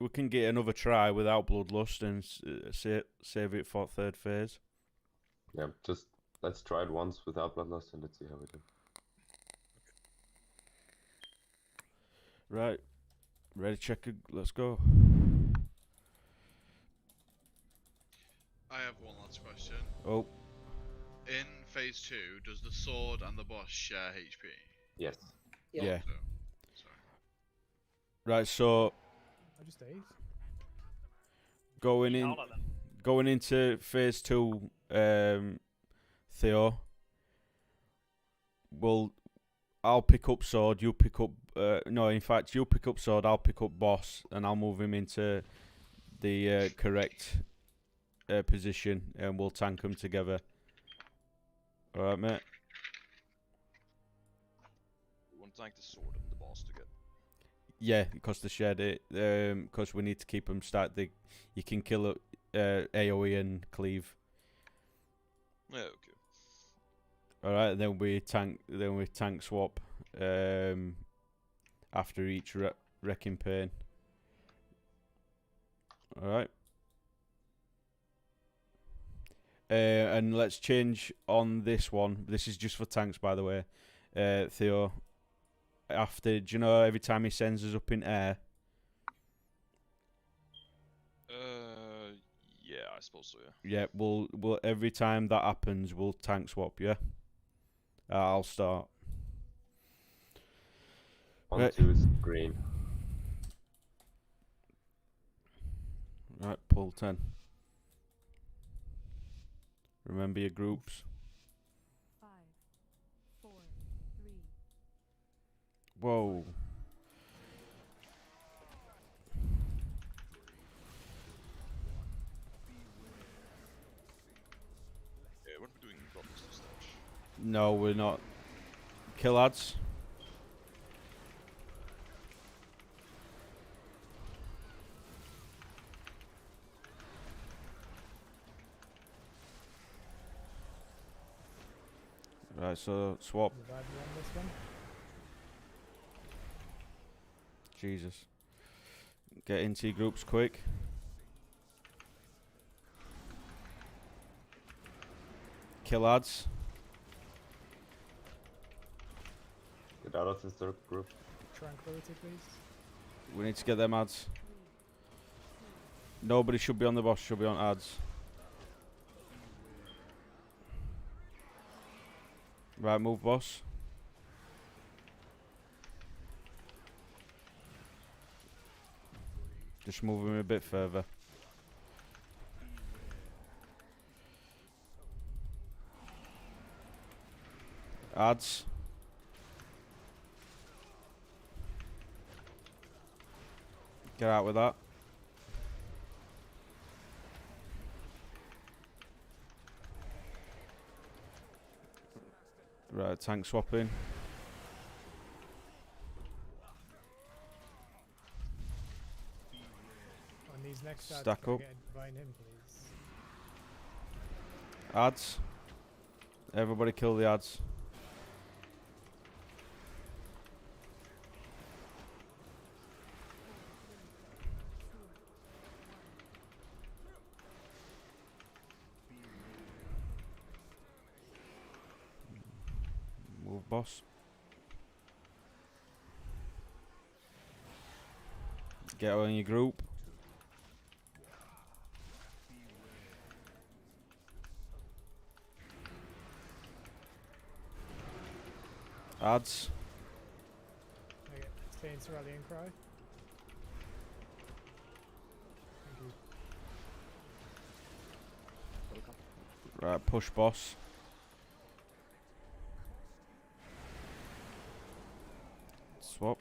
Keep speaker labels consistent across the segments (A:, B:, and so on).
A: can get another try without Bloodlust and save it for third phase.
B: Yeah, just let's try it once without Bloodlust and let's see how we do.
A: Right, ready? Check. Let's go.
C: I have one last question.
A: Oh,
C: In phase 2, does the sword and the boss share HP?
B: Yes.
A: yeah.
C: So, sorry.
A: Right, so
D: I just ate.
A: going into phase 2, Theo. I'll pick up sword. You pick up. No, in fact, you pick up sword. I'll pick up boss, and I'll move him into the correct position, and we'll tank them together. All right, mate.
E: We want to tank the sword and the boss together.
A: Yeah, because they shared it. Because we need to keep them stacked. You can kill AOE and cleave.
E: Yeah, okay.
A: All right, then we tank swap after each wrecking pain. All right. And let's change on this one. This is just for tanks, by the way. Theo, after, do you know every time he sends us up in air?
E: Yeah, I suppose so, yeah.
A: Yeah, we'll every time that happens, we'll tank swap, yeah? I'll start.
B: 1, 2 is green.
A: Right, pull 10. Remember your groups.
F: 5, 4, 3.
A: Whoa.
E: Yeah, what are we doing Bloodlust this stage?
A: No, we're not. Kill ads. Right, so swap.
D: Revive me on this one.
A: Jesus. Get into your groups quick. Kill ads.
B: Get out of this third group.
D: Tranquility, please.
A: We need to get them ads. Nobody should be on the boss, should be on ads. Right, move boss. Just move him a bit further. Ads. Get out with that. Right, tank swapping.
D: On these next shots,
A: Stack
D: can I
A: up.
D: get a divine him, please?
A: Ads. Everybody kill the ads. Move boss. Get on your group. Ads.
D: Can I get Spain's rallying cry? Thank you.
A: Right, push boss. Swap.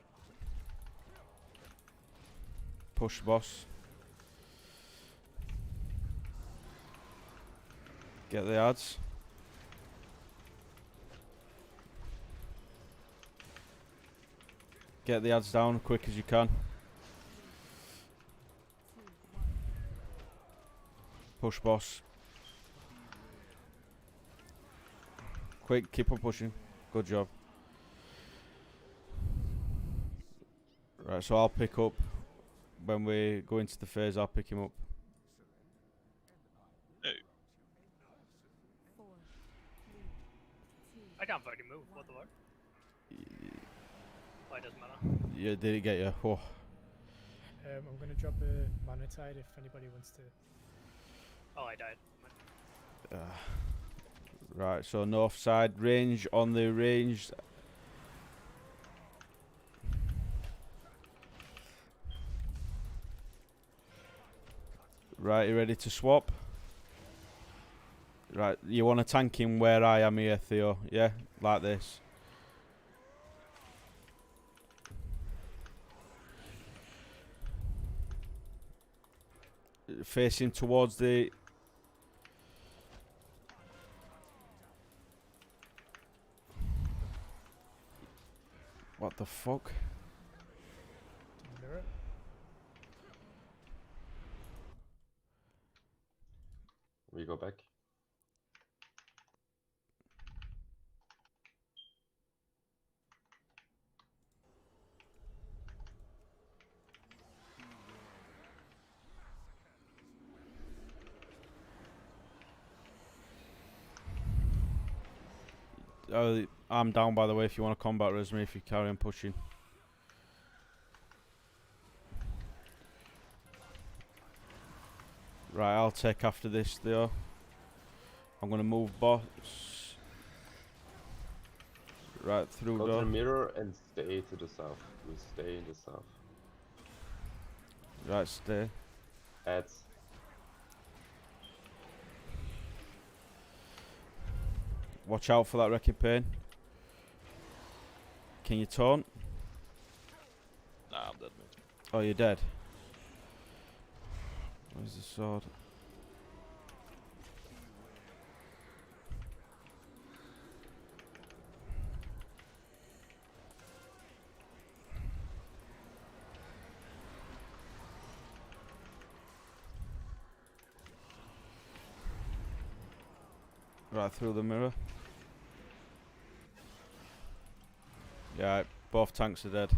A: Push boss. Get the ads. Get the ads down quick as you can. Push boss. Quick, keep on pushing. Good job. Right, so I'll pick up when we go into the phase, I'll pick him up.
F: 4, 3, 2,
G: I can't fucking move. What the fuck? Why doesn't matter.
A: Yeah, did it get you? Oh.
D: I'm gonna drop a mana tide if anybody wants to.
G: Oh, I died.
A: Right, so north side range on the range. Right, you ready to swap? Right, you want to tank him where I am here, Theo? Yeah, like this. Facing towards the... What the fuck?
D: Mirror.
B: We go back.
A: I'm down, by the way, if you want to combat res me if you carry on pushing. Right, I'll take after this, Theo. I'm going to move boss. Right through
B: Go to the
A: door.
B: mirror and stay to the south. We stay in the south.
A: Right, stay.
B: Ads.
A: Watch out for that wrecking pain. Can you taunt?
E: Nah, I'm dead, mate.
A: Oh, you're dead. Where's the sword? Right through the mirror. Yeah, both tanks are dead.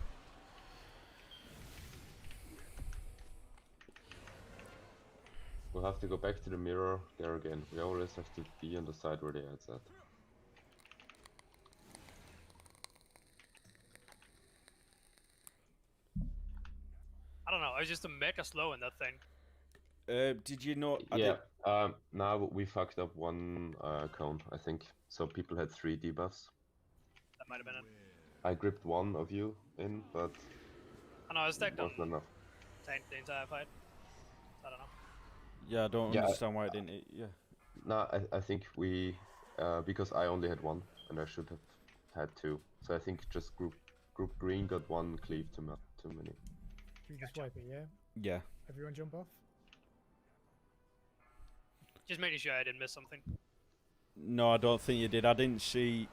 B: We'll have to go back to the mirror there again. We always have to be on the side where the ads at.
G: I don't know. I was just a mega slow in that thing.
A: Did you know?
B: Yeah. Now we fucked up one cone, I think. So people had 3 debuffs.
G: That might have been it.
B: I gripped one of you in, but
G: I know I was
B: it
G: stacked on
B: wasn't enough.
G: tank the entire fight. I don't know.
A: Yeah, I don't
B: Yeah,
A: understand why it didn't hit you.
B: No, I think we, because I only had 1 and I should have had 2. So I think just group green got 1 cleave too many.
D: We just wipe it, yeah?
A: Yeah.
D: Everyone jump off?
G: Just making sure I didn't miss something.
A: No, I don't think you did. I didn't see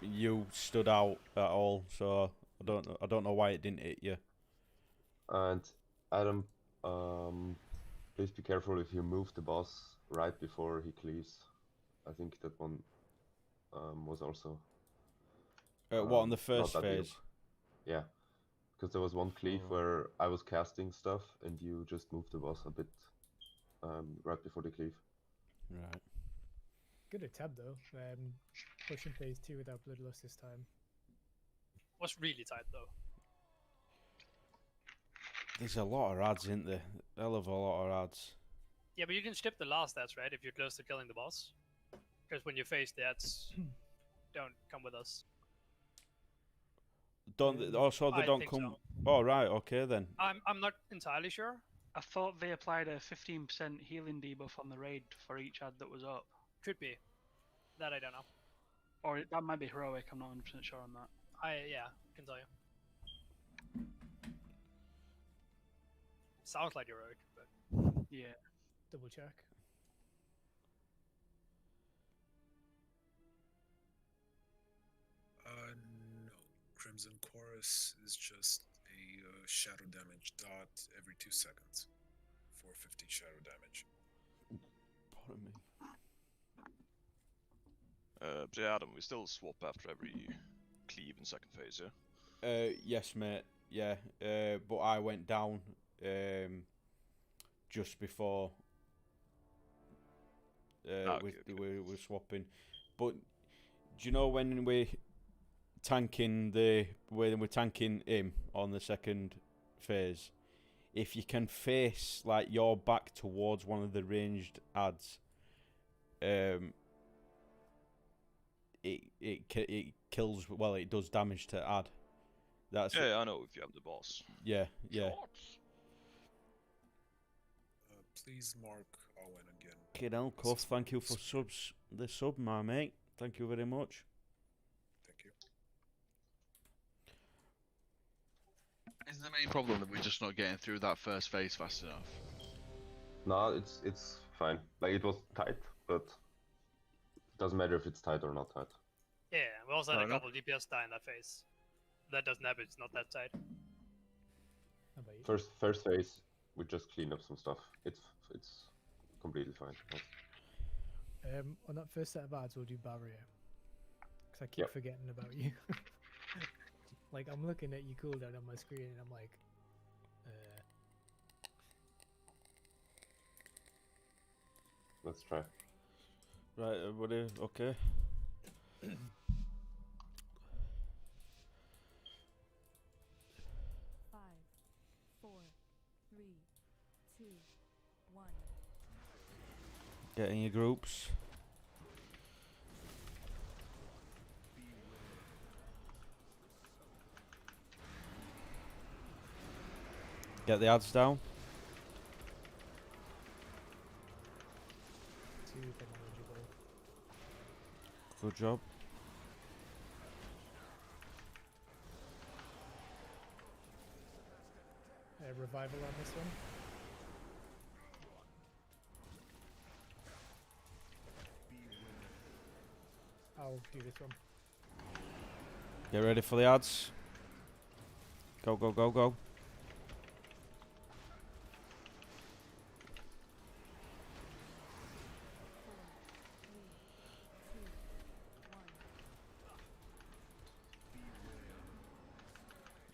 A: you stood out at all, so I don't know why it didn't hit you.
B: And Adam, please be careful if you move the boss right before he cleaves. I think that one was also
A: What on the first
B: not ideal.
A: phase?
B: Yeah, because there was one cleave
A: Oh.
B: where I was casting stuff and you just moved the boss a bit right before the cleave.
A: Right.
D: Good at tab though. Pushing phase 2 without bloodlust this time.
G: Was really tight though.
A: There's a lot of ads, isn't there? Hell of a lot of ads.
G: Yeah, but you can skip the last ads, right? If you're close to killing the boss. Because when you face the ads, don't come with us.
A: Don't also they
G: I
A: don't
G: think
A: come.
G: so.
A: Oh right, okay then.
G: I'm not entirely sure.
H: I thought they applied a 15% healing debuff on the raid for each ad that was up.
G: Could be. That I don't know.
H: Or that might be heroic, I'm not 100% sure on that.
G: Yeah, can tell you. Sounds like heroic, but
H: Yeah.
D: Double check.
I: No. Crimson Chorus is just a shadow damage dot every 2 seconds. 450 shadow damage.
A: Pardon me.
E: But yeah, Adam, we still swap after every cleave in second phase, yeah?
A: Yes, mate. Yeah, but I went down just before we were swapping. But do you know when we're tanking when we're tanking him on the second phase, if you can face like your back towards one of the ranged ads, it kills. Well, it does damage to ad. That's
E: Yeah, I know if you have the boss.
A: yeah.
E: Shots.
I: Please mark Owen again.
A: Kiddo, Cuff, thank you for the sub, my mate. Thank you very much.
I: Thank you.
C: Is the main problem that we're just not getting through that first phase fast enough?
B: No, it's fine. Like it was tight, but it doesn't matter if it's tight or not tight.
G: Yeah, we also had
C: Fair
G: a
C: enough.
G: couple DPS die in that phase. That doesn't happen, it's not that tight.
D: How about you?
B: First phase, we just clean up some stuff. It's completely fine.
D: On that first set of ads, we'll do barrier. Because I keep
B: Yep.
D: forgetting about you. Like, I'm looking at your cooldown on my screen and I'm like,
B: Let's try.
A: Right, everybody, okay.
F: 5, 4, 3, 2, 1.
A: Get in your groups. Get the ads down.
D: super manageable.
A: Good job.
D: Revival on this one. I'll do this one.
A: Get ready for the ads. Go, go, go, go.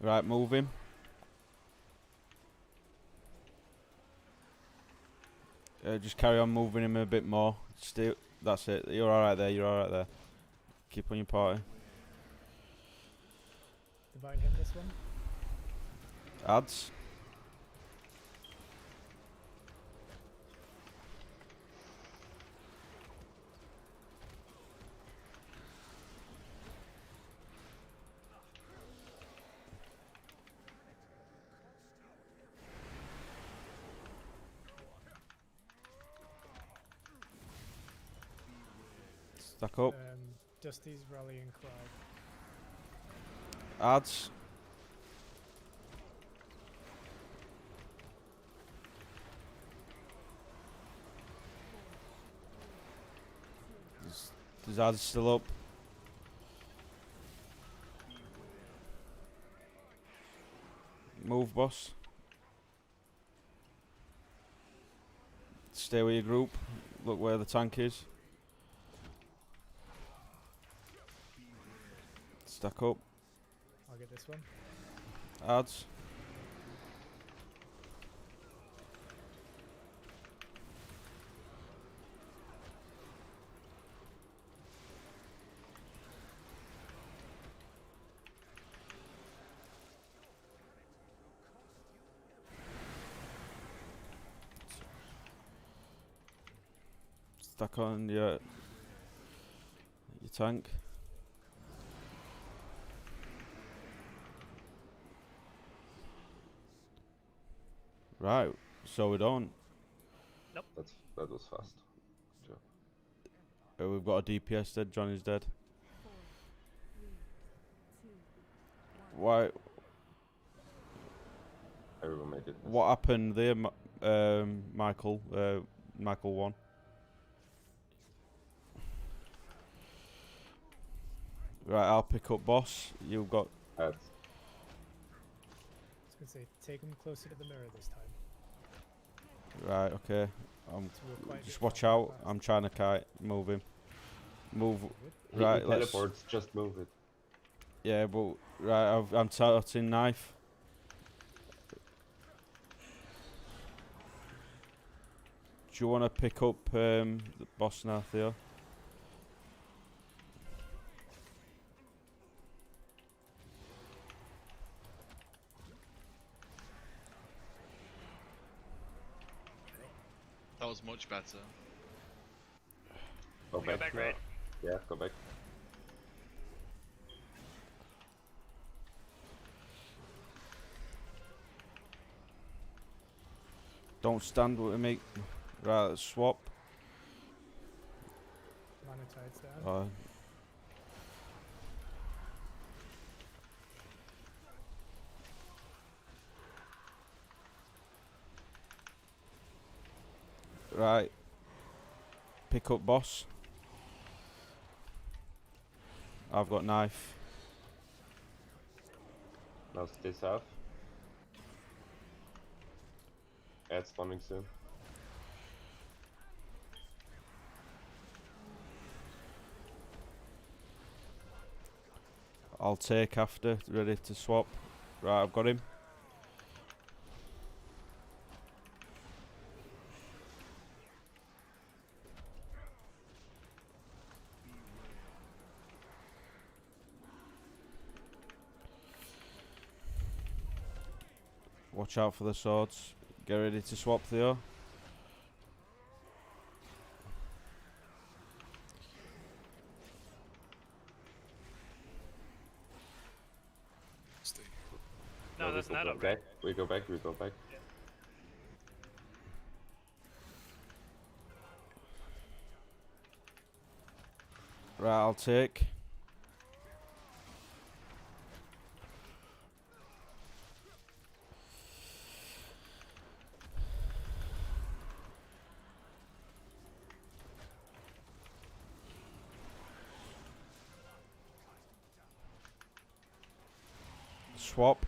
A: Right, move him. Just carry on moving him a bit more. Still, that's it. You're alright there. You're alright there. Keep on your party.
D: Divine hit this one.
A: Ads. Stack up.
D: Dusty's rallying cry.
A: Ads. There's ads still up. Move, boss. Stay with your group. Look where the tank is. Stack up.
D: I'll get this one.
A: Ads. Stack on your tank. Right, so we don't.
B: That was fast. Good job.
A: We've got a DPS dead. Johnny's dead.
F: 4, 3, 2, 1.
A: Why?
B: Everyone made it.
A: What happened there, Michael? Michael won. Right, I'll pick up boss. You've got.
B: Ads.
D: I was gonna say, take him closer to the mirror this time.
A: Right, okay.
D: So we're quite a
A: Just
D: bit
A: watch
D: far
A: out.
D: past.
A: I'm trying to kite. Move him. Move.
B: He
A: Right, let's.
B: teleports. Just move it.
A: Yeah, but right, I'm touting knife. you want to pick up the boss now, Theo?
C: That was much better.
B: Go
G: We go back, right?
B: Yeah, go back.
A: Don't stand with me. Right, let's swap.
D: Mana tides down.
A: Right. Pick up boss. I've got knife.
B: Now stay south. Add spawning soon.
A: I'll take after. Ready to swap. Right, I've got him. Watch out for the swords. Get ready to swap, Theo.
I: Stay here.
G: No,
B: we
G: that's
B: go
G: not
B: back.
G: upgrade.
B: We go back. We go back.
A: Right, I'll take. Swap.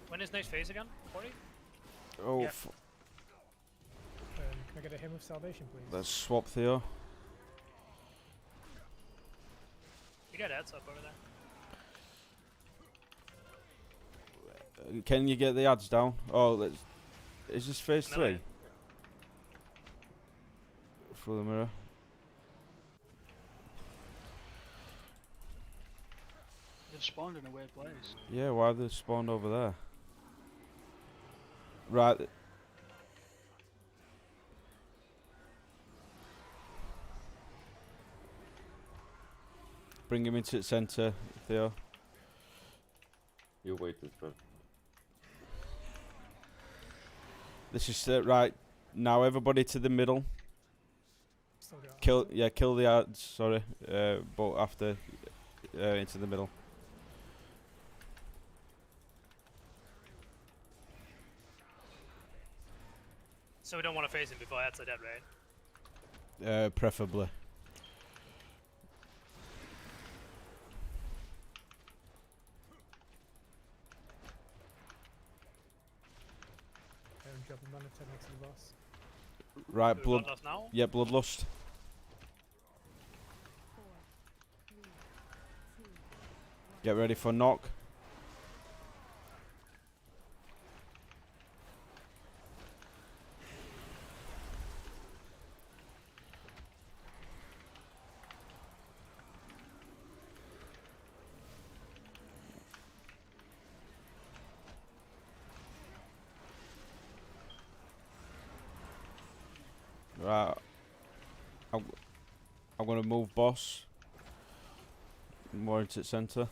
G: When is next phase again? 40?
A: Oh,
G: Yeah.
D: Can I get a hymn of salvation, please?
A: let's swap, Theo.
G: You got ads up over there.
A: Can you get the ads down? Oh, is this phase
G: No,
A: 3?
G: yeah.
A: Through the mirror.
H: They've spawned in a weird place.
A: Yeah, why have they spawned over there? Right. Bring him into the centre, Theo.
B: You waited, but
A: This is right. Now everybody to the middle.
D: Still got
A: Kill, yeah, kill the ads. Sorry, but after into the middle.
G: So we don't want to phase him before ads are dead, right?
A: Preferably.
D: Drop a mana tide next to the boss.
A: Right,
G: Do we
A: blood.
G: bloodlust now?
A: Yeah, bloodlust.
F: 4, 3, 2, 1.
A: Get ready for knock. Right. I'm gonna move boss more into the centre.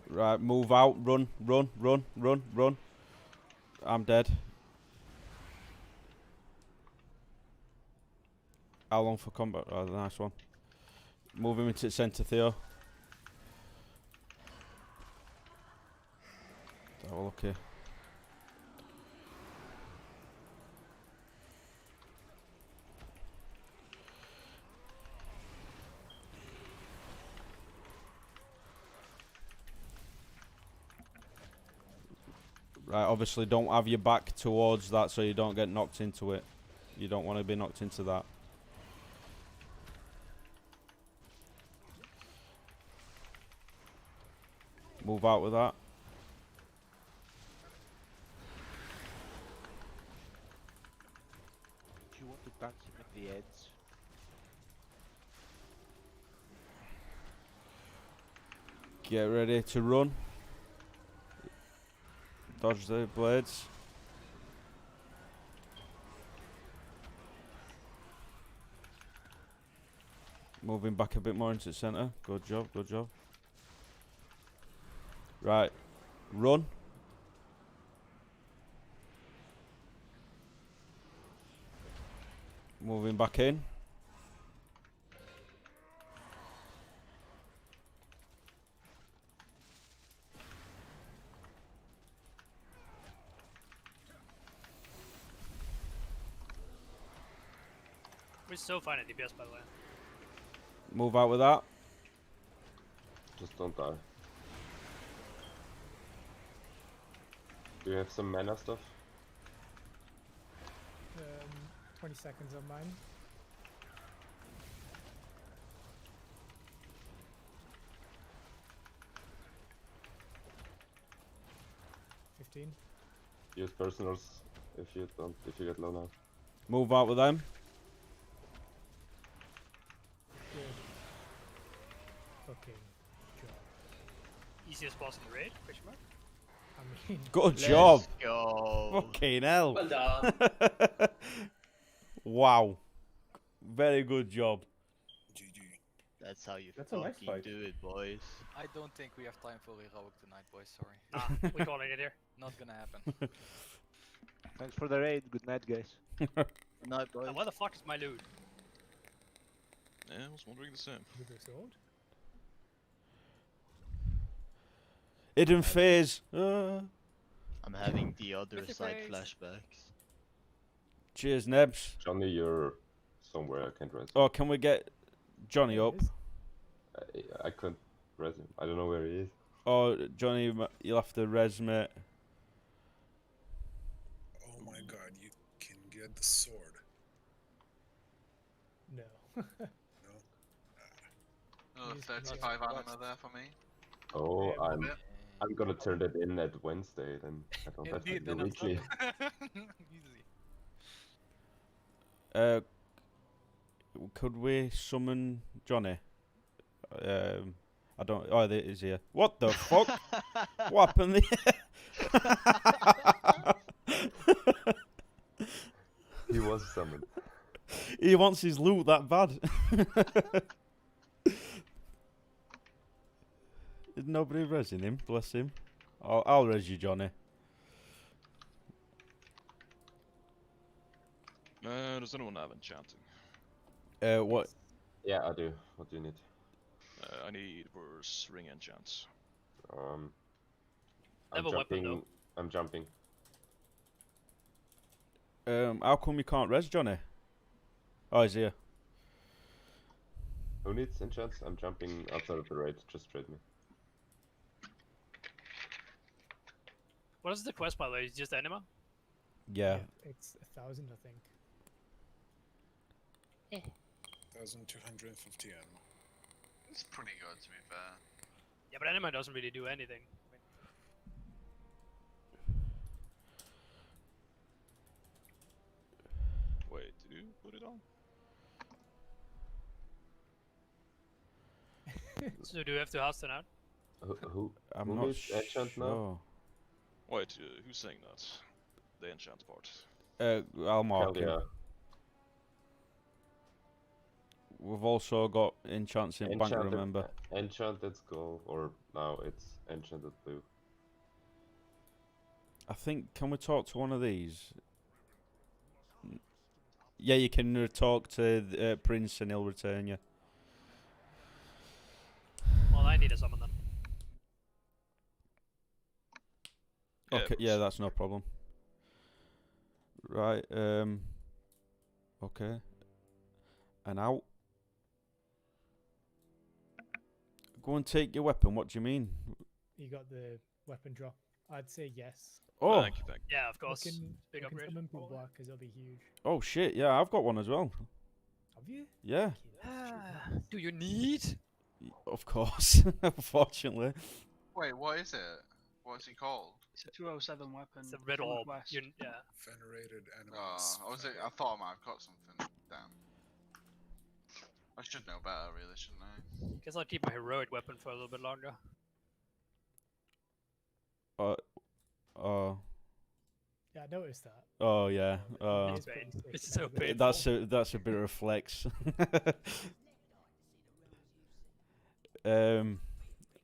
A: Right, move out, run, run, run, run, run. I'm dead. How long for combat? Oh, nice one. Move him into the centre, Theo. Oh, okay. Right, obviously don't have your back towards that so you don't get knocked into it. You don't want to be knocked into that. Move out with that.
J: Do you want to dance him at the edge?
A: Get ready to run. Dodge the blades. Moving back a bit more into the centre. Good job, good job. Right. Run. Moving back in.
G: We're so fine at DPS, by the way.
A: Move out with that.
B: Just don't die. Do you have some mana stuff?
D: 20 seconds on mine.
B: Use personals if you get low now.
A: Move out with them.
D: Good. Fucking job.
G: Easiest boss in the raid? Question mark.
D: I mean,
A: Good job.
J: Let's go.
A: Fucking hell.
K: Well done.
A: Wow. Very good job.
I: GG.
J: That's how you
B: That's a nice
J: fucking
B: fight.
J: do it, boys.
K: I don't think we have time for heroic tonight, boys. Sorry.
G: Nah, we're calling it here.
K: Not gonna happen.
J: Thanks for the raid. Good night, guys. Good night, boys.
G: And where the fuck is my loot?
E: Yeah, I was wondering the same.
D: with the sword.
A: Hidden phase.
J: I'm having the other
K: Mythic
J: side
K: raid.
J: flashbacks.
A: Cheers, Nebs.
B: Johnny, you're somewhere. I can't res.
A: Oh, can we get Johnny
D: There
A: up?
D: it is.
B: I couldn't res him. I don't know where he is.
A: Oh, Johnny, you'll have to res, mate.
I: Oh my god, you can get the sword.
D: No.
I: No?
C: Oh,
D: Yes,
C: 35 anima there for me.
B: Oh,
D: Yeah,
B: I'm gonna turn that in at Wednesday. Then I don't have to
K: Indeed,
B: do
K: then I'm
B: weekly.
K: Easy.
A: Could we summon Johnny? I don't. Oh, there it is here. What the fuck? What happened there?
B: He was summoned.
A: He wants his loot that bad. Is nobody resing him? Bless him. I'll res you, Johnny.
E: Does anyone have enchanting?
A: What?
B: Yeah, I do. What do you need?
E: I need verse ring enchants.
B: I'm
G: Have a weapon,
B: jumping. I'm jumping.
A: How come you can't res Johnny? Oh, he's here.
B: Who needs enchants? I'm jumping outside of the raid. Just trade me.
G: What is the quest, by the way? It's just anima?
A: Yeah.
D: It's 1,000, I think.
I: 1,250 ammo.
C: It's pretty good, to be fair.
G: Yeah, but anima doesn't really do anything.
E: Wait, did you put it on?
G: So do we have to house it out?
B: Who
A: I'm
B: Who
A: not
B: needs enchant now?
A: sure.
E: Wait, who's saying that? The enchant part.
A: I'll mark him.
B: Kalia.
A: We've also got enchants in bank, remember?
B: Enchanted skull, or now it's enchanted blue.
A: I think, can we talk to one of these? Yeah, you can talk to the, Prince and he'll return you.
G: Well, I need a summon then.
E: Yeah,
A: Okay, yeah, that's no problem. Right, okay. And out. Go and take your weapon, what do you mean?
D: You got the weapon drop. I'd say yes.
A: Oh,
E: Thank you, thank you.
G: Yeah, of course.
D: Looking,
G: Big
D: looking
G: upgrade.
D: some improved black because it'll be huge.
A: oh shit! Yeah, I've got one as well.
D: Have you?
A: Yeah,
D: Okay, that's true.
G: Do you need?
A: of course. Unfortunately,
C: Wait, what is it? What's he called?
H: It's a 207 weapon.
G: It's a red
H: from
G: orb.
H: Quest.
G: Yeah.
I: Venerated
C: Oh,
I: animals.
C: I thought I might have got something. Damn. I should know better, really, shouldn't I?
G: Guess I'll keep my heroic weapon for a little bit longer.
A: oh,
D: Yeah, I noticed that.
A: oh yeah.
G: It's pain. It's so painful.
A: That's a bit of a flex.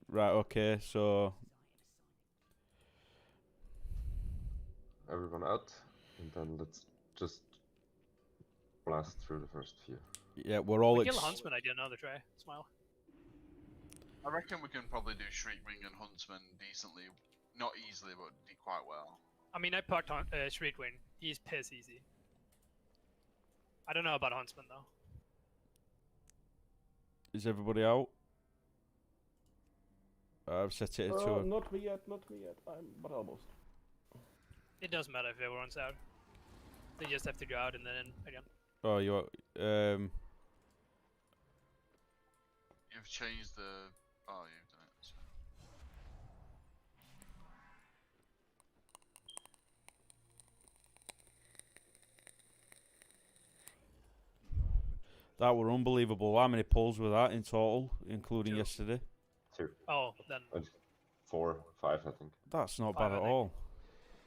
A: Right. Okay. So
B: Everyone out, and then let's just blast through the first few.
A: yeah, we're all
G: We kill Huntsman, I get another try. Smile.
C: I reckon we can probably do Shriekring and Huntsman decently. Not easily, but quite well.
G: I mean, I parked Shriekwing. He's piss easy. I don't know about Huntsman though.
A: Is everybody out? I've set it to
L: Not me yet, not me yet. But almost.
G: It doesn't matter if everyone's out. They just have to go out and then in again.
A: Oh, you
C: You've changed the. Oh, you've done it. So.
A: that were unbelievable. How many pulls were that in total, including
C: 2.
A: yesterday?
B: 2,
G: Oh, then
B: 4, 5, I think.
A: That's not
G: 5,
A: bad
G: I
A: at
G: think.
A: all.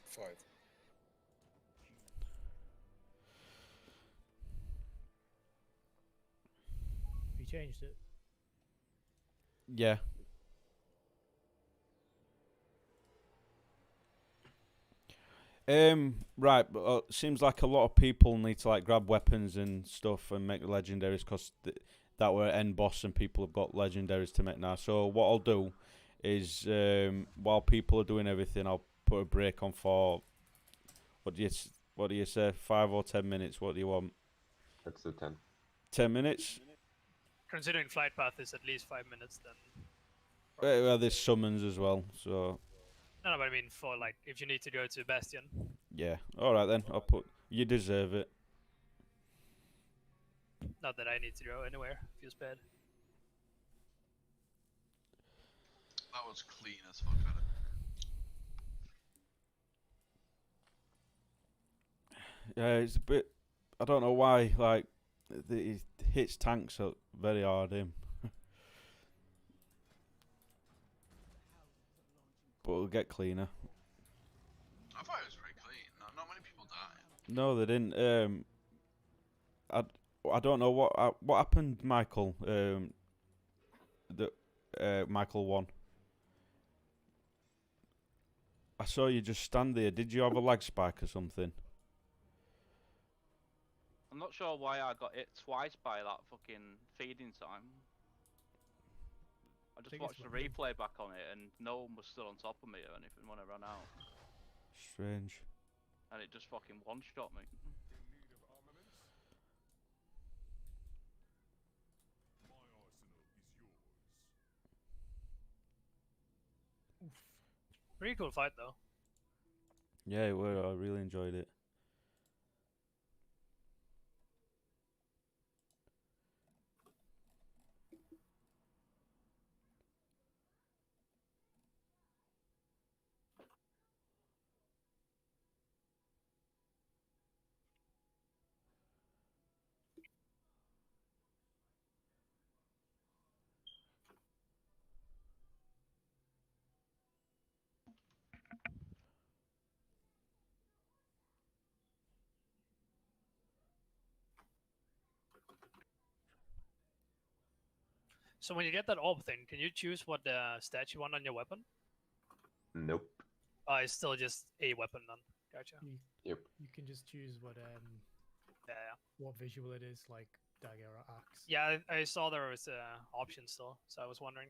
I: 5.
D: You changed it.
A: Yeah. Right, but seems like a lot of people need to like grab weapons and stuff and make legendaries because that were end boss and people have got legendaries to make now. So what I'll do is while people are doing everything, I'll put a break on for what do you say, 5 or 10 minutes? What do you want?
B: Let's do 10.
A: 10 minutes?
G: considering flight path is at least 5 minutes, then.
A: Well, there's summons as well, so.
G: No, but I mean for like if you need to go to Bastion.
A: Yeah. All right then. I'll put. You deserve it.
G: Not that I need to go anywhere. Feels bad.
C: That was clean as fuck.
A: Yeah, it's a bit. I don't know why. Like, it hits tanks up very hard. Him. But it'll get cleaner.
C: I thought it was pretty clean. Not many people died.
A: No, they didn't. I don't know what happened, Michael. Michael won. I saw you just stand there. Did you have a lag spike or something?
J: I'm not sure why I got hit twice by that fucking feeding time. I just watched the replay back on it and no one was still on top of me or anything when I ran out.
A: Strange.
J: And it just fucking one-shot me.
G: Pretty cool fight though.
A: Yeah, it were. I really enjoyed it.
G: So when you get that orb thing, can you choose what stat you want on your weapon?
B: Nope.
G: It's still just a weapon then. Gotcha.
B: Yep.
D: You can just choose what
G: Yeah.
D: what visual it is, like dagger or axe.
G: Yeah, I saw there was option still, so I was wondering.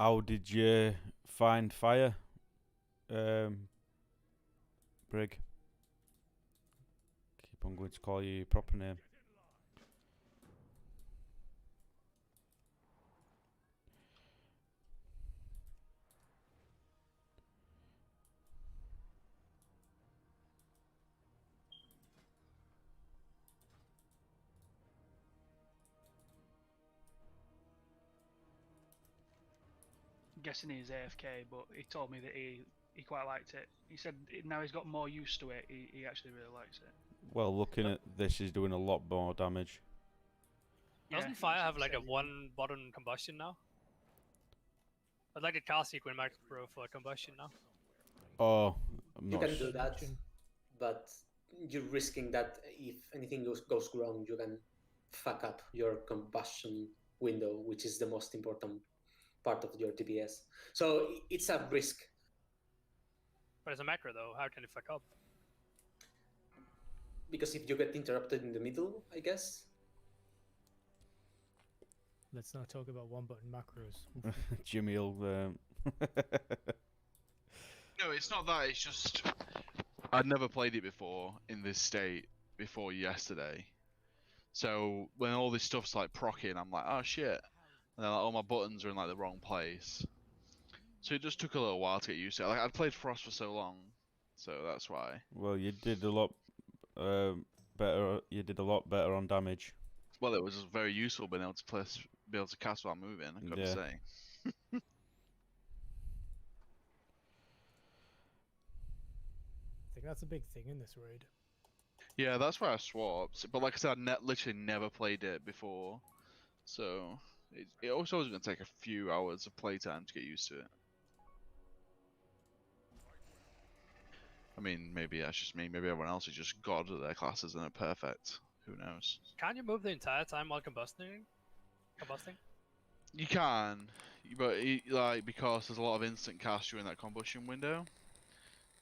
A: How did you find fire, Brig? Keep on going to call you your proper name.
H: Guessing he's AFK, but he told me that he quite liked it. He said now he's got more used to it. He actually really likes it.
A: Well, looking at this, he's doing a lot more damage.
G: Doesn't fire have like a 1 button combustion now? I'd like a cast sequence macro for combustion now.
A: Oh, I'm
M: You
A: not
M: can do
A: sure.
M: that, but you're risking that if anything goes wrong, you can fuck up your combustion window, which is the most important part of your DPS. So it's a risk.
G: But it's a macro though, how can it fuck up?
M: Because if you get interrupted in the middle, I guess.
D: Let's not talk about 1-button macros.
A: Jimmy'll.
C: No, it's not that. It's just I'd never played it before in this state before yesterday. So when all this stuff's like procking, I'm like, oh shit, and then like, all my buttons are in like the wrong place. So it just took a little while to get used to it. Like I'd played Frost for so long, so that's why.
A: Well, you did a lot better. You did a lot better on damage.
C: Well, it was just very useful being able to be able to cast while moving. I gotta
A: Yeah.
C: say.
D: I think that's a big thing in this raid.
C: Yeah, that's why I swapped. But like I said, I literally never played it before, so it also is going to take a few hours of playtime to get used to it. I mean, maybe that's just me. Maybe everyone else is just god at their classes and are perfect. Who knows?
G: Can you move the entire time while combusting?
C: You can, but like because there's a lot of instant cast during that combustion window,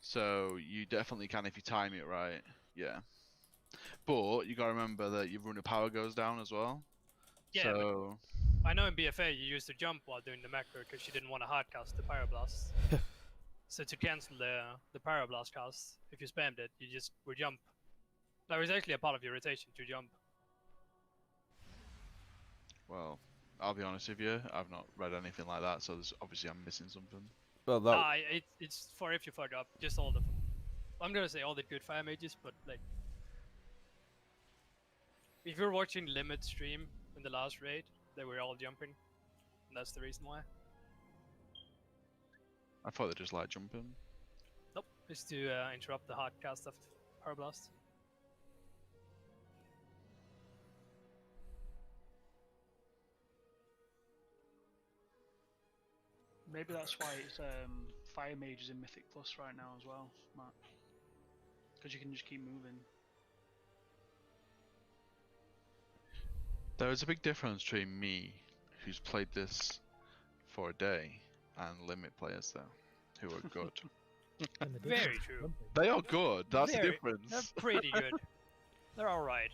C: so you definitely can if you time it right. Yeah, but you gotta remember that your rune of power goes down as well.
G: Yeah,
C: So
G: I know in BFA you used to jump while doing the macro because you didn't want to hardcast the pyroblast. So to cancel the pyroblast cast, if you spammed it, you just would jump. That was actually a part of your rotation to jump.
C: well, I'll be honest with you, I've not read anything like that, so obviously I'm missing something.
A: Well, that.
G: It's for if you fuck up. Just all the. I'm gonna say all the good fire mages, but like, if you're watching Limit stream in the last raid, they were all jumping, and that's the reason why.
C: I thought they just like jumping.
G: Nope, it's to interrupt the hard cast of pyroblast.
H: Maybe that's why it's Fire Mage is in Mythic Plus right now as well, Matt. Because you can just keep moving.
C: There is a big difference between me, who's played this for a day, and limit players though, who are good.
G: Very true.
C: They are good. That's the
G: They're
C: difference.
G: pretty good. They're alright.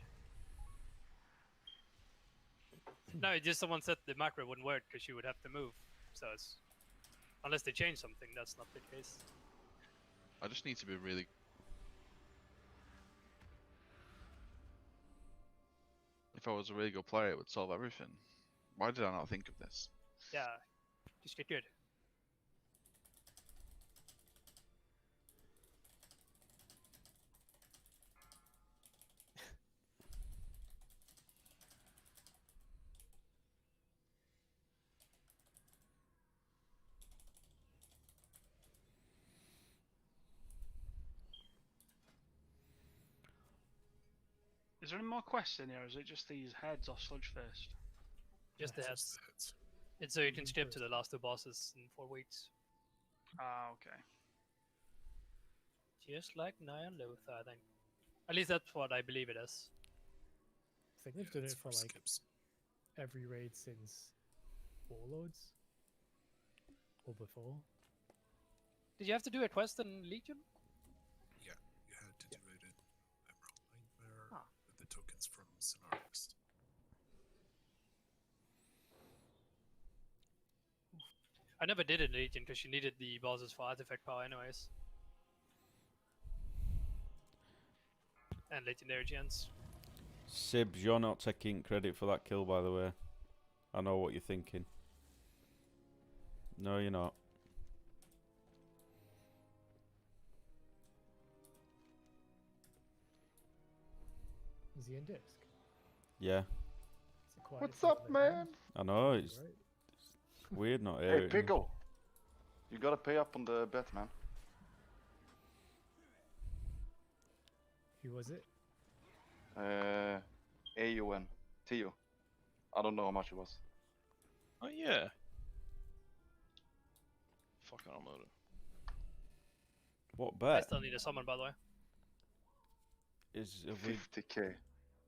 G: No, just someone said the macro wouldn't work because you would have to move. So it's unless they change something, that's not the case.
C: I just need to be really. If I was a really good player, it would solve everything. Why did I not think of this?
G: Yeah, just get good.
H: Is there any more quests in here, or is it just these heads off Sludgeface?
G: Just the heads. It's so you can skip to the last two bosses in 4 weeks.
H: Ah, okay.
G: Just like Naya Lothar, I think. At least that's what I believe it is.
D: I think they've done it for like every raid since Warlords or before.
G: Did you have to do a quest in Legion?
I: Yeah, you had to do it in Emerald Nightmare with the tokens from Synarchist.
G: I never did it in Legion because you needed the bosses for artifact power anyways. And legendary gens.
A: Sibs, you're not taking credit for that kill, by the way. I know what you're thinking. No, you're not.
D: Is he in disc?
A: Yeah.
D: It's a quiet
N: What's
D: thing
N: up,
D: to
N: man?
D: hand.
A: I know, it's
D: Right.
A: weird not
N: Hey,
A: hearing.
N: Pickle. You gotta pay up on the bet, man.
D: Who was it?
N: AUN. Tio. I don't know how much it was.
E: Oh yeah. Fucking unloaded.
A: What
G: I
A: bet
G: still need a summon, by the way.
A: is... Have we,
N: 50k.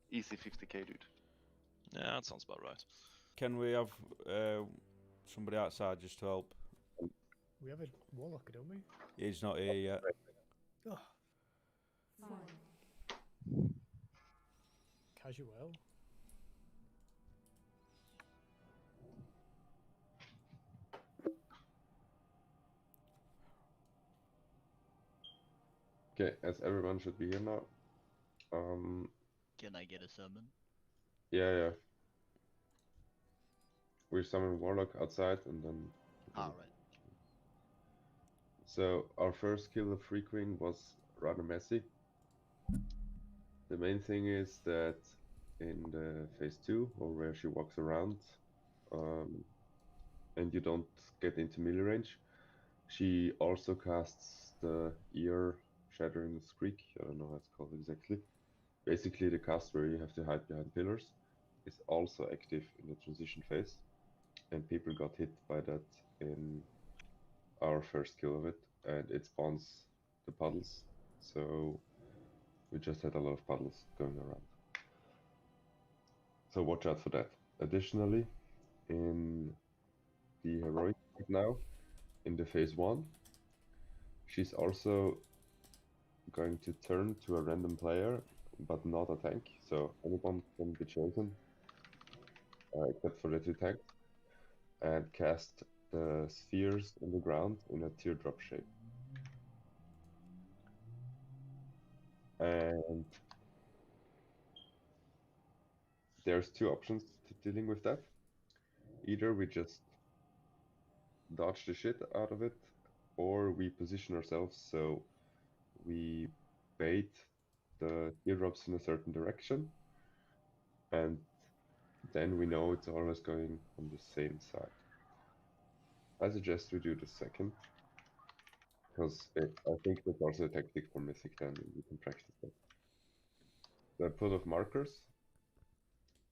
N: Easy 50k, dude.
E: Yeah, that sounds about right.
A: can we have somebody outside just to help?
D: We have a warlock, don't we?
A: He's not here yet.
D: Oh,
F: 5,
D: casual.
B: Okay, as everyone should be here now.
O: Can I get a summon?
B: Yeah. We summon Warlock outside and then.
O: Alright.
B: So our first kill of Free Queen was rather messy. The main thing is that in the phase 2, or where she walks around, and you don't get into melee range, she also casts the ear shattering Skreek. I don't know how it's called exactly. Basically, the cast where you have to hide behind pillars is also active in the transition phase, and people got hit by that in our first kill of it, and it spawns the puddles. So we just had a lot of puddles going around. So watch out for that. Additionally, in the heroic right now, in the phase 1, she's also going to turn to a random player, but not a tank. So anyone can be chosen, except for the 2 tanks, and cast the spheres in the ground in a teardrop shape. And there's 2 options to dealing with that. Either we just dodge the shit out of it, or we position ourselves so we bait the teardrops in a certain direction, and then we know it's always going on the same side. I suggest we do the second, because I think that's also a tactic for Mythic, then you can practice that. So I put up markers,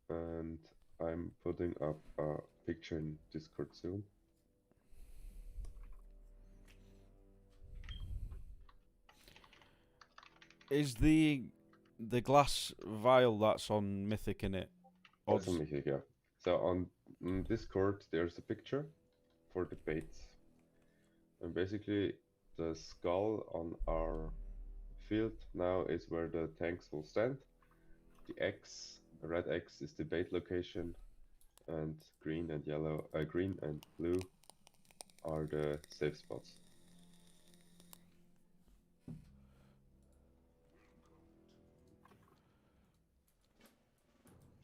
B: and I'm putting up a picture in Discord soon.
A: Is the glass vial that's on Mythic in it? Or
B: That's on Mythic, yeah. So on Discord, there's a picture for the baits. And basically, the skull on our field now is where the tanks will stand. The X, the red X, is the bait location, and green and yellow, green and blue are the safe spots.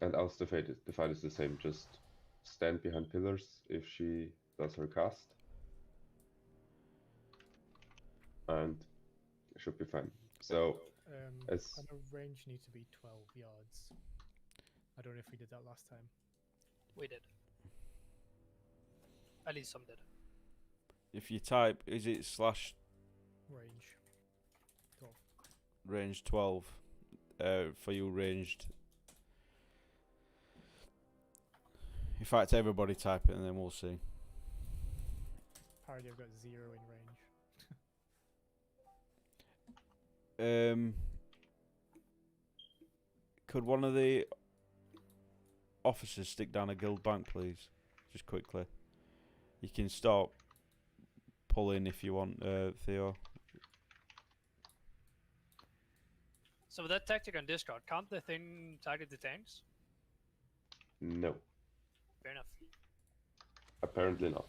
B: And else the fight is the same. Just stand behind pillars if she does her cast, and it should be fine. So as
D: and a range needs to be 12 yards. I don't know if we did that last time.
G: We did. At least some did.
A: if you type, is it slash
D: Range 12.
A: range 12 for you ranged? In fact, everybody type it and then we'll see.
D: Apparently I've got 0 in range.
A: Could one of the officers stick down a guild bank, please? Just quickly. You can start pulling if you want, Theo.
G: So with that tactic on Discord, can't the thing target the tanks?
B: no,
G: Fair enough.
B: apparently not.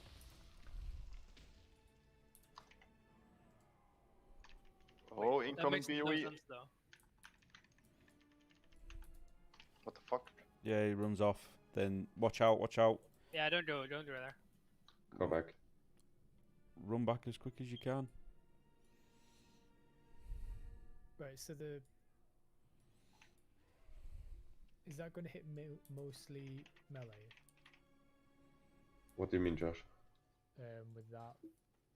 N: Oh,
G: That
N: incoming
G: makes no
N: BOE.
G: sense though.
N: What the fuck?
A: Yeah, he runs off. Then watch out, watch out.
G: Yeah, don't do it there.
B: Go back.
A: Run back as quick as you can.
D: Right, so is that going to hit mostly melee
B: What do you mean, Josh?
D: with that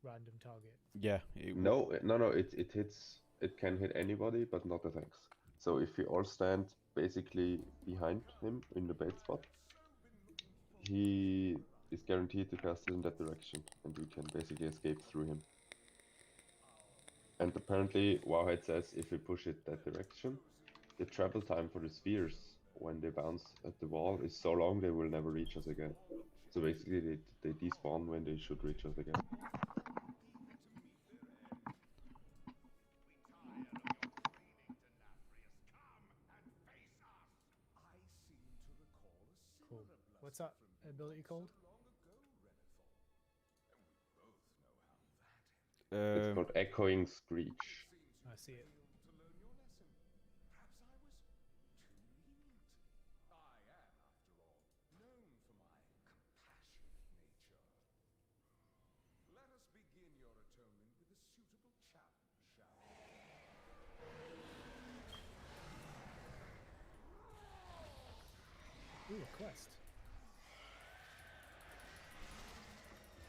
D: random target?
A: Yeah.
B: No, it hits. It can hit anybody, but not the tanks. So if we all stand basically behind him in the bait spot, he is guaranteed to cast it in that direction, and we can basically escape through him. And apparently, Wowhead says if we push it that direction, the travel time for the spheres when they bounce at the wall is so long they will never reach us again. So basically, they despawn when they should reach us again.
D: Cool. What's that ability called?
B: It's called Echoing Screech.
D: I see it. Ooh, a quest.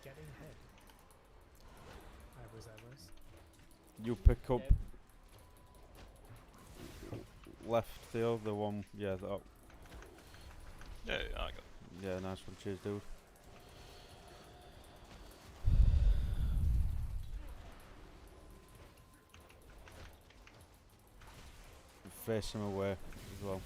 D: Getting head. Iris.
A: You pick up left, Theo, the one, yeah, that.
E: Yeah, I got it.
A: Yeah, nice one, cheers, dude. Face him away as well.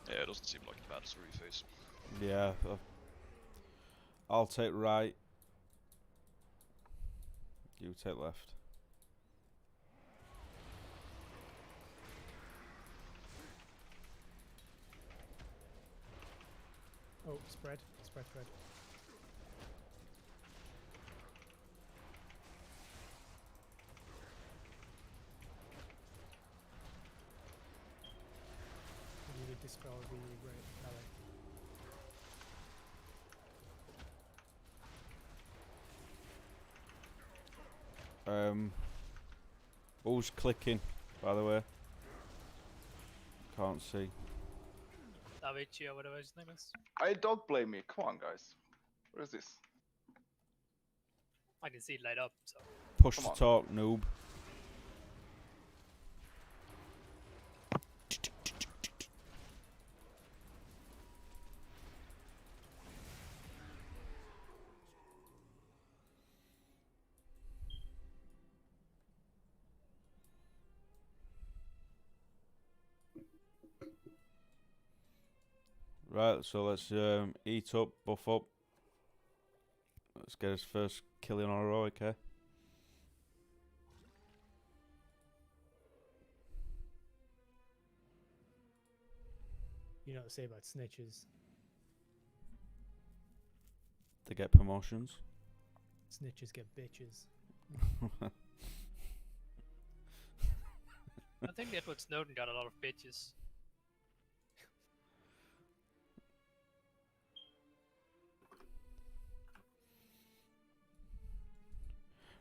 E: Yeah, it doesn't seem like the baddest reface.
A: Yeah, I'll take right. You take left.
D: Oh, spread. We need to dispel the melee.
A: Who's clicking, by the way? Can't see.
G: Davichi or whatever his name is.
N: I don't blame me. Come on, guys. What is this?
G: I can see it light up, so.
A: Push
N: Come
A: to
N: on.
A: talk, noob. Right, so let's eat up, buff up. Let's get his first kill in a row, okay?
D: You know what to say about snitches.
A: To get promotions.
D: Snitches get bitches.
G: I think Edward Snowden got a lot of bitches.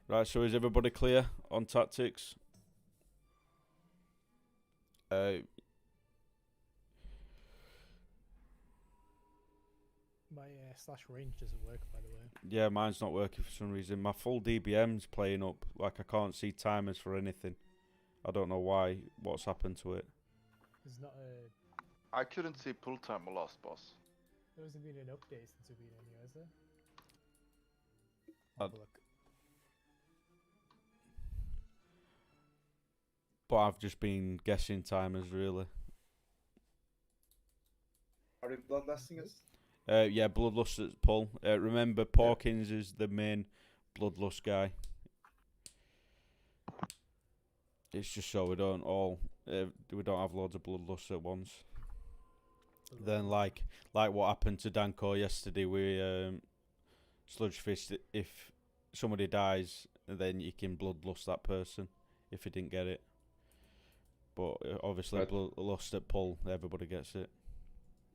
A: Right, so is everybody clear on tactics?
D: My slash range doesn't work, by the way.
A: Yeah, mine's not working for some reason. My full DBM's playing up. Like, I can't see timers for anything. I don't know why. What's happened to it?
D: There's not a...
N: I couldn't see pull timer last boss.
D: There hasn't been an update since we've been in here, has there?
A: I'd-
D: Have a look.
A: But I've just been guessing timers, really.
O: Are they bloodlusting us?
A: Yeah, Bloodlust at pull. Remember, Porkins is the main bloodlust guy. It's just so we don't have loads of bloodlust at once. Then like what happened to Danko yesterday with Sludge Fist, if somebody dies, then you can bloodlust that person if you didn't get it. But obviously
B: Right.
A: bloodlust at pull, everybody gets it.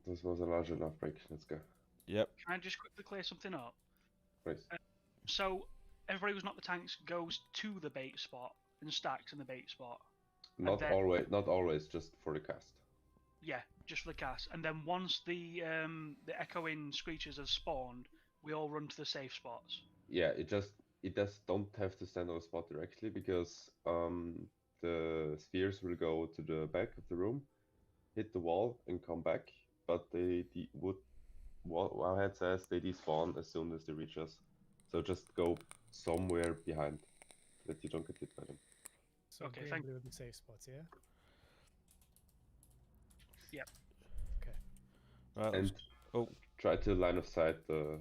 B: This was a large enough break. Let's go.
A: Yep.
H: Can I just quickly clear something up?
B: Please.
H: So everybody who's not the tanks goes to the bait spot and stacks in the bait spot.
B: Not
H: then-
B: always, just for the cast.
H: Yeah, just for the cast. And then once the echoing screeches have spawned, we all run to the safe spots.
B: Yeah, it does don't have to stand on a spot directly because the spheres will go to the back of the room, hit the wall, and come back. But Wowhead says they despawn as soon as they reach us. So just go somewhere behind that you don't get hit by them.
D: So
H: Okay,
D: green,
H: thank-
D: blue, and safe spots, yeah?
H: Yep.
D: Okay.
A: Right.
B: And try to line of sight the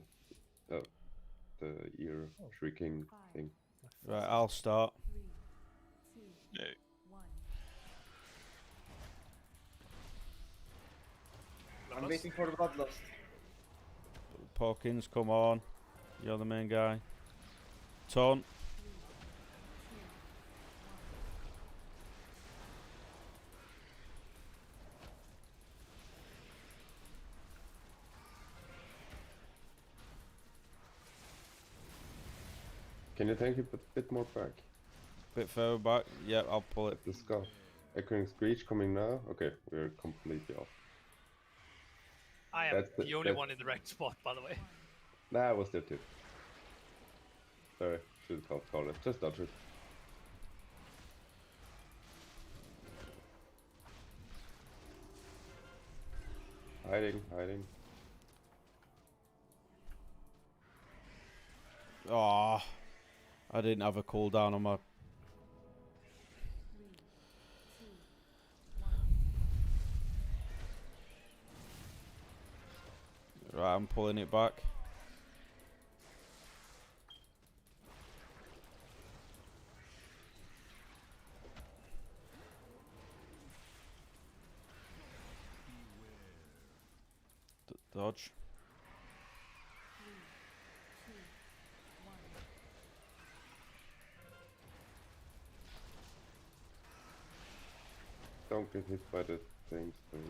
B: ear shrieking thing.
A: Right, I'll start.
F: 3, 2,
E: No.
F: 1.
J: I'm waiting for the bloodlust.
A: Porkins, come on. You're the main guy. Ton.
B: Can you take it a bit more back?
A: Bit further back. Yeah, I'll pull it.
B: The skull. Echoing Screech coming now. Okay, we're completely off.
G: I am
B: That's
G: the
B: the-
G: only
B: that's-
G: one in the right spot, by the way.
B: Nah, I was there too. Sorry, should call it. Just dodge it. Hiding.
A: Oh, I didn't have a cooldown on my. Right, I'm pulling it back. Dodge.
F: 3, 2, 1.
B: Don't get hit by the things, please.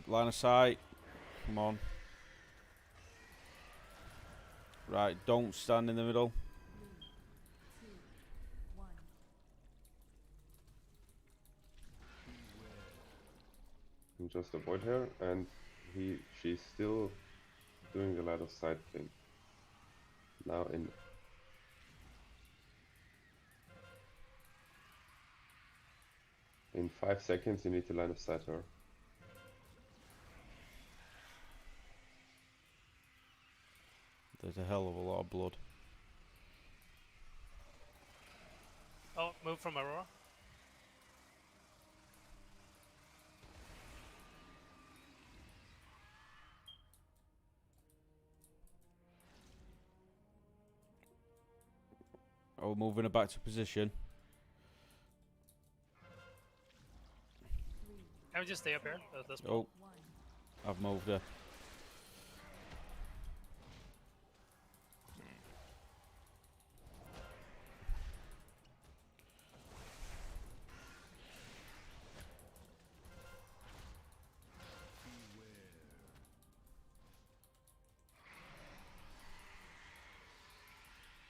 A: Line of sight. Come on. Right, don't stand in the middle.
F: 3, 2, 1.
B: And just avoid her, and she's still doing the line of sight thing. Now in 5 seconds you need to line of sight her.
A: There's a hell of a lot of blood.
G: Oh, move from Aurora.
A: Oh, moving it back to position.
G: Can we just stay up here at this point?
A: Oh, I've moved her.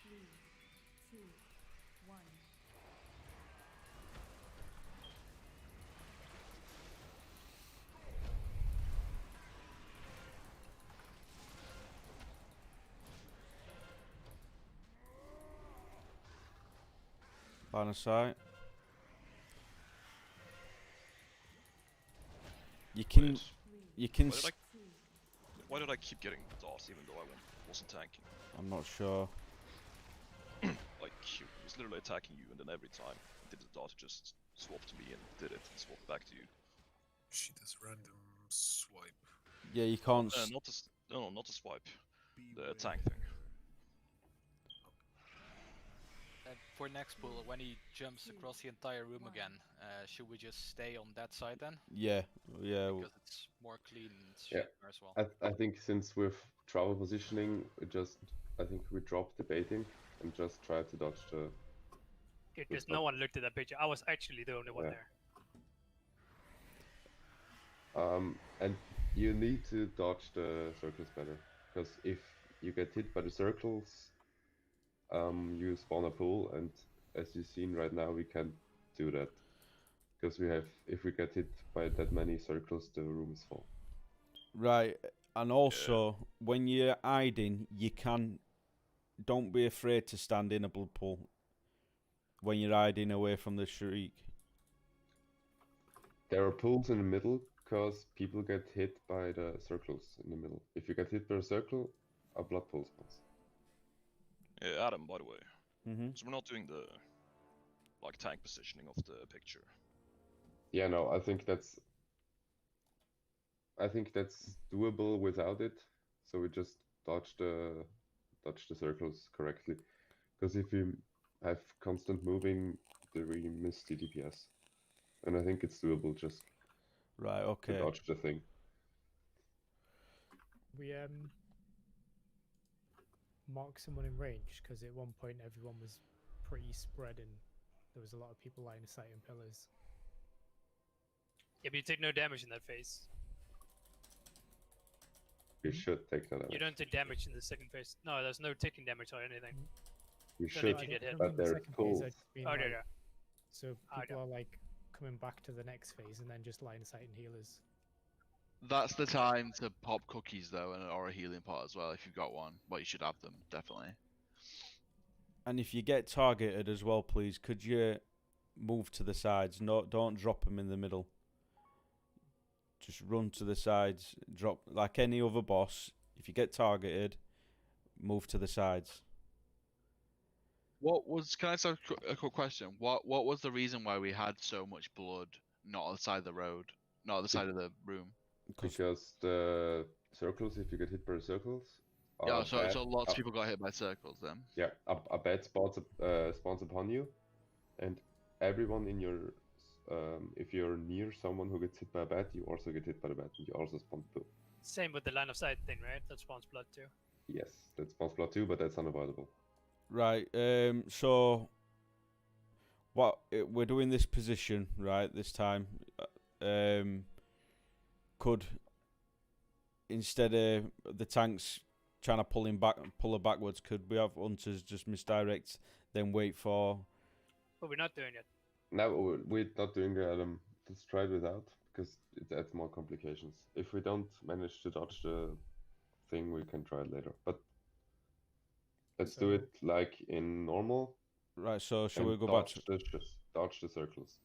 F: Three, two, one.
A: Line of sight. You can, you can.
E: Why did I keep getting dots even though I wasn't tanking?
A: I'm not sure.
E: Like, he was literally attacking you, and then every time I did the dot, it just swapped me and did it and swapped back to you.
I: She does random swipe.
A: Yeah, you can't.
E: Not the no, not the swipe. The tank thing.
K: And for next pool, when he jumps across the entire room again, should we just stay on that side then?
A: Yeah, yeah.
K: Because it's more clean and
B: Yeah.
K: shit as well.
B: I think since with trouble positioning, I think we dropped the baiting and just try to dodge the.
G: Because no one looked at that picture. I was actually the only one
B: Yeah.
G: there.
B: And you need to dodge the circles better, because if you get hit by the circles, you spawn a pool, and as you've seen right now, we can't do that, because if we get hit by that many circles, the room is full.
A: Right, and also when you're hiding, don't be afraid to stand in a blood pool when you're hiding away from the shriek.
B: There are pools in the middle, because people get hit by the circles in the middle. If you get hit by a circle, a blood pool spawns.
E: Yeah, Adam, by the way.
A: Mm-hmm.
E: So we're not doing the tank positioning of the picture.
B: Yeah, no, I think that's doable without it. So we just dodge the circles correctly, because if we have constant moving, we miss the DPS, and I think it's doable just
A: Right. Okay.
B: to dodge the thing.
D: We marked someone in range because at one point everyone was pretty spread and there was a lot of people line of sight in pillars.
G: Yeah, but you take no damage in that phase.
B: You should take that out.
G: You don't take damage in the second phase. No, there's no taking damage or anything.
B: You
G: Not
B: should,
G: if you get hit.
B: but there's pools.
G: Oh, yeah.
D: So people are like coming back to the next phase and then just line of sight and healers.
C: That's the time to pop cookies though, or a healing pot as well if you've got one. But you should have them definitely.
A: And if you get targeted as well, please, could you move to the sides? No, don't drop them in the middle. Just run to the sides. Drop like any other boss. If you get targeted, move to the sides.
C: What was? Can I ask a quick question? What was the reason why we had so much blood not on the side of the road, not on the side of the room?
B: Because the circles, if you get hit by the circles,
C: Yeah, so lots of people got hit by circles then.
B: Yeah, a bat spawns upon you, and everyone in your if you're near someone who gets hit by a bat, you also get hit by the bat, and you also spawn too.
G: Same with the line of sight thing, right? That spawns blood too.
B: Yes, that spawns blood too, but that's unavoidable.
A: Right. So what we're doing this position right this time. Could instead of the tanks trying to pull her backwards, could we have hunters just misdirect, then wait for?
G: But we're not doing it.
B: No, we're not doing let's try it without, because it adds more complications. If we don't manage to dodge the thing, we can try it later. But let's do it like in normal.
A: Right. So should we go back to
B: dodge the circles?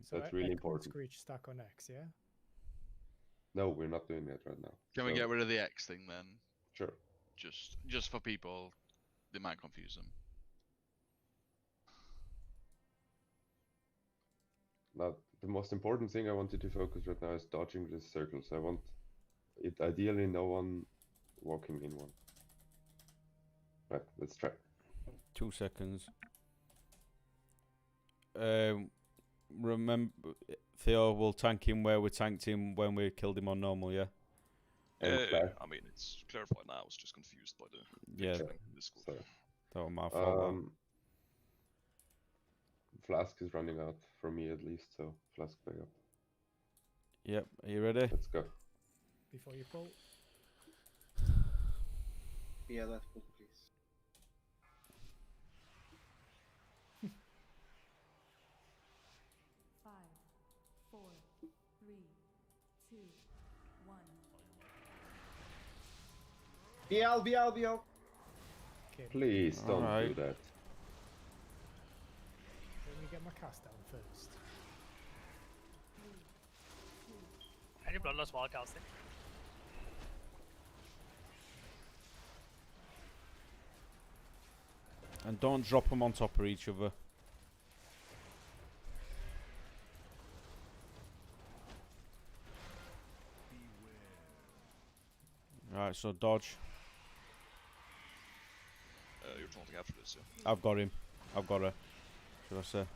D: So
B: That's really important.
D: Screech stack on X, yeah.
B: No, we're not doing that right now.
C: Can we get rid of the X thing then?
B: Sure.
C: Just for people, they might confuse them.
B: Now, the most important thing I wanted to focus right now is dodging the circles. I want it ideally no one walking in one. Right, let's try.
A: 2 seconds. Remember, Theo will tank him where we tanked him when we killed him on normal, yeah?
E: I mean, it's clarified now. I was just confused by the
A: Yeah.
E: picturing in Discord.
B: Sorry.
A: That was my fault.
B: Flask is running out for me at least, so Flask back up.
A: Yep, are you ready?
B: Let's go.
D: Before you pull.
O: Yeah, that's cool, please.
F: Five, 4, 3, 2, 1.
O: BL.
D: Okay.
B: Please don't do
A: Alright.
B: that.
D: Let me get my cast down first.
G: Any bloodless while casting?
A: And don't drop them on top of each other. Right, so dodge.
E: You're taunting after this, yeah?
A: I've got him. I've got her. Should I say?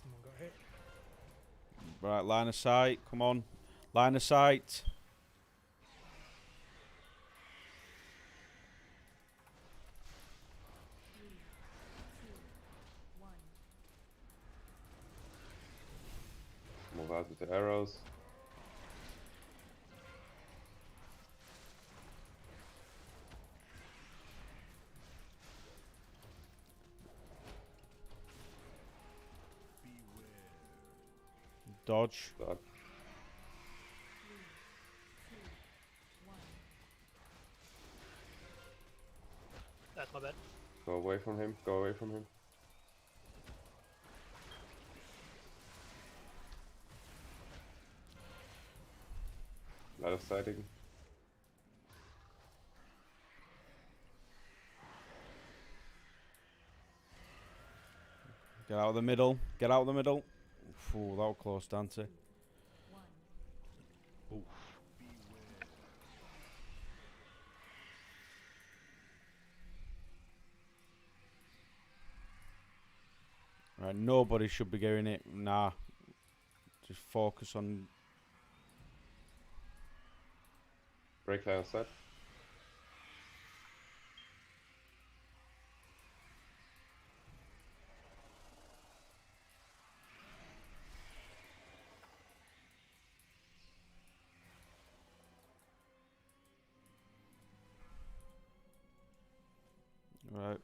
D: Someone got hit.
A: Right, line of sight. Come on. Line of sight.
B: Move out with the arrows.
A: Dodge.
B: Dodge.
G: That's my bad.
B: Go away from him. Go away from him. Lot of sighting.
A: Get out of the middle. Get out of the middle. Ooh, that was close, Dante. Oof. Right, nobody should be getting it. Nah. Just focus on...
B: Break line of sight.
A: Right.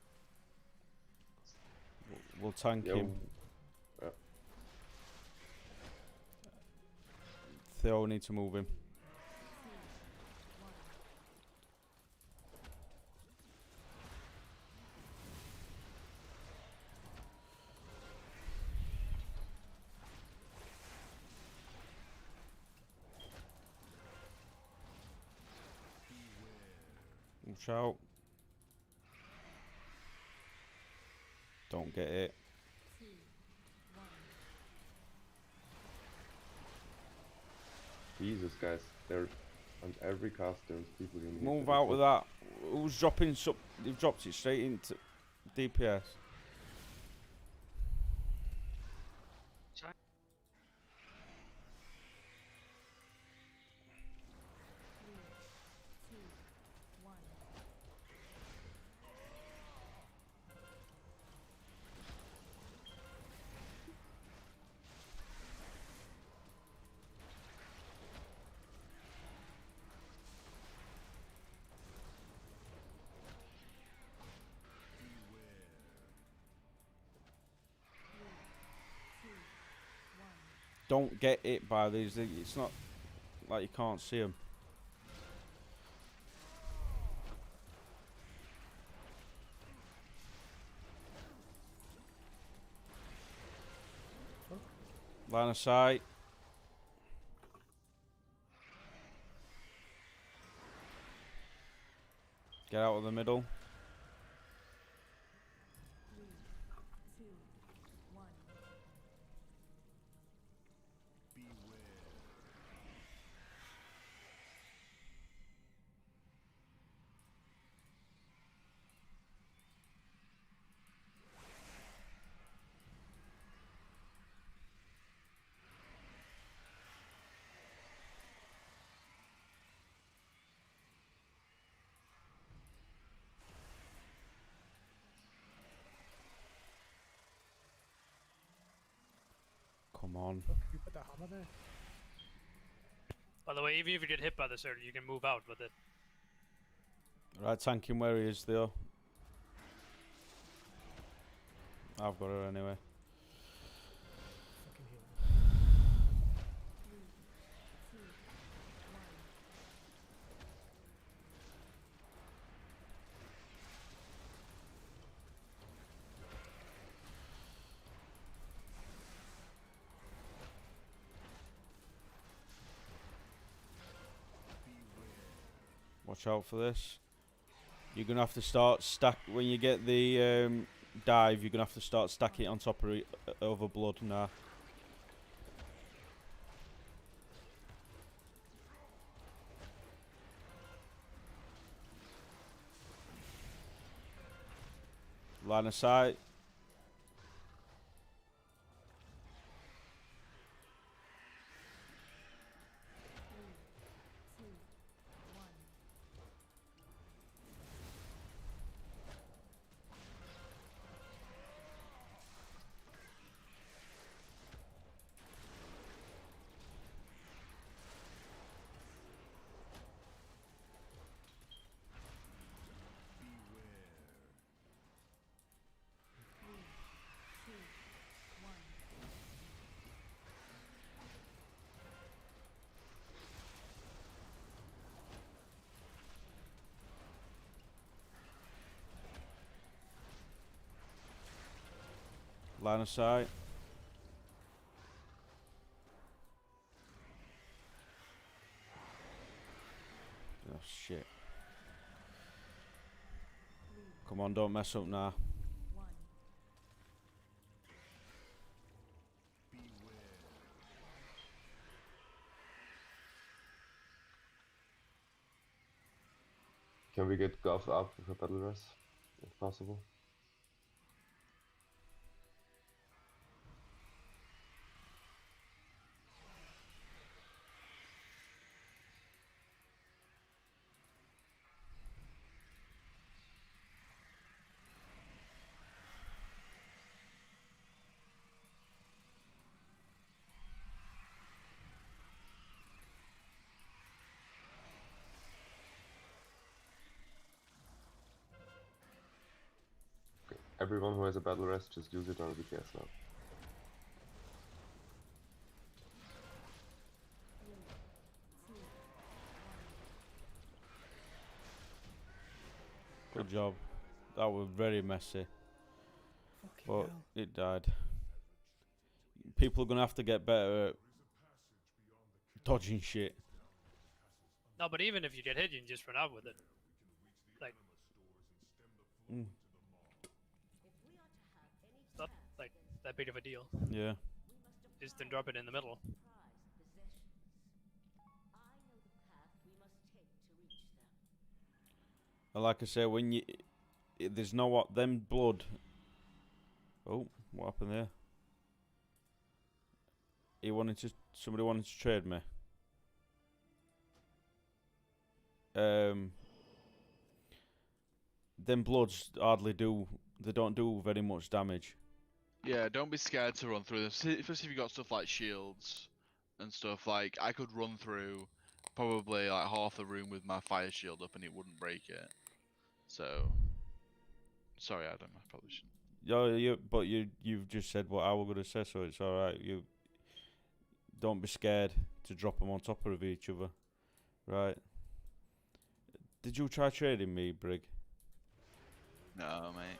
A: We'll tank
B: Yo.
A: him.
B: Yeah.
A: Theo need to move him. Watch out. Don't get it.
B: Jesus, guys, they're on every cast. There's people in here.
A: Move out with that. Who's dropping? They've dropped it straight into DPS. Don't get it by these. It's not like you can't see them. Line of sight. Get out of the middle. Come on.
D: You put that hammer there.
G: By the way, even if you get hit by the sword, you can move out with it.
A: Right, tank him where he is, Theo. I've got her anyway. Watch out for this. You're gonna have to start stack when you get the dive, you're gonna have to start stacking it on top of over blood now. Line of sight. Line of sight. Oh shit. Come on, don't mess up now.
B: Can we get Golf up with a battle rest, if possible? Everyone who has a battle rest, just use it on the BKS now.
A: Good job. That was very messy. But it died. People are gonna have to get better at dodging shit.
G: No, but even if you get hit, you can just run out with it. Like, it's not like that big of a deal.
A: Yeah.
G: Just then drop it in the middle.
A: And like I say, when there's no what them blood. Oh, what happened there? Somebody wanted to trade me. Them bloods hardly do. They don't do very much damage.
C: Yeah, don't be scared to run through them. Especially if you got stuff like shields and stuff. Like I could run through probably like half the room with my fire shield up and it wouldn't break it. So, sorry, Adam. I probably shouldn't.
A: But you've just said what I was gonna say, so it's all right. You don't be scared to drop them on top of each other, right? Did you try trading me, Brig?
C: No, mate.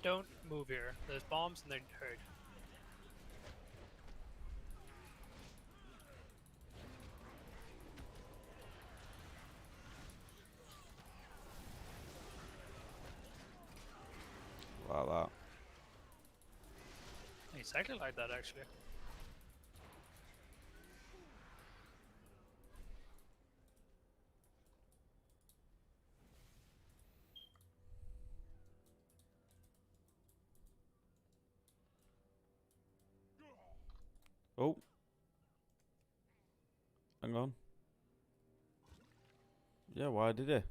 G: Don't move here. There's bombs and they're hurt.
A: Like that.
G: Exactly like that, actually.
A: Oh. Hang on. Yeah, why did he?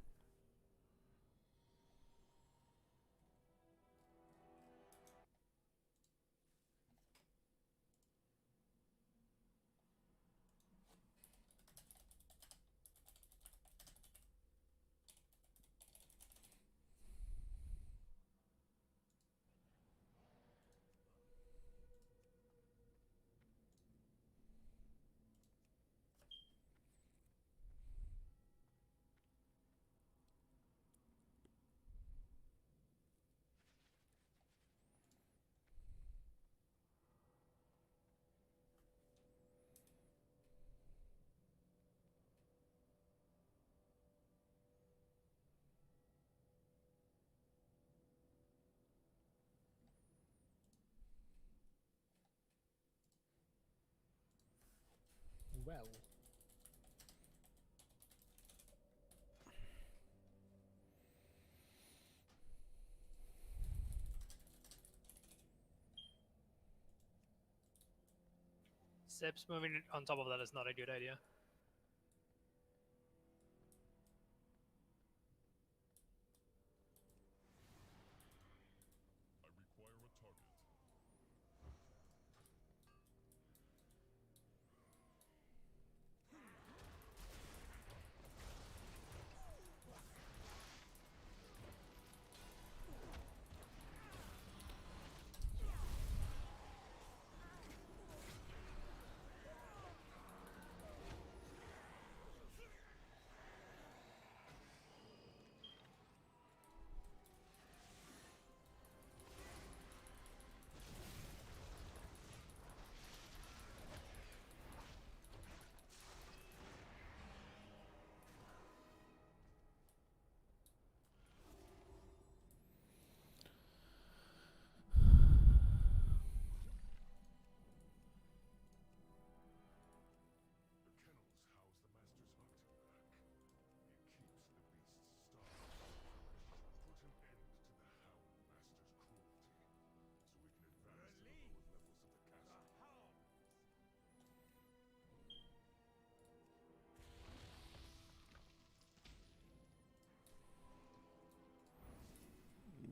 D: well.
G: Sips moving on top of that is not a good idea.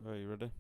A: Are you ready?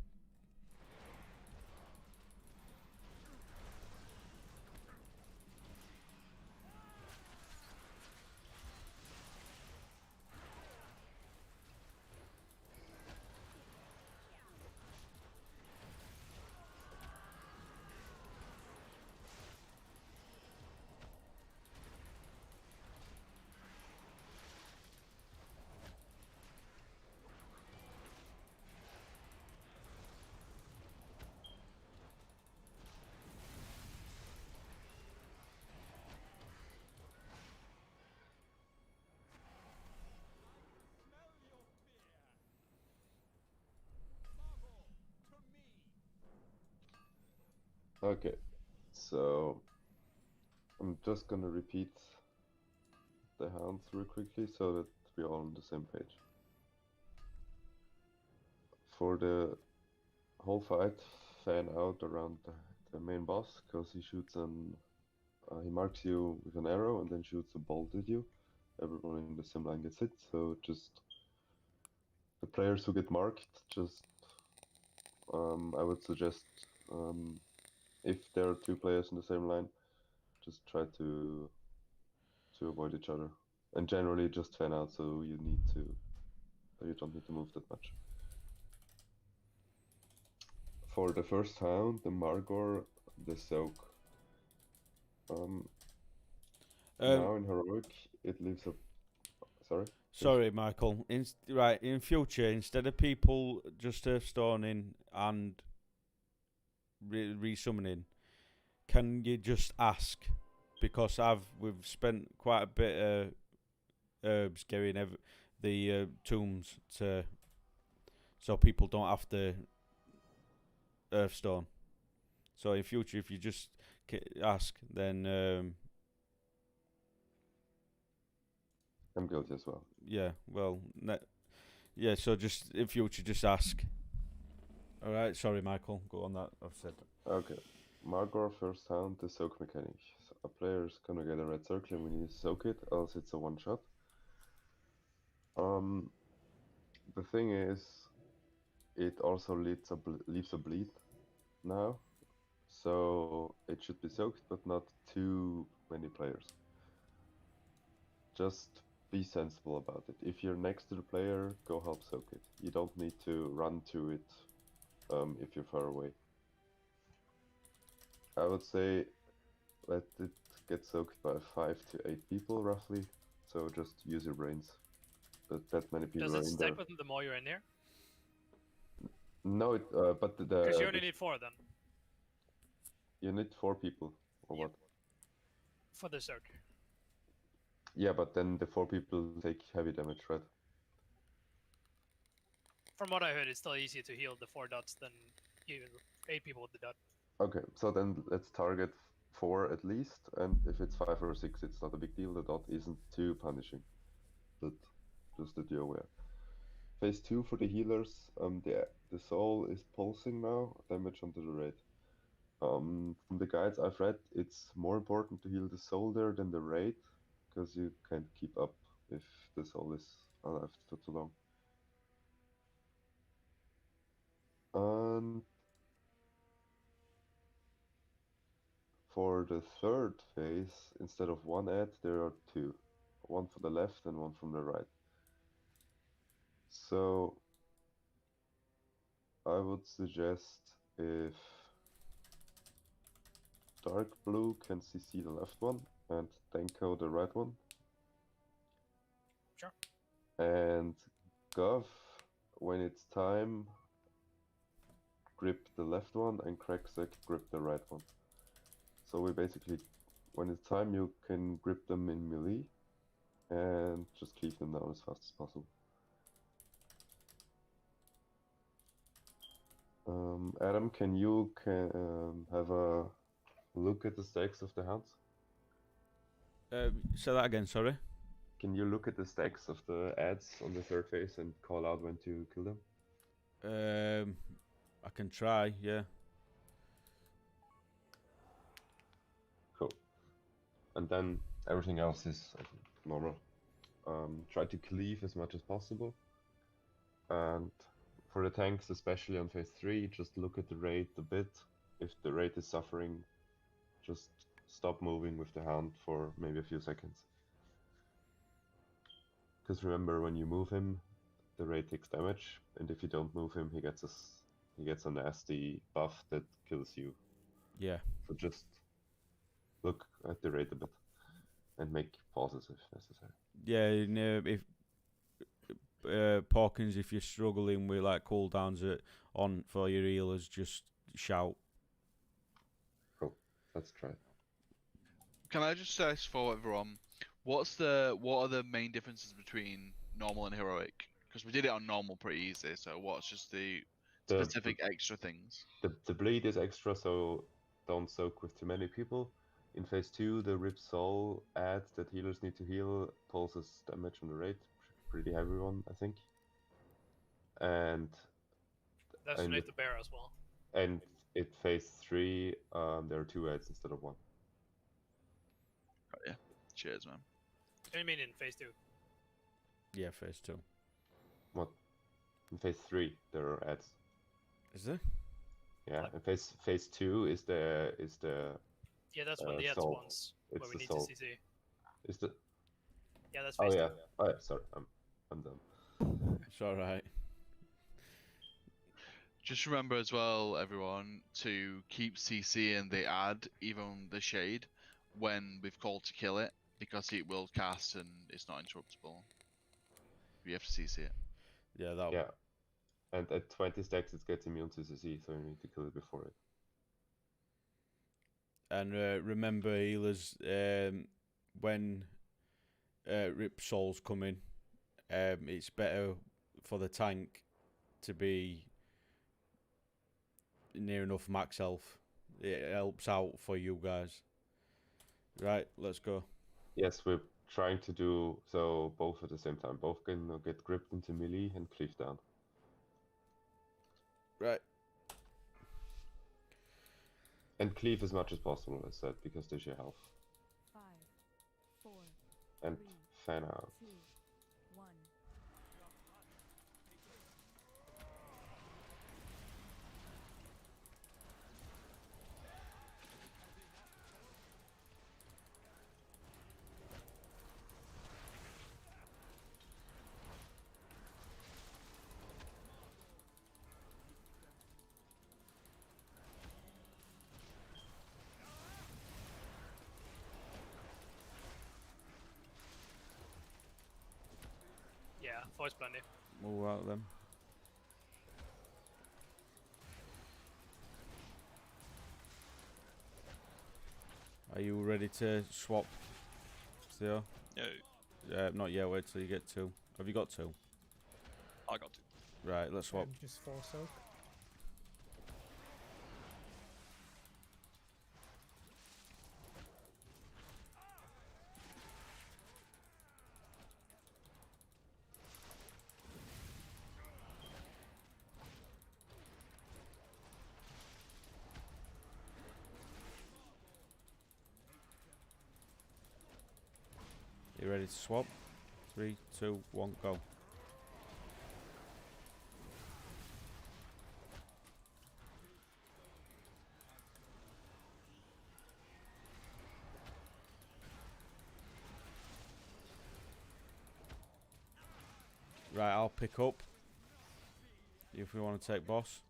B: Okay, so I'm just gonna repeat the hounds real quickly so that we're all on the same page. For the whole fight, fan out around the main boss, because he shoots he marks you with an arrow and then shoots a bolt at you. Everyone in the sim line gets hit, so just the players who get marked, just I would suggest if there are two players in the same line, just try to avoid each other, and generally just fan out, so you don't need to move that much. For the first hound, the Margor, the Soak. Now in heroic, it leaves a. Sorry.
A: Sorry, Michael. In future, instead of people just Hearthstoning and resummoning, can you just ask? Because we've spent quite a bit of herbs getting the tombs so people don't have to Hearthstone. So in future, if you just ask, then
B: I'm guilty as well.
A: Yeah, well, yeah. So just in future, just ask. All right. Sorry, Michael. Go on that. I've said.
B: Okay. Margor first hound, the soak mechanic. So a player is gonna get a red circle and we need to soak it, else it's a one shot. The thing is, it also leaves a bleed now, so it should be soaked, but not too many players. Just be sensible about it. If you're next to the player, go help soak it. You don't need to run to it if you're far away. I would say let it get soaked by 5 to 8 people roughly, so just use your brains. But that many people
G: Does
B: are
G: it
B: in there.
G: stack with the more you're in here?
B: No, but
G: Because you only need 4 then.
B: You need 4 people, or what?
G: For the soak.
B: Yeah, but then the 4 people take heavy damage, right?
G: From what I heard, it's still easier to heal the 4 dots than even 8 people with the dot.
B: Okay, so then let's target 4 at least, and if it's 5 or 6, it's not a big deal. The dot isn't too punishing, but just that you're aware. Phase 2 for the healers, the soul is pulsing now, damage onto the raid. From the guides I've read, it's more important to heal the soul there than the raid, because you can't keep up if the soul is alive for too long. And for the third phase, instead of 1 ad, there are 2. One for the left and one from the right. So I would suggest if Dark Blue can CC the left one and Denko the right one.
G: Sure.
B: And Gov, when it's time, grip the left one, and Cracksec grip the right one. So we basically, when it's time, you can grip them in melee and just cleave them down as fast as possible. Adam, can you have a look at the stacks of the hounds?
A: Say that again, sorry.
B: Can you look at the stacks of the ads on the third phase and call out when to kill them?
A: I can try, yeah.
B: Cool. And then everything else is normal. Try to cleave as much as possible. And for the tanks, especially on phase 3, just look at the raid a bit. If the raid is suffering, just stop moving with the hound for maybe a few seconds. Because remember, when you move him, the raid takes damage, and if you don't move him, he gets a nasty buff that kills you.
A: Yeah.
B: So just look at the raid a bit and make pauses if necessary.
A: Yeah, if Porkins, if you're struggling with like cooldowns on for your healers, just shout.
B: Cool. Let's try it.
C: Can I just ask for everyone, what are the main differences between normal and heroic? Because we did it on normal pretty easy, so what's just the specific extra things?
B: The bleed is extra, so don't soak with too many people. In phase 2, the Rip Soul ad that healers need to heal pulses damage on the raid. Pretty heavy one, I think. And
G: That's related to bear as well.
B: And in phase 3, there are 2 ads instead of 1.
C: Right, yeah. Cheers, man.
G: What do you mean in phase 2?
A: Yeah, phase 2.
B: What? In phase 3, there are ads.
A: Is there?
B: Yeah, and phase 2 is the
G: Yeah, that's when the ads
B: soul.
G: ones
B: It's
G: where we
B: the
G: need
B: soul.
G: to CC.
B: Is the
G: Yeah, that's
B: Oh
G: phase
B: yeah.
G: 2.
B: Oh yeah, sorry, I'm done.
A: It's alright.
C: Just remember as well, everyone, to keep CCing the ad, even the shade, when we've called to kill it, because it will cast and it's not interruptible. You have to CC it.
A: Yeah, that.
B: Yeah. And at 20 stacks, it gets immune to CC, so you need to kill it before it.
A: And remember, healers, when Rip Souls come in, it's better for the tank to be near enough max health. It helps out for you guys. Right, let's go.
B: Yes, we're trying to do so both at the same time. Both can get gripped into melee and cleave down.
A: Right.
B: And cleave as much as possible, as said, because they share health.
F: 5, 4,
B: And
F: 3,
B: fan out.
F: 2, 1.
G: Yeah, voice plenty.
A: Move out of them. Are you ready to swap, Theo?
E: Yeah.
A: Not yet, wait till you get 2. Have you got 2?
E: I got 2.
A: Right, let's swap.
D: Just 4 soak.
A: You ready to swap? 3, 2, 1, go. Right, I'll pick up. If we want to take boss.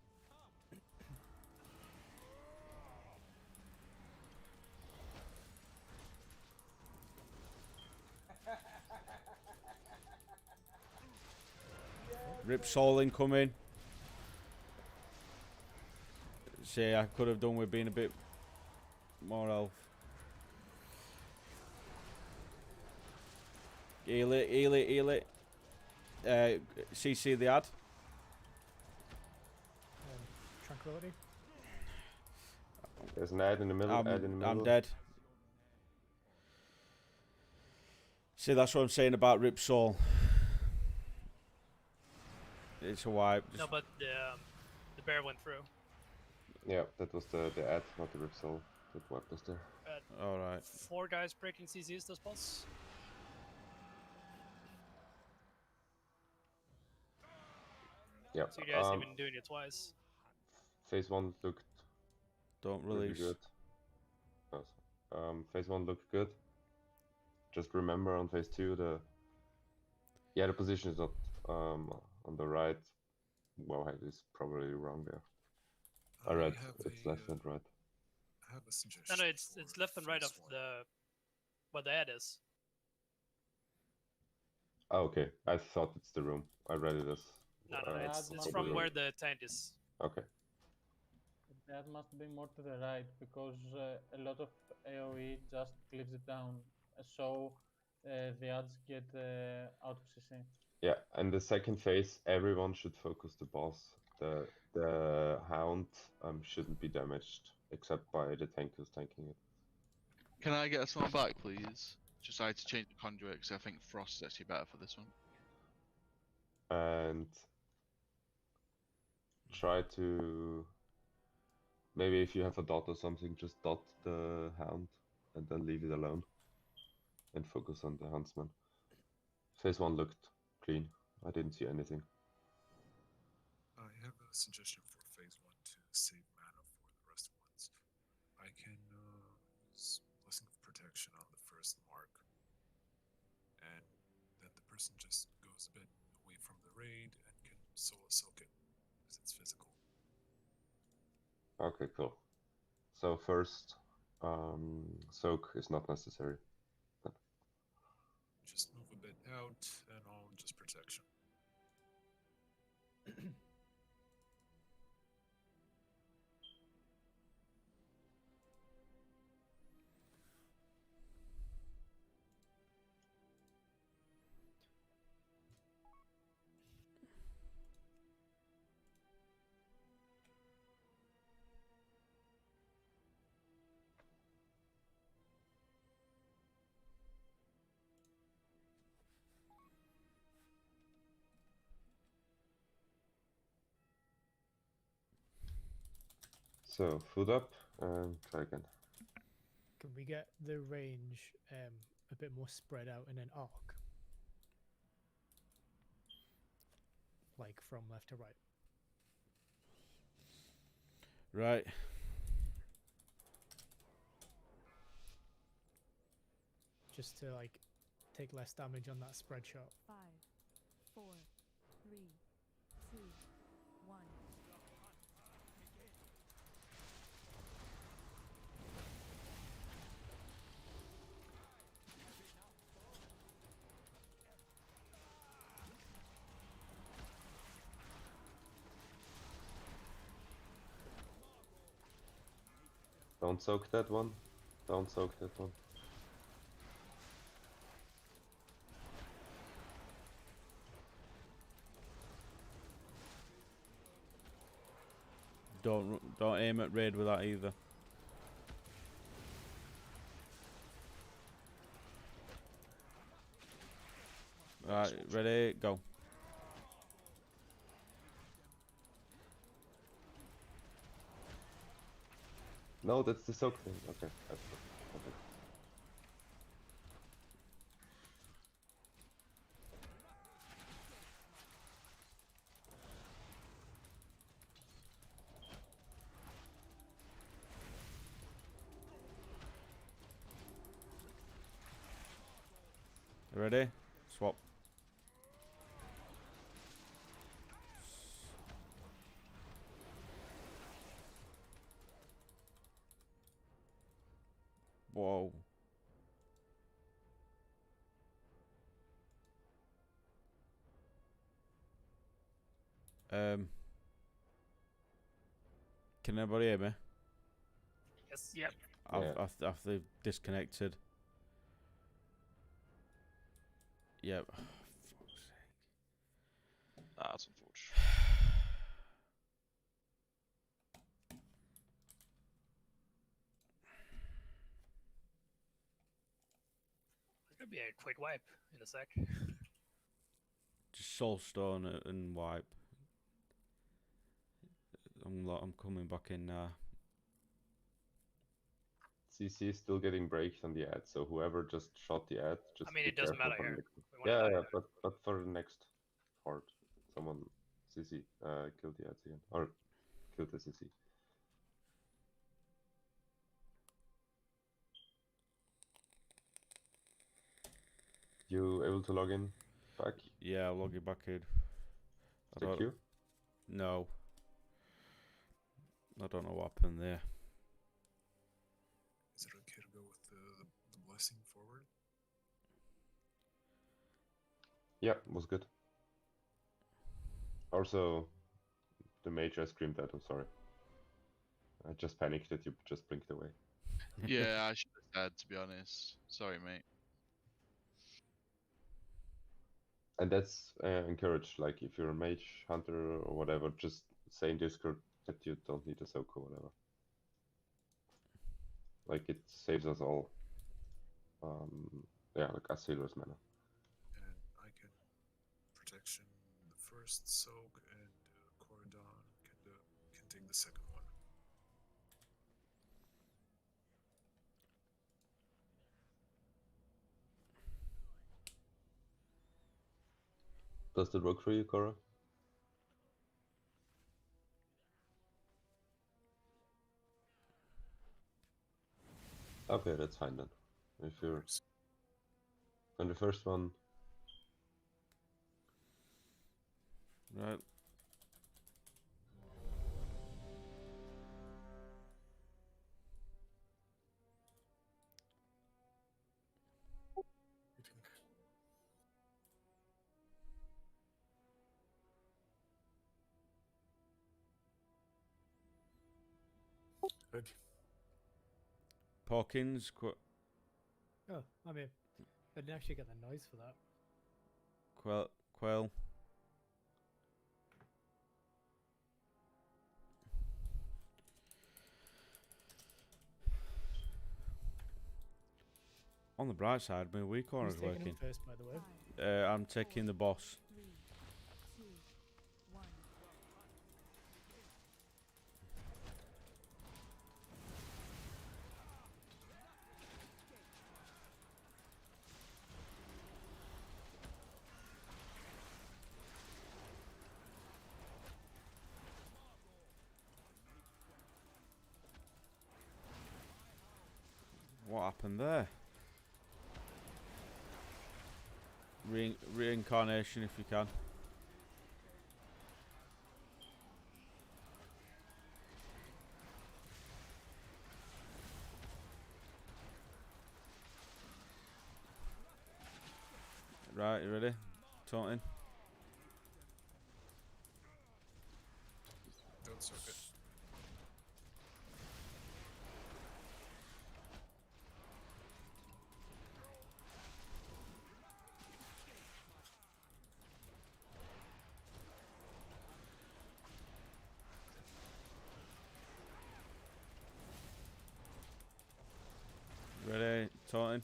A: Rip Soul incoming. See, I could have done with being a bit more health. Heal it, heal it, heal it. CC the ad.
D: Tranquility.
B: There's an ad in the middle. Ad in the middle.
A: I'm dead. See, that's what I'm saying about Rip Soul. It's a wipe.
G: No, but the bear went through.
B: Yeah, that was the ad, not the Rip Soul. That wiped us there.
A: Alright.
G: 4 guys breaking CCs this boss.
B: Yeah.
G: So you guys even doing it twice.
B: Phase 1 looked
A: Don't
B: really
A: release.
B: good. Phase 1 looked good. Just remember on phase 2 the position is not on the right. Well, it is probably wrong there. I read it's left and right.
I: I have a suggestion.
G: No, it's left and right of where the ad is.
B: Oh, okay. I thought it's the room. I read it as.
G: No, it's
B: probably
G: from
B: wrong.
G: where the tent is.
B: Okay.
P: That must be more to the right because a lot of AoE just clips it down, so the ads get out of CC.
B: Yeah, and the second phase, everyone should focus the boss. The hound shouldn't be damaged except by the tank who's tanking it.
C: Can I get a small back, please? Just I had to change the conduit because I think Frost is actually better for this one.
B: And try to maybe if you have a dot or something, just dot the hound and then leave it alone and focus on the huntsman. Phase 1 looked clean. I didn't see anything.
I: I have a suggestion for phase 1 to save mana for the rest ones. I can use Blessing of Protection on the first mark, and then the person just goes a bit away from the raid and can solo soak it because it's physical.
B: Okay, cool. So first, soak is not necessary.
I: Just move a bit out and on just protection.
B: So food up and try again.
D: Can we get the range a bit more spread out in an arc? Like from left to right.
A: Right.
D: Just to like take less damage on that spread shot.
F: 5, 4, 3, 2, 1.
B: Don't soak that one. Don't soak that one.
A: Don't aim at raid with that either. Right, ready, go.
B: No, that's the soak thing. Okay, that's good. Okay.
A: Ready? Swap. Whoa. Can anybody hear me?
G: Yes.
H: Yep.
A: I've disconnected. Yep.
E: That's unfortunate.
G: It's gonna be a quick wipe in a sec.
A: Just Soulstone and wipe. I'm coming back in now.
B: CC is still getting breaks on the ad, so whoever just shot the ad, just.
G: I mean,
B: be
G: it doesn't
B: careful
G: matter
B: for the
G: here.
B: next-
G: We wanna
B: Yeah,
G: die.
B: but for the next part, someone CC killed the ads again, or killed the CC. You able to log in back?
A: Yeah, I'll log it back in. I
B: Stick
A: don't-
B: you?
A: No. I don't know what happened there.
I: Is it okay to go with the blessing forward?
B: Yeah, was good. Also, the mage I screamed at, I'm sorry. I just panicked that you just blinked away.
C: Yeah, I should have said, to be honest. Sorry, mate.
B: And that's encouraged, like if you're a mage, hunter, or whatever, just say in Discord that you don't need a soak or whatever. Like it saves us all. Yeah, like us healers mana.
I: And I can protection the first soak, and Corridon can take the second one.
B: Does that work for you, Cora? Okay, that's fine then. If you're on the first one,
A: Right.
I: Good.
A: Porkins,
D: Oh, I mean, I didn't actually get the noise for that.
A: Quail. On the bright side, my weak aura
D: Who's
A: is
D: taking
A: working.
D: him first, by the way?
A: I'm taking the boss.
F: 3, 2, 1.
A: What happened there? Reincarnation if you can. Right, you ready? Taunting.
I: Don't soak it.
A: Ready? Taunting.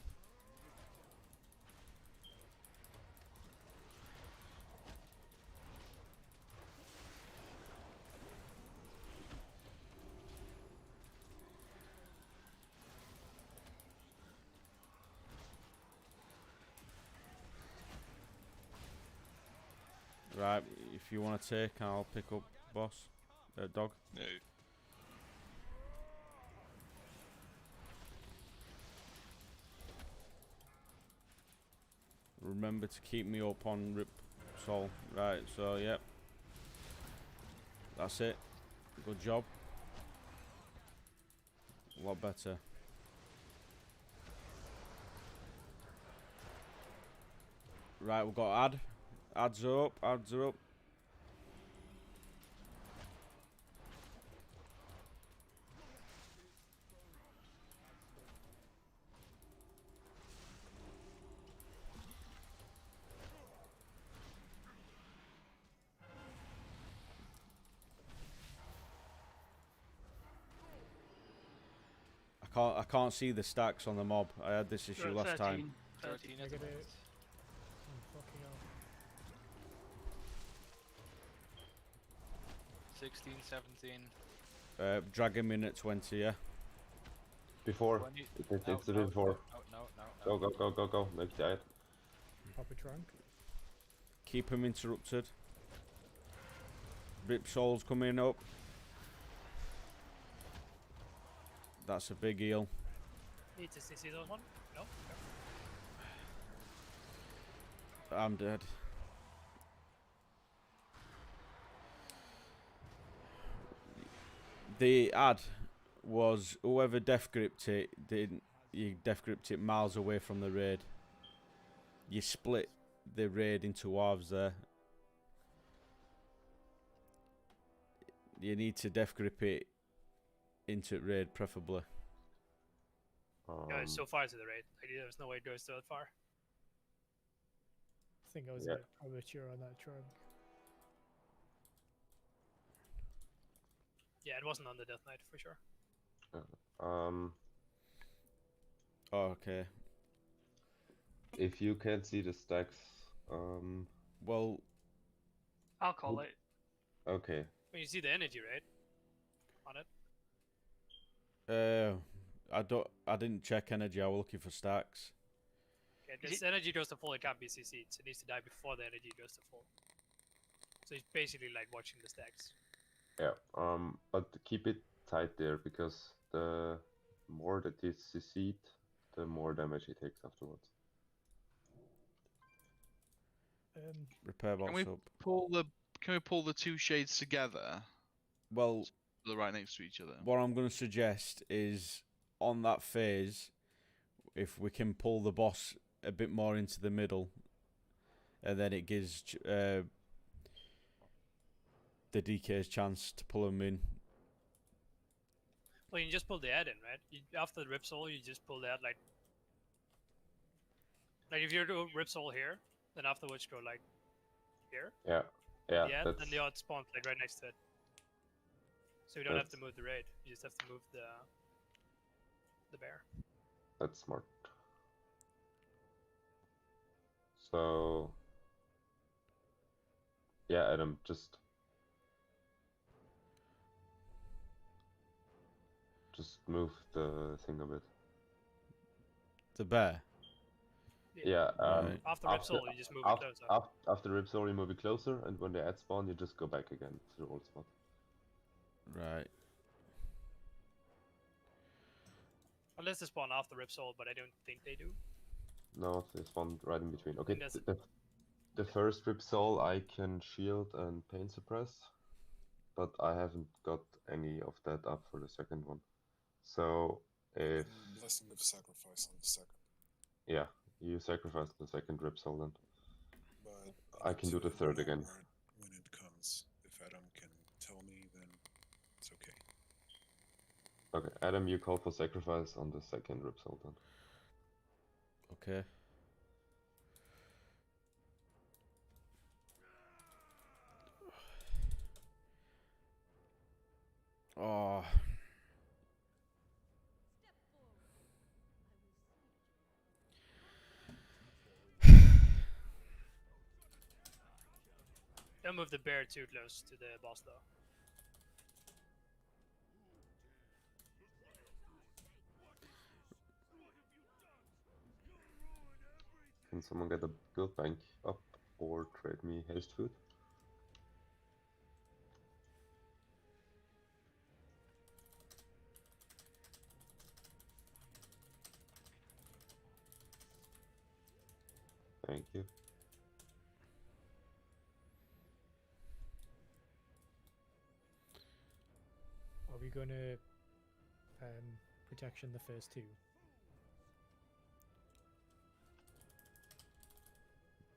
A: Right, if you want to take, I'll pick up boss. Dog.
E: No.
A: Remember to keep me up on Rip Sol. Right, so yep. That's it. Good job. A lot better. Right, we've got add. Adds up, adds up. I can't see the stacks on the mob. I had this issue last time.
K: 13 at the
D: Negative.
K: moment.
D: Fucking hell.
K: 16, 17.
A: Drag him in at 20, yeah.
B: Before.
K: 20.
B: It's
K: No,
B: a bit before.
K: no.
B: Go. Make it.
D: Pop a trunk.
A: Keep him interrupted. Rip Sol's coming up. That's a big heal.
G: Need to CC those one? No?
A: I'm dead. The ad was whoever death gripped it didn't. You death gripped it miles away from the raid. You split the raid into halves there. You need to death grip it into raid, preferably.
G: Yeah, it's so far to the raid. Like, there's no way it goes that far.
D: I think I was
B: Yeah.
D: a bit premature on that trunk.
G: Yeah, it wasn't on the Death Knight for sure.
A: Oh, okay.
B: If you can't see the stacks,
A: Well,
H: I'll call it.
B: okay.
G: When you see the energy, right? On it.
A: I didn't check energy. I was looking for stacks.
G: Okay, this energy goes to full, it can't be CC'd, so it needs to die before the energy goes to full. So it's basically like watching the stacks.
B: Yeah. But keep it tight there because the more that it's CC'd, the more damage he takes afterwards.
A: Repair box
C: Can we
A: up.
C: pull the two shades together?
A: Well,
C: So they're right next to each other.
A: what I'm going to suggest is on that phase, if we can pull the boss a bit more into the middle, and then it gives the DK's chance to pull him in.
G: Well, you can just pull the ad in, right? After the Rip Soul, you just pull that like if you do Rip Soul here, then afterwards go like here.
B: Yeah. Yeah.
G: Yeah,
B: That's
G: then the odd spawns like right next to it. So you don't have to move the raid. You just have to move the bear.
B: that's smart. So yeah, Adam, just move the thing a bit.
A: The bear.
B: Yeah.
A: Right.
G: After Rip Soul, you just move it closer.
B: After Rip Soul, you move it closer, and when the ads spawn, you just go back again to the old spot.
A: Right.
G: Unless they spawn after Rip Soul, but I don't think they do.
B: No, they spawn right in between. Okay,
G: Yes.
B: the first Rip Soul I can shield and pain suppress, but I haven't got any of that up for the second one. So if
I: Blessing of Sacrifice on the second.
B: yeah, you sacrifice the second Rip Soul then.
I: But
B: I can do the third again.
I: when it comes. If Adam can tell me, then it's okay.
B: Okay, Adam, you call for sacrifice on the second Rip Soul then.
A: Okay. Oh.
G: Don't move the bear too close to the boss though.
B: Can someone get a guild bank up or trade me haste food? Thank you.
D: Are we gonna protection the first two?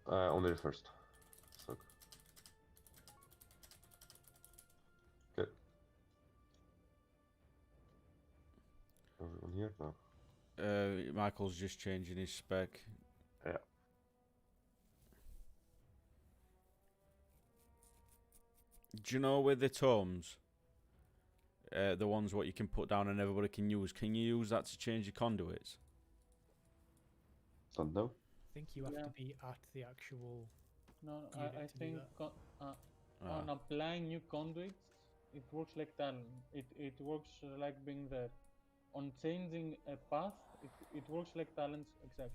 B: Only the first. So. Good. Everyone here? No.
A: Michael's just changing his spec.
B: Yeah.
A: Do you know with the tomes, the ones what you can put down and everybody can use, can you use that to change your conduits?
B: Don't know.
D: I think you have to be at the actual.
P: No,
D: unit
P: I
D: to do
P: think
D: that.
P: on applying new conduits, it works like talent. It works like being there. On changing a path, it works like talents exactly.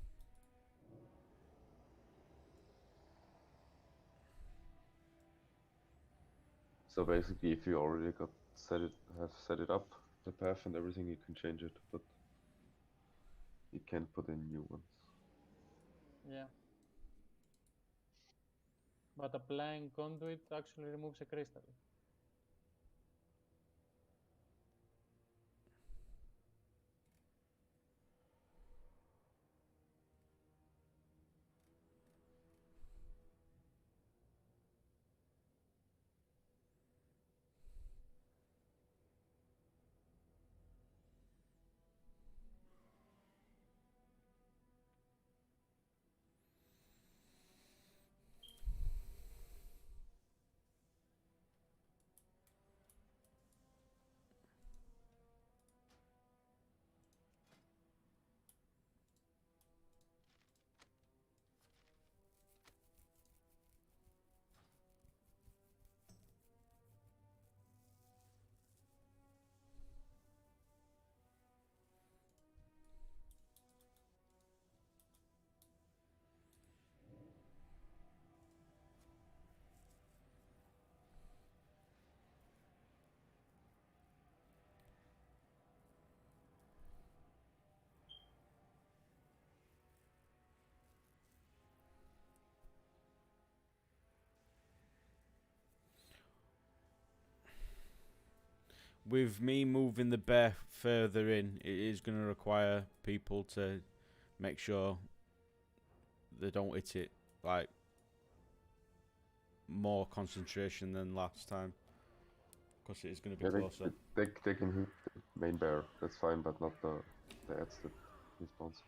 B: So basically, if you already have set it up, the path and everything, you can change it, but you can't put in new ones.
P: Yeah. But applying conduit actually removes a crystal.
A: With me moving the bear further in, it is going to require people to make sure they don't hit it, like, more concentration than last time. Because it is going to be closer.
B: They can hit the main bear, that's fine, but not the ads that respawns.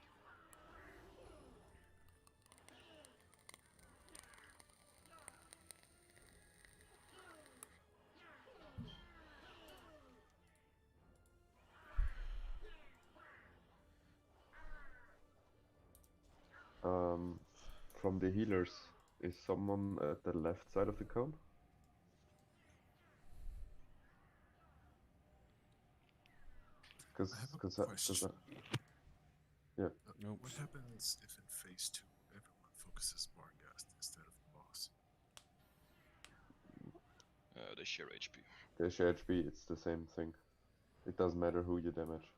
B: From the healers, is someone at the left side of the cone? Yeah.
I: What happens if in phase 2 everyone focuses Barghast instead of the boss?
E: They share HP.
B: They share HP, it's the same thing. It doesn't matter who you damage.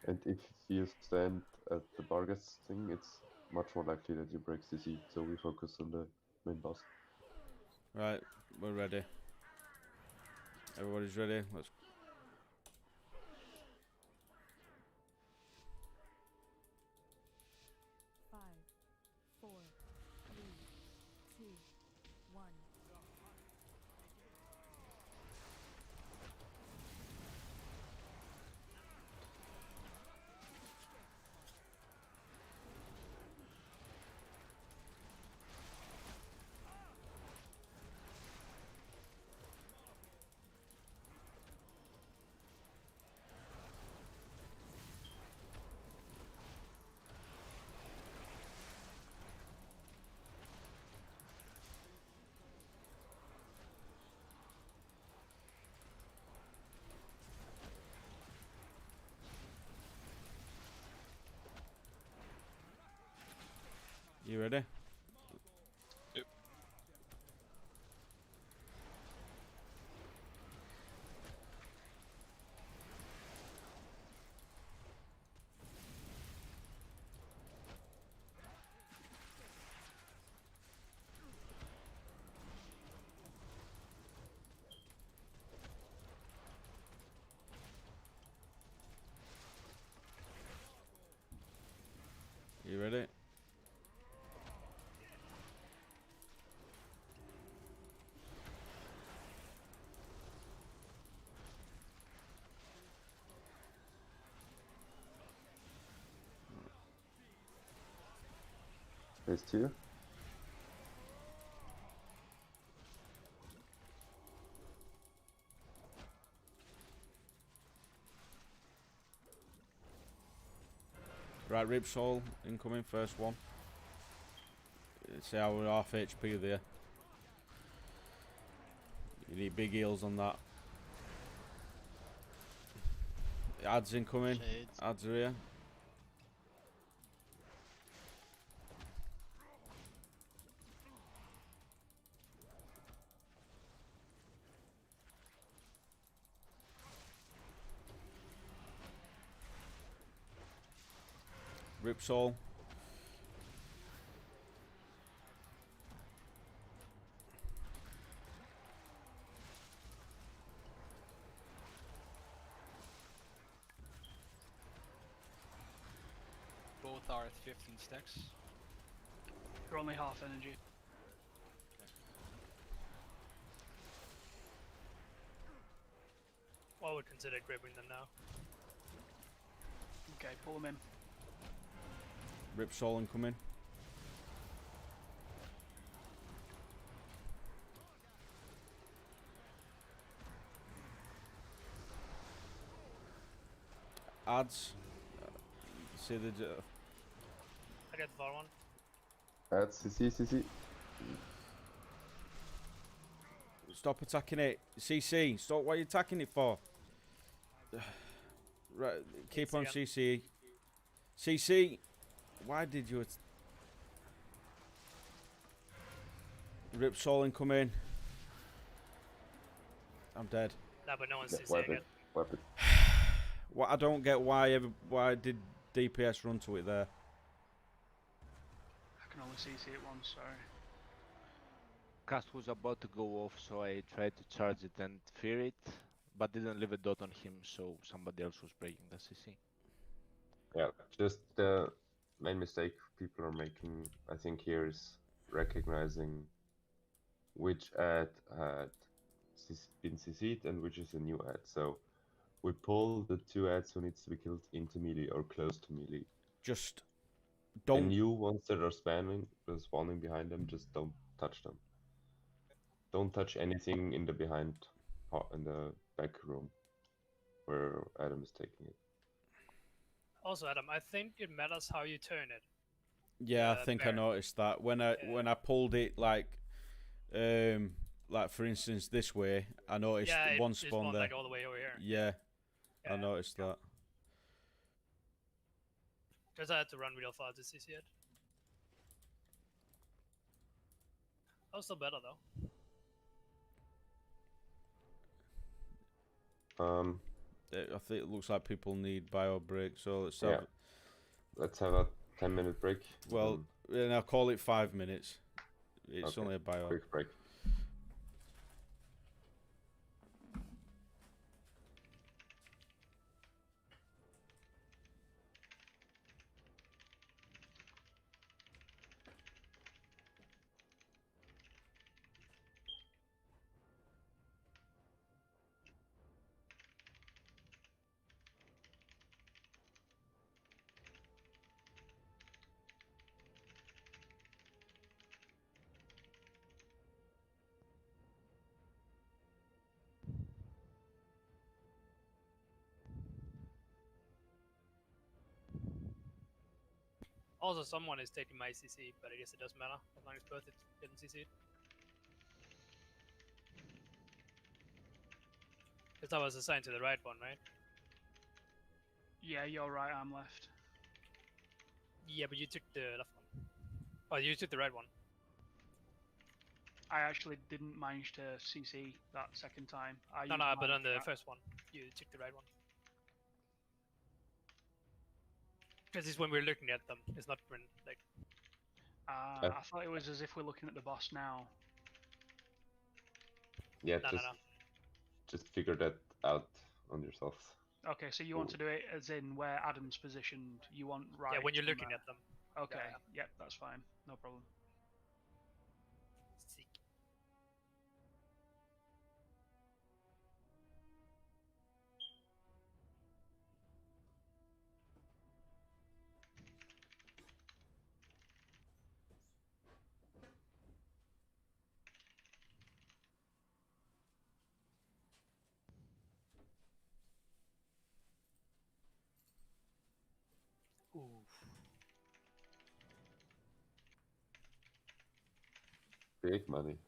B: And if you stand at the Barghast thing, it's much more likely that you break CC, so we focus on the main boss.
A: Right, we're ready. Everybody's ready. Let's.
F: Five, 4, 3, 2, 1.
A: You ready?
E: Yep.
A: You ready?
B: Phase 2.
A: Right, Ripsaw incoming, first one. See how we're half HP there. You need big heals on that. Ads incoming.
J: Shades.
A: Ads are here. Ripsaw.
K: Both are at 15 stacks.
H: You're only half energy.
G: I would consider gripping them now.
H: Okay, pull them in.
A: Ripsaw incoming. Ads. See the.
G: I get the far one.
B: Ads, CC.
A: Stop attacking it. CC. Stop. What are you attacking it for? Right. Keep on CC. CC. Why did you? Ripsaw incoming. I'm dead.
G: No, but no one's
B: Yeah,
G: CCing it.
B: wipe it.
A: What I don't get why did DPS run to it there?
H: I can only CC it once, sorry.
J: Cast was about to go off, so I tried to charge it and fear it, but didn't leave a dot on him, so somebody else was breaking the CC.
B: Yeah, just the main mistake people are making, I think, here is recognizing which ad had been CC'd and which is a new ad. So we pull the two ads who needs to be killed into melee or close to melee.
A: Just
B: The
A: don't.
B: new ones that are spawning behind them, just don't touch them. Don't touch anything in the in the back room where Adam is taking it.
G: Also, Adam, I think it matters how you turn it.
A: Yeah, I think I noticed that when I pulled it like for instance this way, I noticed
G: Yeah,
A: one
G: it
A: spawn
G: spawned
A: there.
G: like all the way over here.
A: Yeah, I noticed that.
G: Because I had to run real fast to CC it. That was still better though.
A: I think it looks like people need bio break, so let's
B: Yeah.
A: have.
B: Let's have a 10-minute break.
A: Well, and I'll call it 5 minutes. It's
B: Okay,
A: only a bio.
B: quick break.
G: Also, someone is taking my CC, but I guess it doesn't matter as long as both it didn't CC it. Because I was assigned to the right one, right?
H: Yeah, you're right, I'm left.
G: Yeah, but you took the left one. Oh, you took the right one.
H: I actually didn't manage to CC that second time. I
G: No,
H: used
G: but
H: my
G: on the
H: trap.
G: first one, you took the right one. Because it's when we're looking at them. It's not when, like...
H: I thought it was as if we're looking at the boss now.
B: Yeah,
G: No,
B: just figure that out on yourself.
H: Okay, so you want to do it as in where Adam's positioned, you want right...
G: Yeah, when you're
H: from
G: looking
H: there.
G: at them.
H: Okay, yep, that's fine. No problem.
G: Sick. Oof.
B: Big money.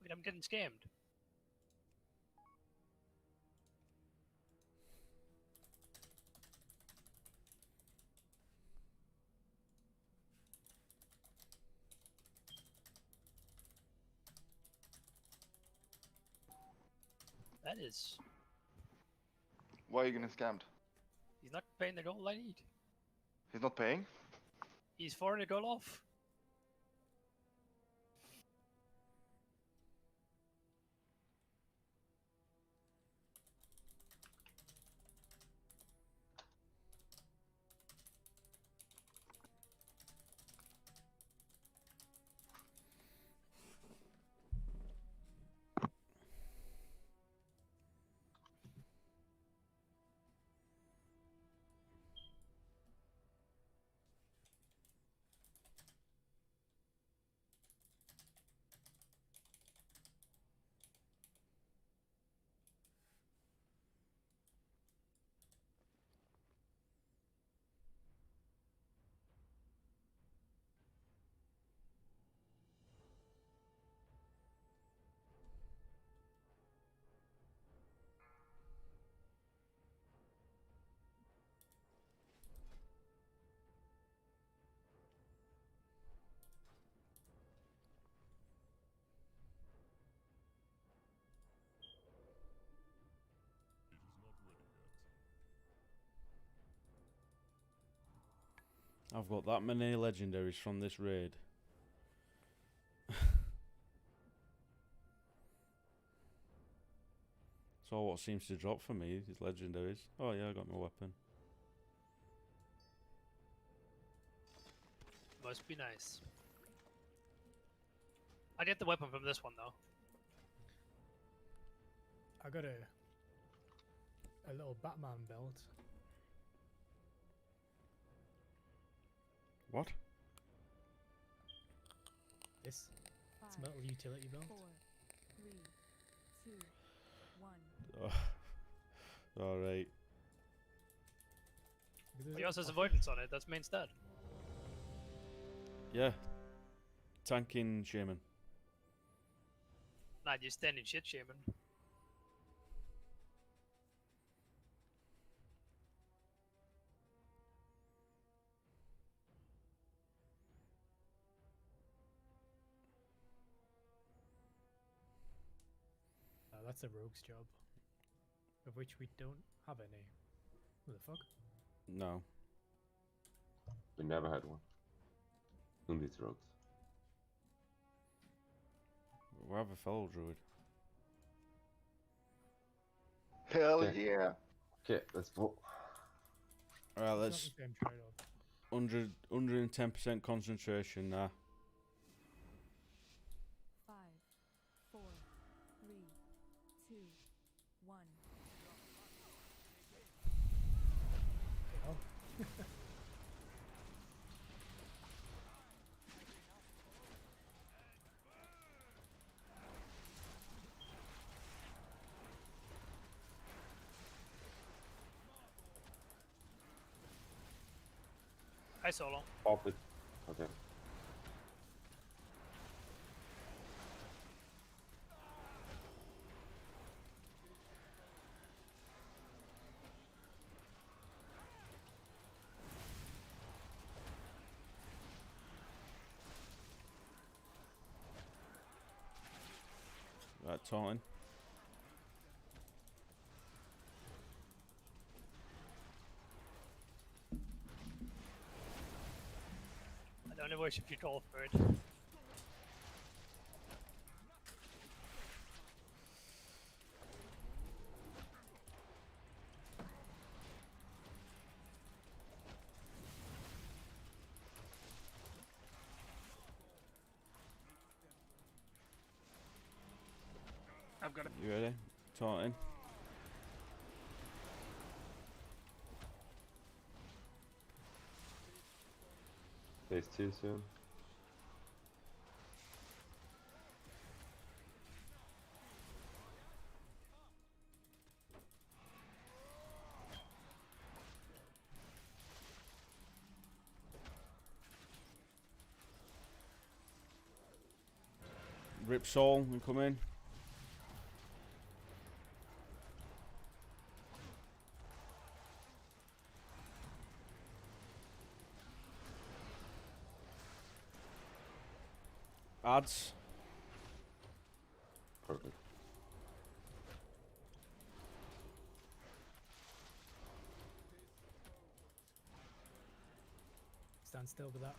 G: Wait, I'm getting scammed. That is.
N: Why are you getting scammed?
G: He's not paying the goal I need.
N: He's not paying?
G: He's 4 goal off.
A: I've got that many legendaries from this raid. It's all what seems to drop for me, is legendaries. Oh yeah, I got my weapon.
G: Must be nice. I get the weapon from this one though.
D: I got a little Batman belt.
A: What?
D: This. It's a metal utility belt.
F: 4, 3, 2, 1.
A: Alright.
G: He also has avoidance on it. That's main stat.
A: Yeah. Tanking shaman.
G: Not just standing shit shaman.
D: That's a rogue's job, of which we don't have any. What the fuck?
A: No.
B: We never had one. Who needs rogues?
A: We have a fellow druid.
N: Hell
B: Okay.
N: yeah!
B: Okay, let's vote.
A: Alright, let's.
D: It's not the same trade-off.
A: 110% concentration now.
F: 5, 4, 3, 2, 1.
D: Oh.
G: Hi, Solo.
B: Pop it. Okay.
A: Right, taunting.
G: I don't know what if you call for it.
H: I've got it.
A: You ready? Taunting.
B: Phase 2 soon.
A: Rip Soul, you come in. Ads.
B: Perfect.
D: Stand still with that.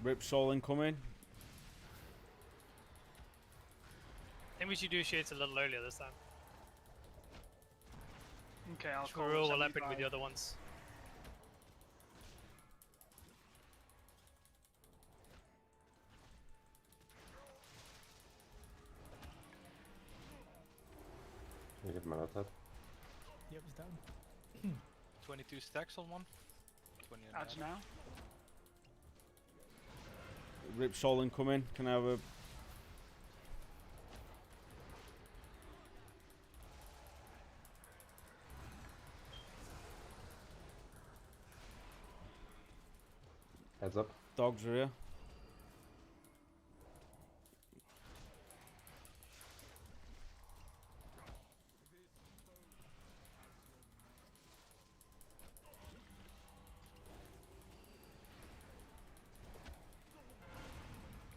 A: Rip Soul incoming.
G: I think we should do shades a little earlier this time.
H: Okay, I'll
G: Just
H: call
G: we're
H: it
G: overlapping with
H: 75.
G: the other ones.
B: Can you get mana tab?
D: Yep, it's down.
K: 22 stacks on one. 20 on the
H: Ads
K: other.
H: now.
A: Rip Soul incoming. Can I have a...
B: Heads up.
A: Dogs are here.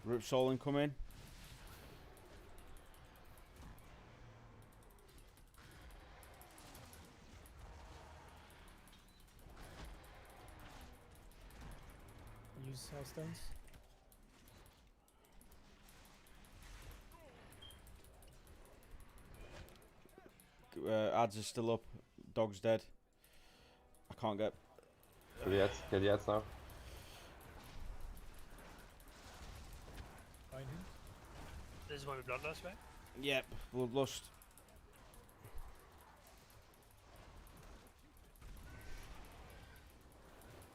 A: Rip Soul incoming.
D: Use Hellstones.
A: Ads are still up. Dog's dead. I can't get...
B: Kill the ads. Kill the ads now.
D: Find him.
G: This is when we bloodlust, right?
A: Yep, Bloodlust.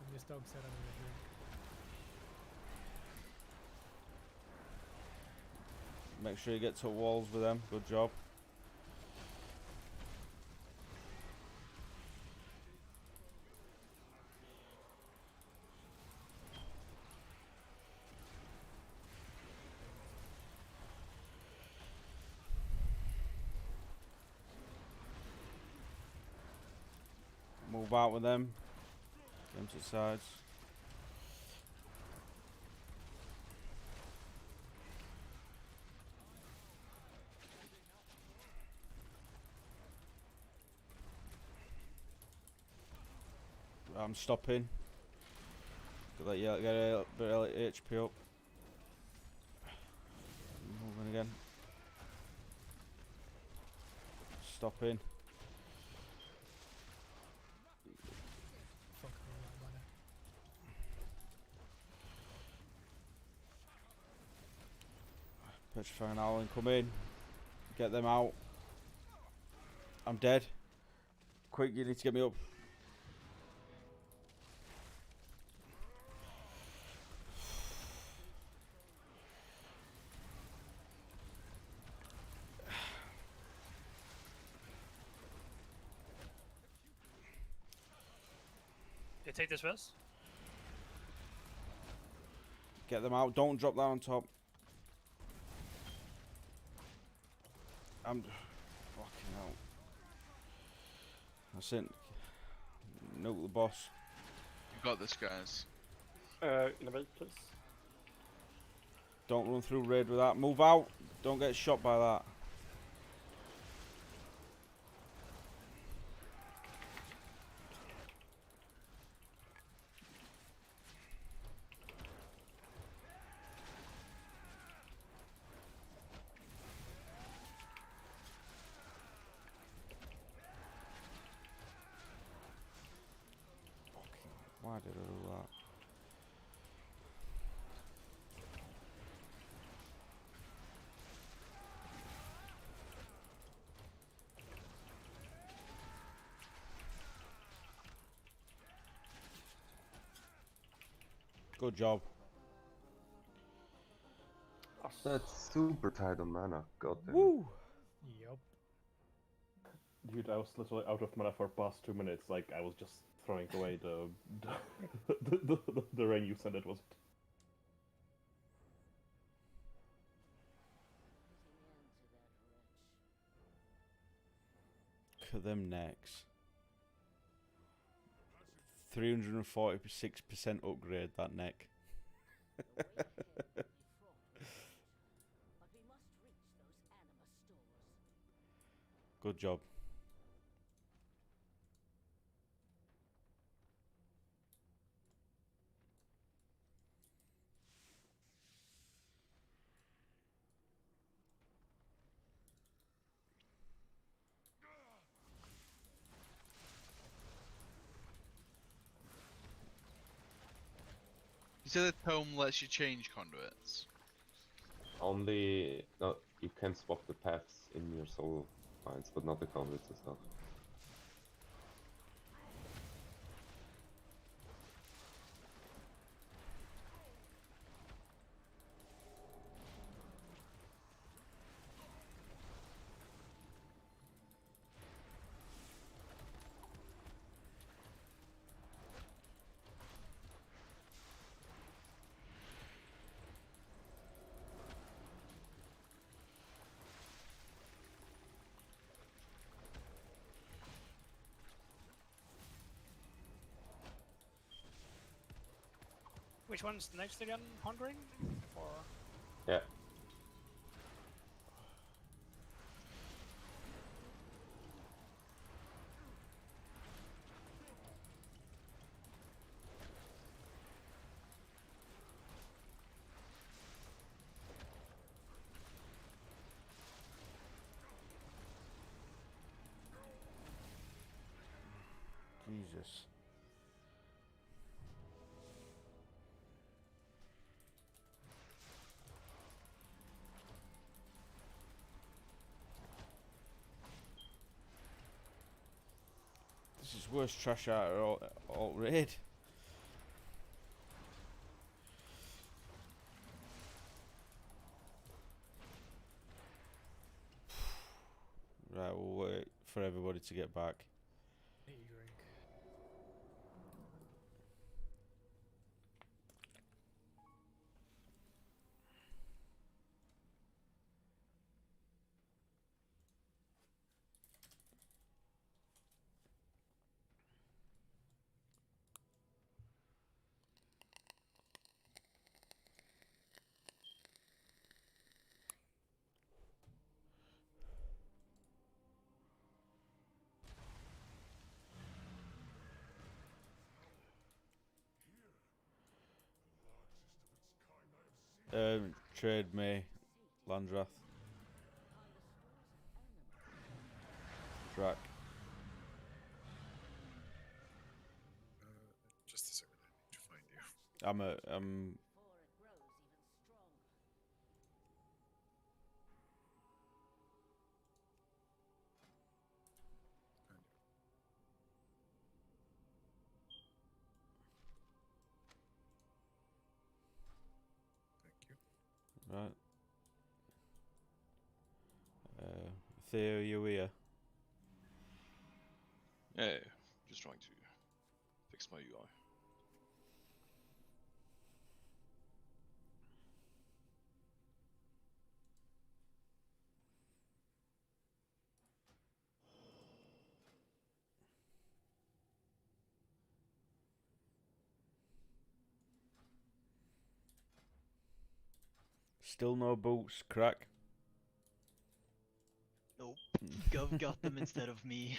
D: And this dog said I'm gonna drink.
A: Make sure you get to walls with them. Good job. Move out with them. Get them to the sides. I'm stopping. Get a bit of HP up. Moving again. Stopping.
D: Fuck me, that mana.
A: Petrifying Howling, come in. Get them out. I'm dead. Quick, you need to get me up.
G: You take this first?
A: Get them out. Don't drop that on top. I'm fucking hell. That's it. Note the boss.
C: You got this, guys.
L: Innovate, please.
A: Don't run through raid with that. Move out. Don't get shot by that. Why did I do that? Good job.
B: That's super tight on mana. God damn.
A: Woo!
D: Yup.
L: Dude, I was literally out of mana for past 2 minutes. Like I was just throwing away the rain you sent. It was.
A: Look at them necks. 346% upgrade that neck. Good job.
C: You said the tome lets you change conduits.
B: Only no, you can swap the paths in your soul mines, but not the conduits and stuff.
G: Which one's next again? Hungering? Or
B: Yeah.
A: Jesus. This is worst trash out of all raid. Right, we'll wait for everybody to get back.
D: Need a drink.
A: Trade me, Landrath. Drac.
I: Just a second, I need to find you.
A: I'm
I: Thank you.
A: right. Theo, you here?
E: Yeah, just trying to fix my UI.
A: Still no boots, crack.
Q: Nope. Gov got them instead of me.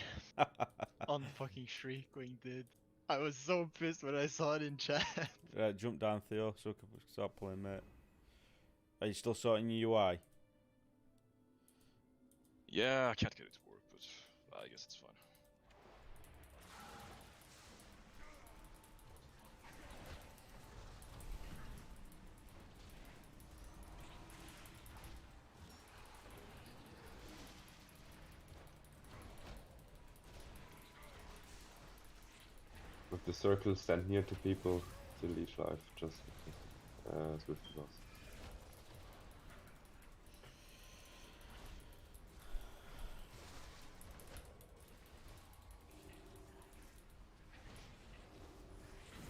Q: On fucking Shriekwing, dude. I was so pissed when I saw it in chat.
A: Right, jump down, Theo, so we can start playing, mate. Are you still sorting your UI?
E: Yeah, I can't get it to work, but I guess it's fine.
B: With the circle, stand near to people to leech life, just as with the boss.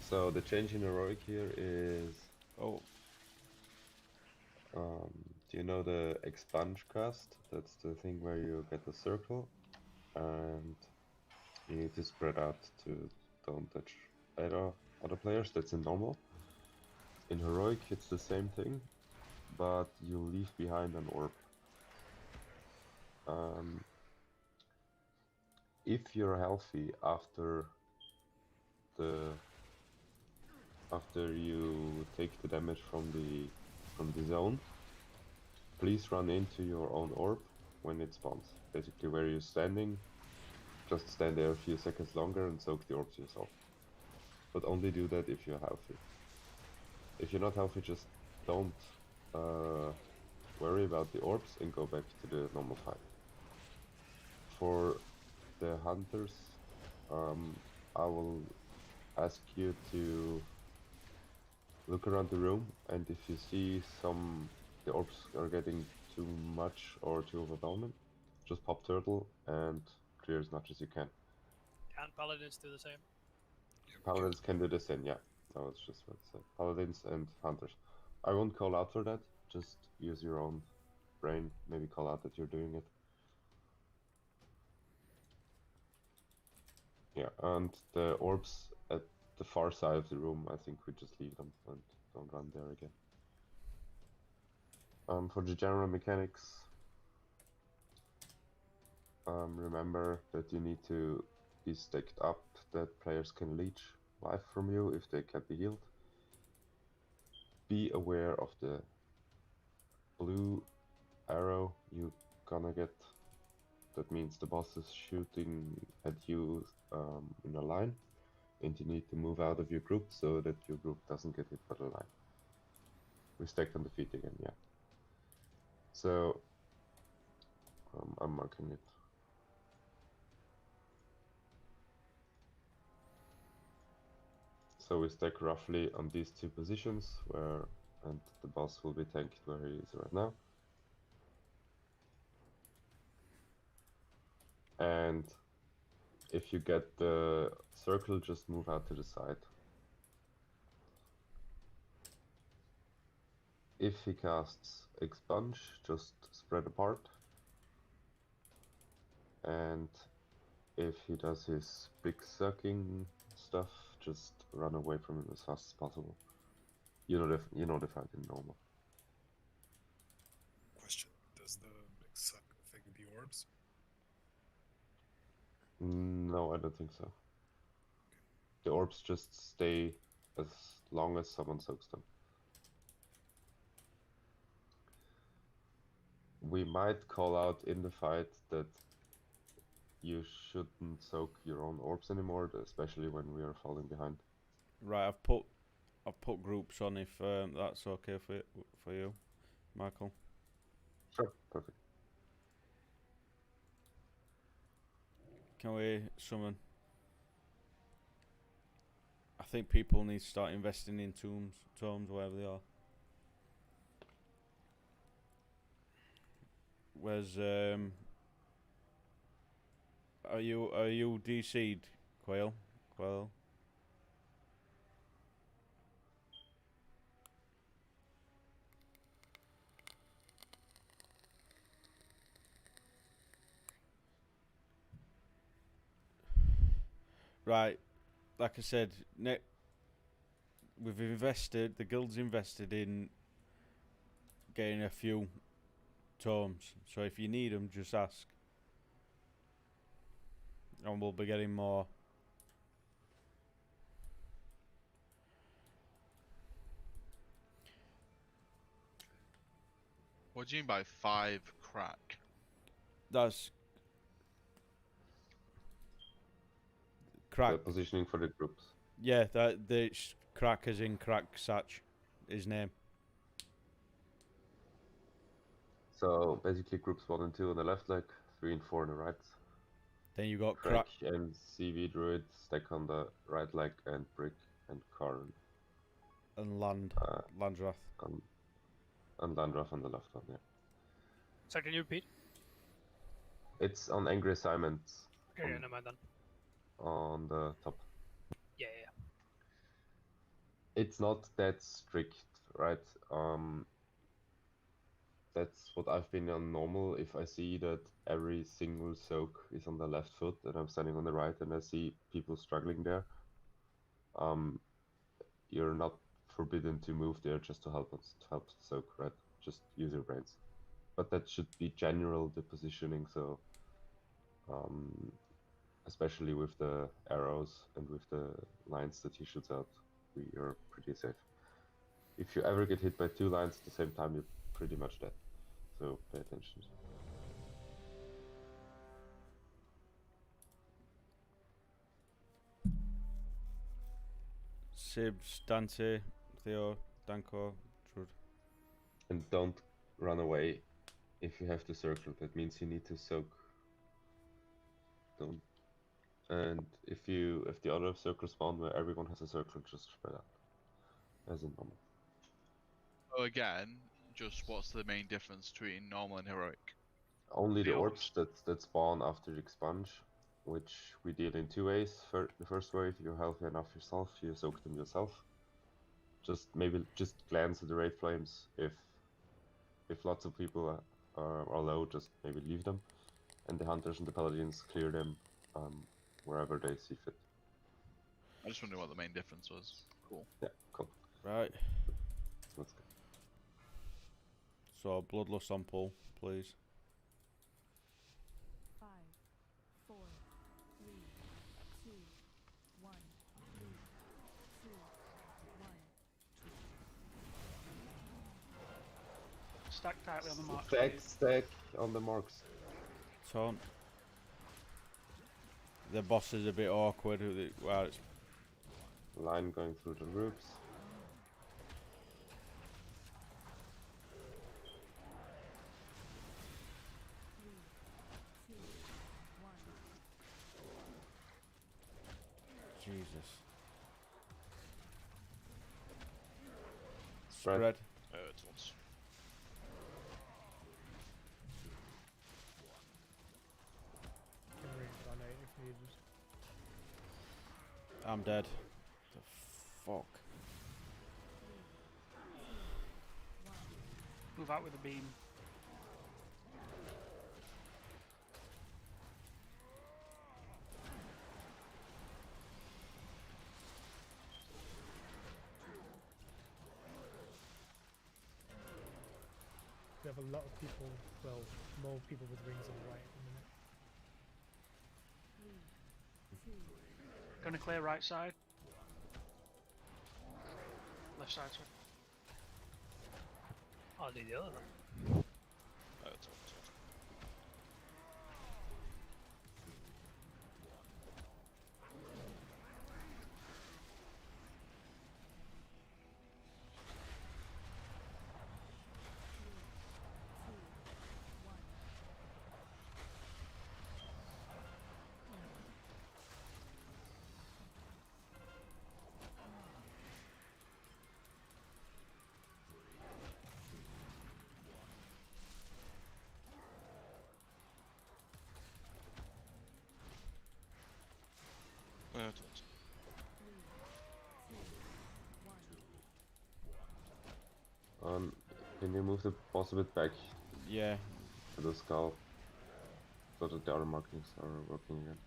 B: So the change in heroic here is do you know the expunge cast? That's the thing where you get the circle and you need to spread out to don't touch other players. That's in normal. In heroic it's the same thing, but you leave behind an orb. If you're healthy after you take the damage from the zone, please run into your own orb when it spawns. Basically where you're standing, just stand there a few seconds longer and soak the orbs yourself. But only do that if you're healthy. If you're not healthy, just don't worry about the orbs and go back to the normal fight. For the hunters, I will ask you to look around the room, and if you see the orbs are getting too much or too overwhelming, just pop turtle and clear as much as you can.
G: Can paladins do the same?
B: Paladins can do the same, yeah. I was just about to say. Paladins and hunters. I won't call out for that, just use your own brain, maybe call out that you're doing it. Yeah, and the orbs at the far side of the room, I think we just leave them and don't run there again. For the general mechanics, remember that you need to be stacked up, that players can leech life from you if they can't be healed. Be aware of the blue arrow you're gonna get. That means the boss is shooting at you in a line, and you need to move out of your group so that your group doesn't get hit by the line. We stacked on the feet again, yeah. So I'm marking it. So we stack roughly on these two positions and the boss will be tanked where he is right now. And if you get the circle, just move out to the side. If he casts expunge, just spread apart. And if he does his big sucking stuff, just run away from him as fast as possible. You know the fight in normal.
I: Question: does the big suck affect the orbs?
B: No, I don't think so. The orbs just stay as long as someone soaks them. We might call out in the fight that you shouldn't soak your own orbs anymore, especially when we are falling behind.
A: Right, I've put groups on if that's okay for you, Michael.
B: Sure, perfect.
A: Can we summon? I think people need to start investing in tomes, wherever they are. Where's are you DC'd, Quail? Right, like I said, we've invested. The guild's invested in getting a few tomes. So if you need them, just ask. And we'll be getting more.
C: What do you mean by 5 crack?
A: That's crack.
B: The positioning for the groups.
A: Yeah, that the crack is in crack Satch, his name.
B: So basically groups 1 and 2 on the left leg, 3 and 4 on the right.
A: Then you got
B: Crack and CV Druid stack on the right leg, and Brick and Karn.
A: And Landrath.
B: And Landrath on the left one, yeah.
G: So can you repeat?
B: It's on Angry Assignments.
G: Okay, never mind then.
B: On the top.
G: Yeah.
B: It's not that strict, right? That's what I've been on normal. If I see that every single soak is on the left foot and I'm standing on the right and I see people struggling there, you're not forbidden to move there just to help us, to help the soak, right? Just use your brains. But that should be general, the positioning, so especially with the arrows and with the lines that he shoots out, we are pretty safe. If you ever get hit by 2 lines at the same time, you're pretty much dead. So pay attention.
A: Sibs, Dante, Theo, Danko, Trud.
B: And don't run away if you have to circle. That means you need to soak. Don't. And if the other circles spawn where everyone has a circle, just spread out. As in normal.
C: So again, just what's the main difference between normal and heroic?
B: Only the orbs that spawn after the expunge, which we did in 2 ways. The first way, if you're healthy enough yourself, you soak them yourself. Maybe just glance at the raid flames. If lots of people are low, just maybe leave them. And the hunters and the paladins clear them wherever they see fit.
C: I just wonder what the main difference was. Cool.
B: Yeah, cool.
A: Right.
B: Let's go.
A: So Bloodlust on pull, please.
F: 5, 4, 3, 2, 1. 3, 2, 1.
H: Stack tightly on the mark.
B: Stack on the marks.
A: So the boss is a bit awkward. Well, it's
B: line going through the roofs.
A: Jesus.
B: Spread.
E: It was.
D: Can reincarnate if needed.
A: I'm dead. The fuck.
H: Move out with the beam.
D: We have a lot of people, well, more people with rings on the right at the minute.
H: Gonna clear right side. Left side, sorry.
G: I'll do the other.
E: It was.
B: Can you move the boss a bit back?
A: Yeah.
B: To the skull, so that the other markings are working again.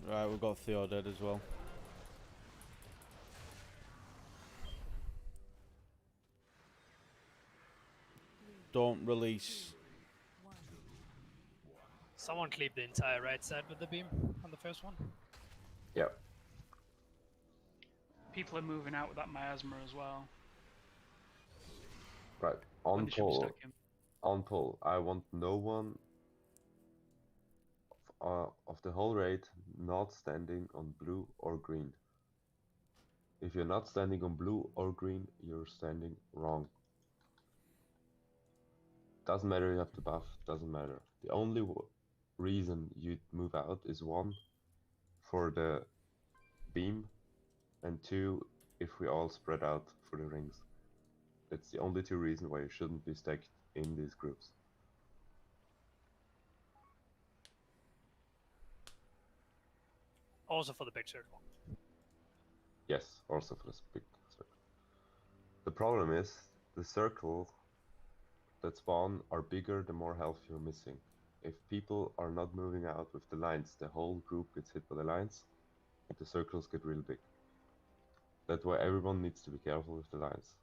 A: Right, we've got Theo dead as well. don't release.
G: Someone cleaved the entire right side with the beam on the first one.
B: Yep.
H: People are moving out with that miasma as well.
B: Right.
H: When
B: On
H: they should be
B: poll.
H: stuck in.
B: On poll. I want no one of the whole raid not standing on blue or green. If you're not standing on blue or green, you're standing wrong. Doesn't matter you have to buff, doesn't matter. The only reason you move out is one, for the beam, and two, if we all spread out for the rings. That's the only two reasons why you shouldn't be stacked in these groups.
G: Also for the big circle.
B: Yes, also for this big circle. The problem is, the circle that spawn are bigger the more health you're missing. If people are not moving out with the lines, the whole group gets hit by the lines, and the circles get real big. That's why everyone needs to be careful with the lines.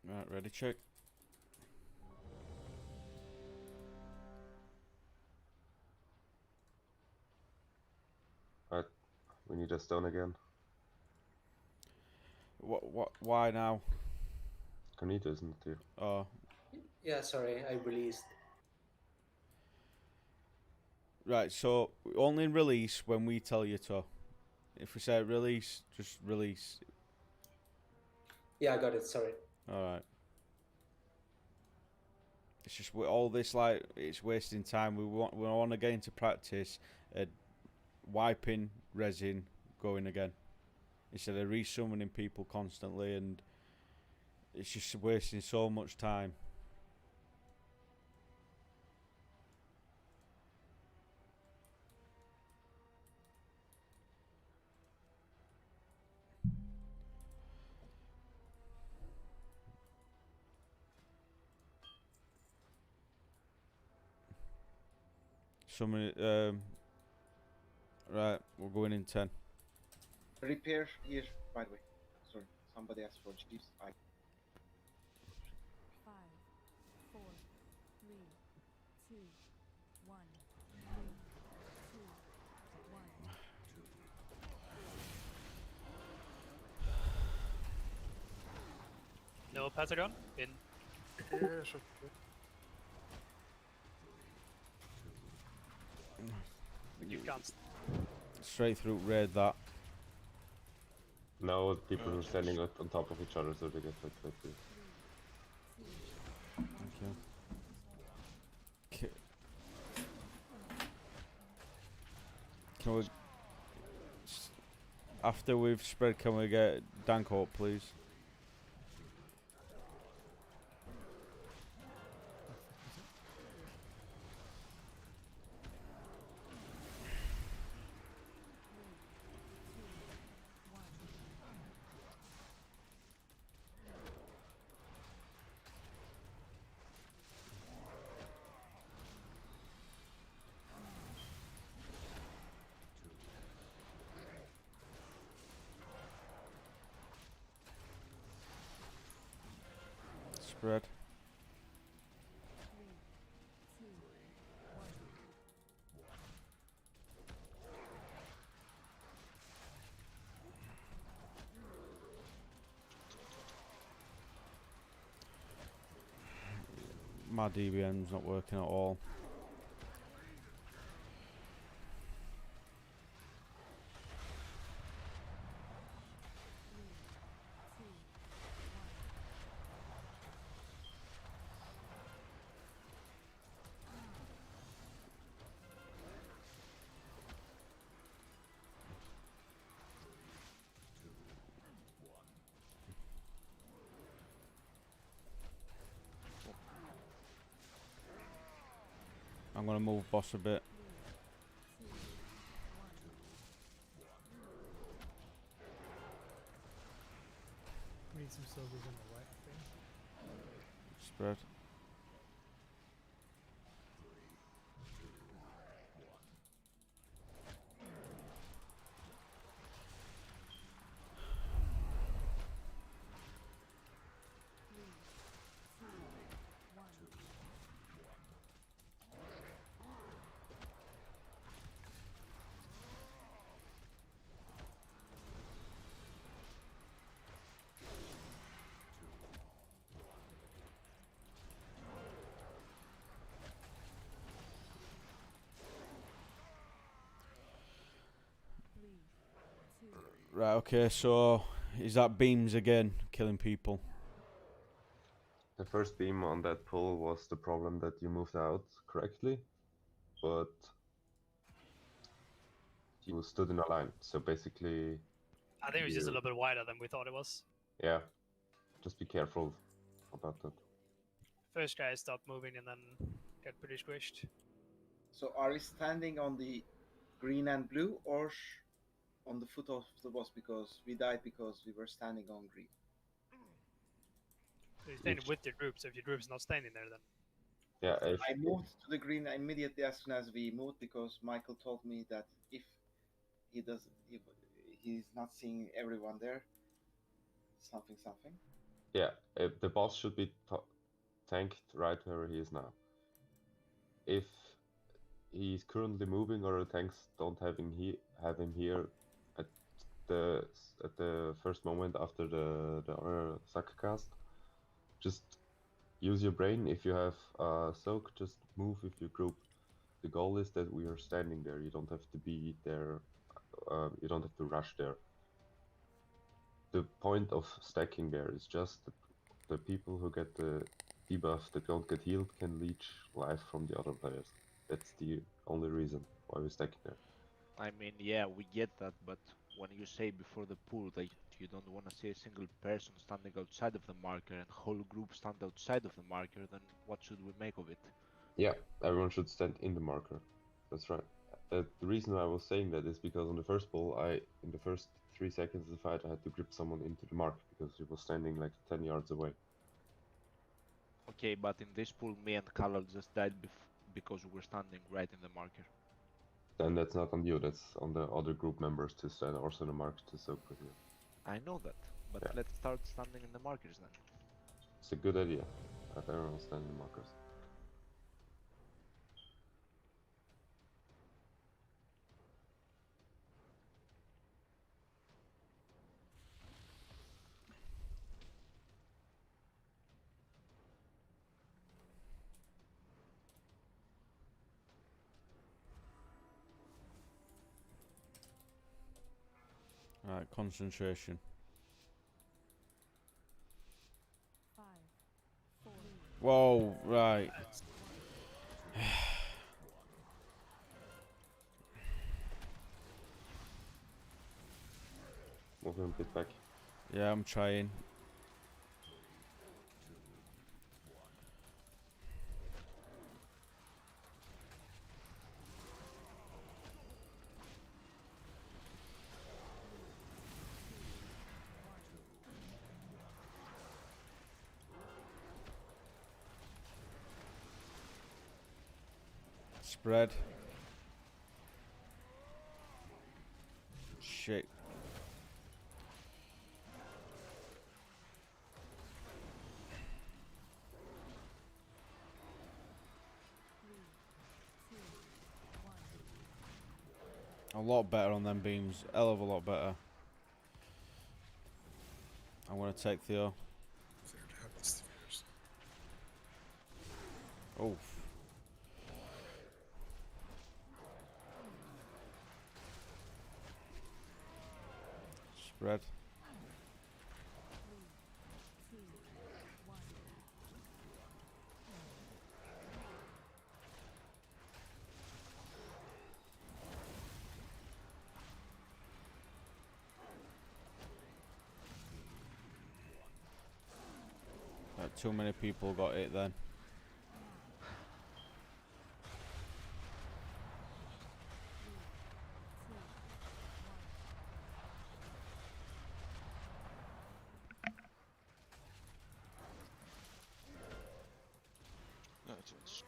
A: Right, ready, check.
B: Right, we need a stone again.
A: Why now?
B: Kanita isn't here.
A: Oh,
M: Yeah, sorry, I released.
A: right. So only release when we tell you to. If we say release, just release.
M: Yeah, I got it, sorry.
A: Alright. It's just all this, like, it's wasting time. We want to get into practice at wiping resin going again instead of resummoning people constantly, and it's just wasting so much time. Somebody, right, we're going in 10.
O: Repair here, by the way. Sorry, somebody asked for Jeeves.
F: 5, 4, 3, 2, 1. 3, 2, 1.
G: No Patagon in.
D: Yeah, sure.
G: You can't.
A: Straight through raid that.
B: No, people who are standing on top of each other so they get hit by two.
A: Okay. Can we... After we've spread, can we get Danko, please? Spread. My DBM's not working at all. I'm gonna move boss a bit.
D: some silvers on the right, I think.
A: Spread. Right, okay, so is that beams again killing people?
B: The first beam on that pull was the problem that you moved out correctly, but you stood in a line. So basically,
G: I think it was just a
B: you-
G: little bit wider than we thought it was.
B: yeah, just be careful about that.
G: First guy stopped moving and then got pretty squished.
O: So are we standing on the green and blue or on the foot of the boss because we died because we were standing on green?
G: So you're standing with your group, so if your group's not standing there, then
B: Yeah,
O: I moved to the green immediately as soon as we moved because Michael told me that if he does, if he's not seeing everyone there, something.
B: yeah, the boss should be tanked right where he is now. If he's currently moving or the tanks don't have him here at the first moment after the sucker cast, just use your brain. If you have soak, just move with your group. The goal is that we are standing there. You don't have to be there. You don't have to rush there. The point of stacking there is just that the people who get the debuff that don't get healed can leech life from the other players. That's the only reason why we're stacking there.
J: I mean, yeah, we get that, but when you say before the pool that you don't want to see a single person standing outside of the marker and whole group stand outside of the marker, then what should we make of it?
B: Yeah, everyone should stand in the marker. That's right. The reason I was saying that is because on the first pull, in the first 3 seconds of the fight, I had to grip someone into the mark because he was standing like 10 yards away.
J: Okay, but in this pool, me and Kalal just died because we were standing right in the marker.
B: Then that's not on you, that's on the other group members to stand also in the mark to soak with you.
J: I know that, but
B: Yeah.
J: let's start standing in the markers then.
B: It's a good idea that everyone stand in the markers.
A: Right, concentration.
F: 5, 4,
A: Whoa, right.
B: Move him a bit back.
A: Yeah, I'm trying. Spread. Shit. A lot better on them beams. Hell of a lot better. I'm gonna take Theo.
I: There to have the spheres.
A: Oh. Spread.
F: 3, 2, 1.
A: Too many people got it then.
E: turns.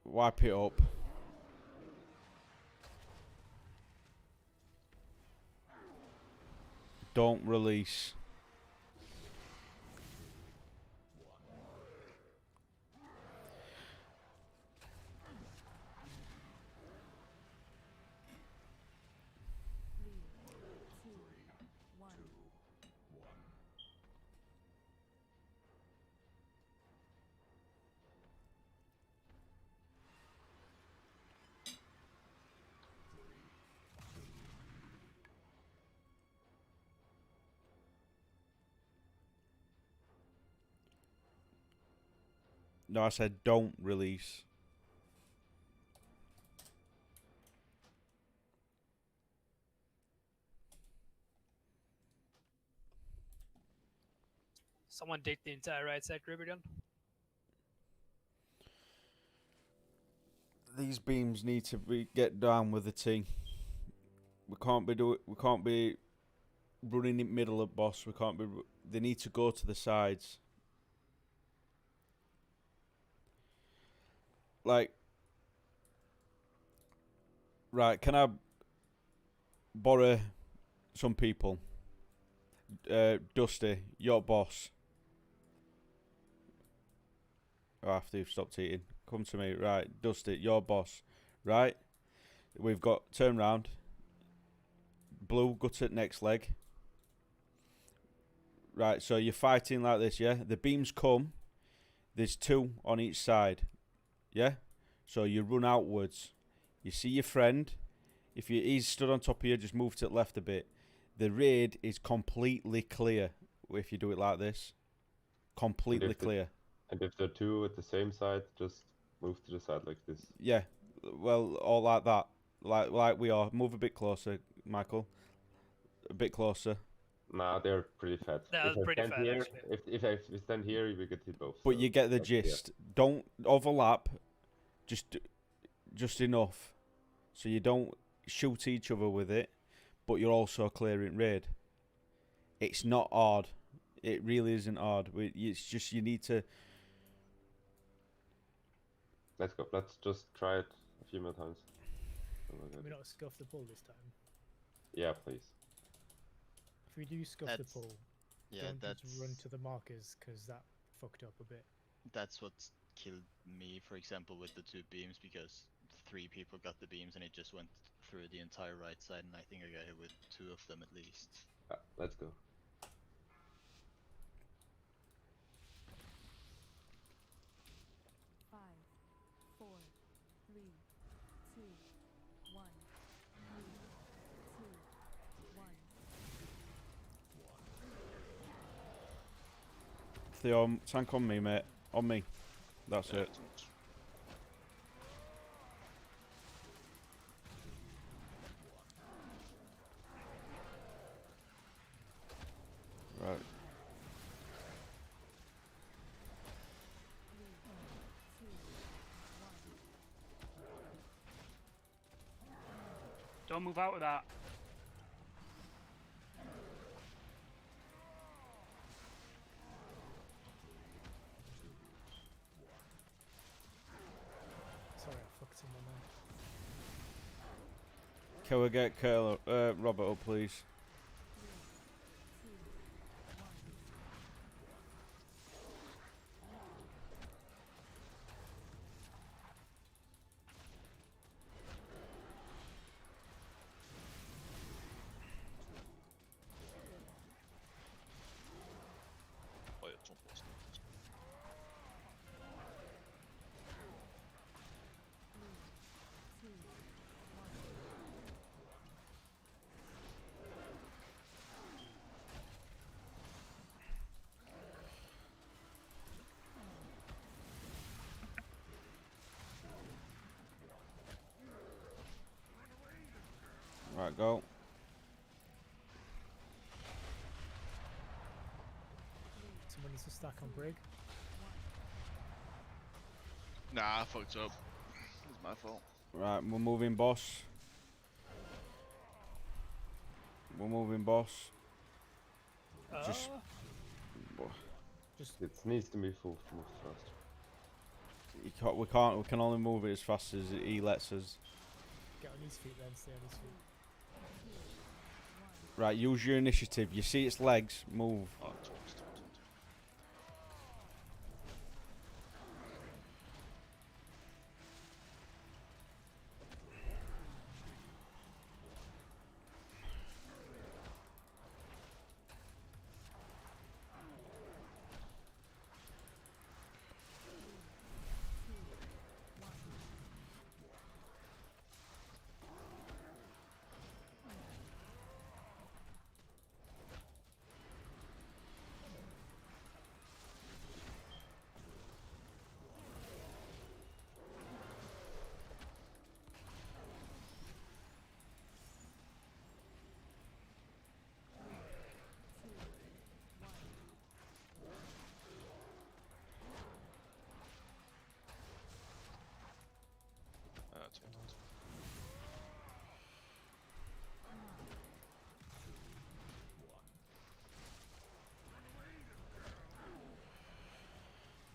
A: Wipe it up. Don't release. No, I said don't release.
G: Someone take the entire right side group again.
A: These beams need to get down with the T. We can't be running in middle of boss. We can't be. They need to go to the sides. Like, right? Can I borrow some people? Dusty, your boss. After you've stopped eating, come to me. Right, Dusty, your boss. Right, we've got turn round. Blue, gut at next leg. Right, so you're fighting like this, yeah? The beams come. There's two on each side. Yeah? So you run outwards. You see your friend. If he's stood on top of you, just move to the left a bit. The raid is completely clear if you do it like this. Completely clear.
B: And if they're two at the same side, just move to the side like this.
A: Yeah. Well, all like that. Like we are. Move a bit closer, Michael. A bit closer.
B: Nah, they're pretty fat.
G: They're pretty fat,
B: here,
G: actually.
B: if I stand here, we get hit both.
A: But
B: so
A: you get the
B: that's
A: gist. Don't overlap. Just enough, so you don't shoot each other with it, but you're also clearing raid. It's not hard. It really isn't hard. It's just you need to.
B: Let's go. Let's just try it a few more times.
D: Can we not scuff the pull this time?
B: Yeah, please.
D: If we do scuff the pull,
Q: yeah,
D: don't just
Q: that's
D: run to the markers because that fucked up a bit.
Q: that's what killed me, for example, with the two beams, because 3 people got the beams and it just went through the entire right side, and I think I got hit with 2 of them at least.
B: Let's go.
F: Five, four, three, two, one. Three, two, one.
A: Theo, tank on me, mate. On me. That's it. Right.
H: Don't move out of that.
D: Sorry, I fucked someone there.
A: Can we get Robert up, please?
E: Oh yeah, jump was.
A: Right, go.
D: Someone needs to stack on Brig.
C: Nah, I fucked up. It's my fault.
A: Right, we're moving boss. We're moving boss. Just
B: It needs to be moved fast.
A: we can only move it as fast as he lets us.
D: Get on his feet then, stay on his feet.
A: Right, use your initiative. You see its legs, move.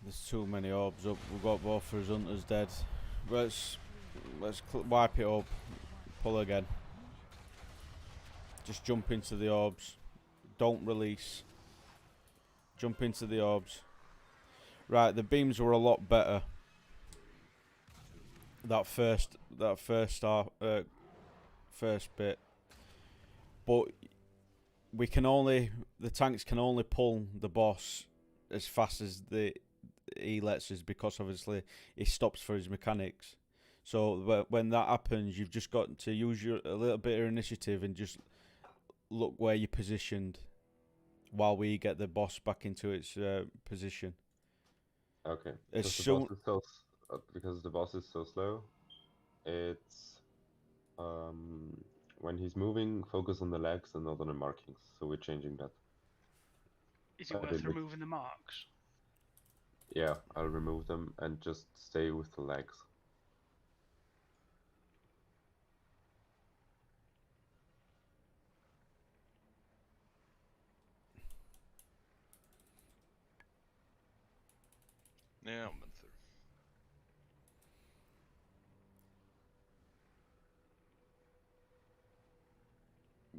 A: There's too many orbs up. We've got both of his hunters dead. Let's wipe it up. Pull again. Just jump into the orbs. Don't release. Jump into the orbs. Right, the beams were a lot better. That first bit. But the tanks can only pull the boss as fast as he lets us, because obviously he stops for his mechanics. So when that happens, you've just got to use a little bit of initiative and just look where you're positioned while we get the boss back into its position.
B: Okay.
A: As
B: Because the boss is so slow, it's when he's moving, focus on the legs and not on the markings. So we're changing that.
H: Is it worth removing the marks?
B: Yeah, I'll remove them and just stay with the legs.
E: Yeah, I'm went through.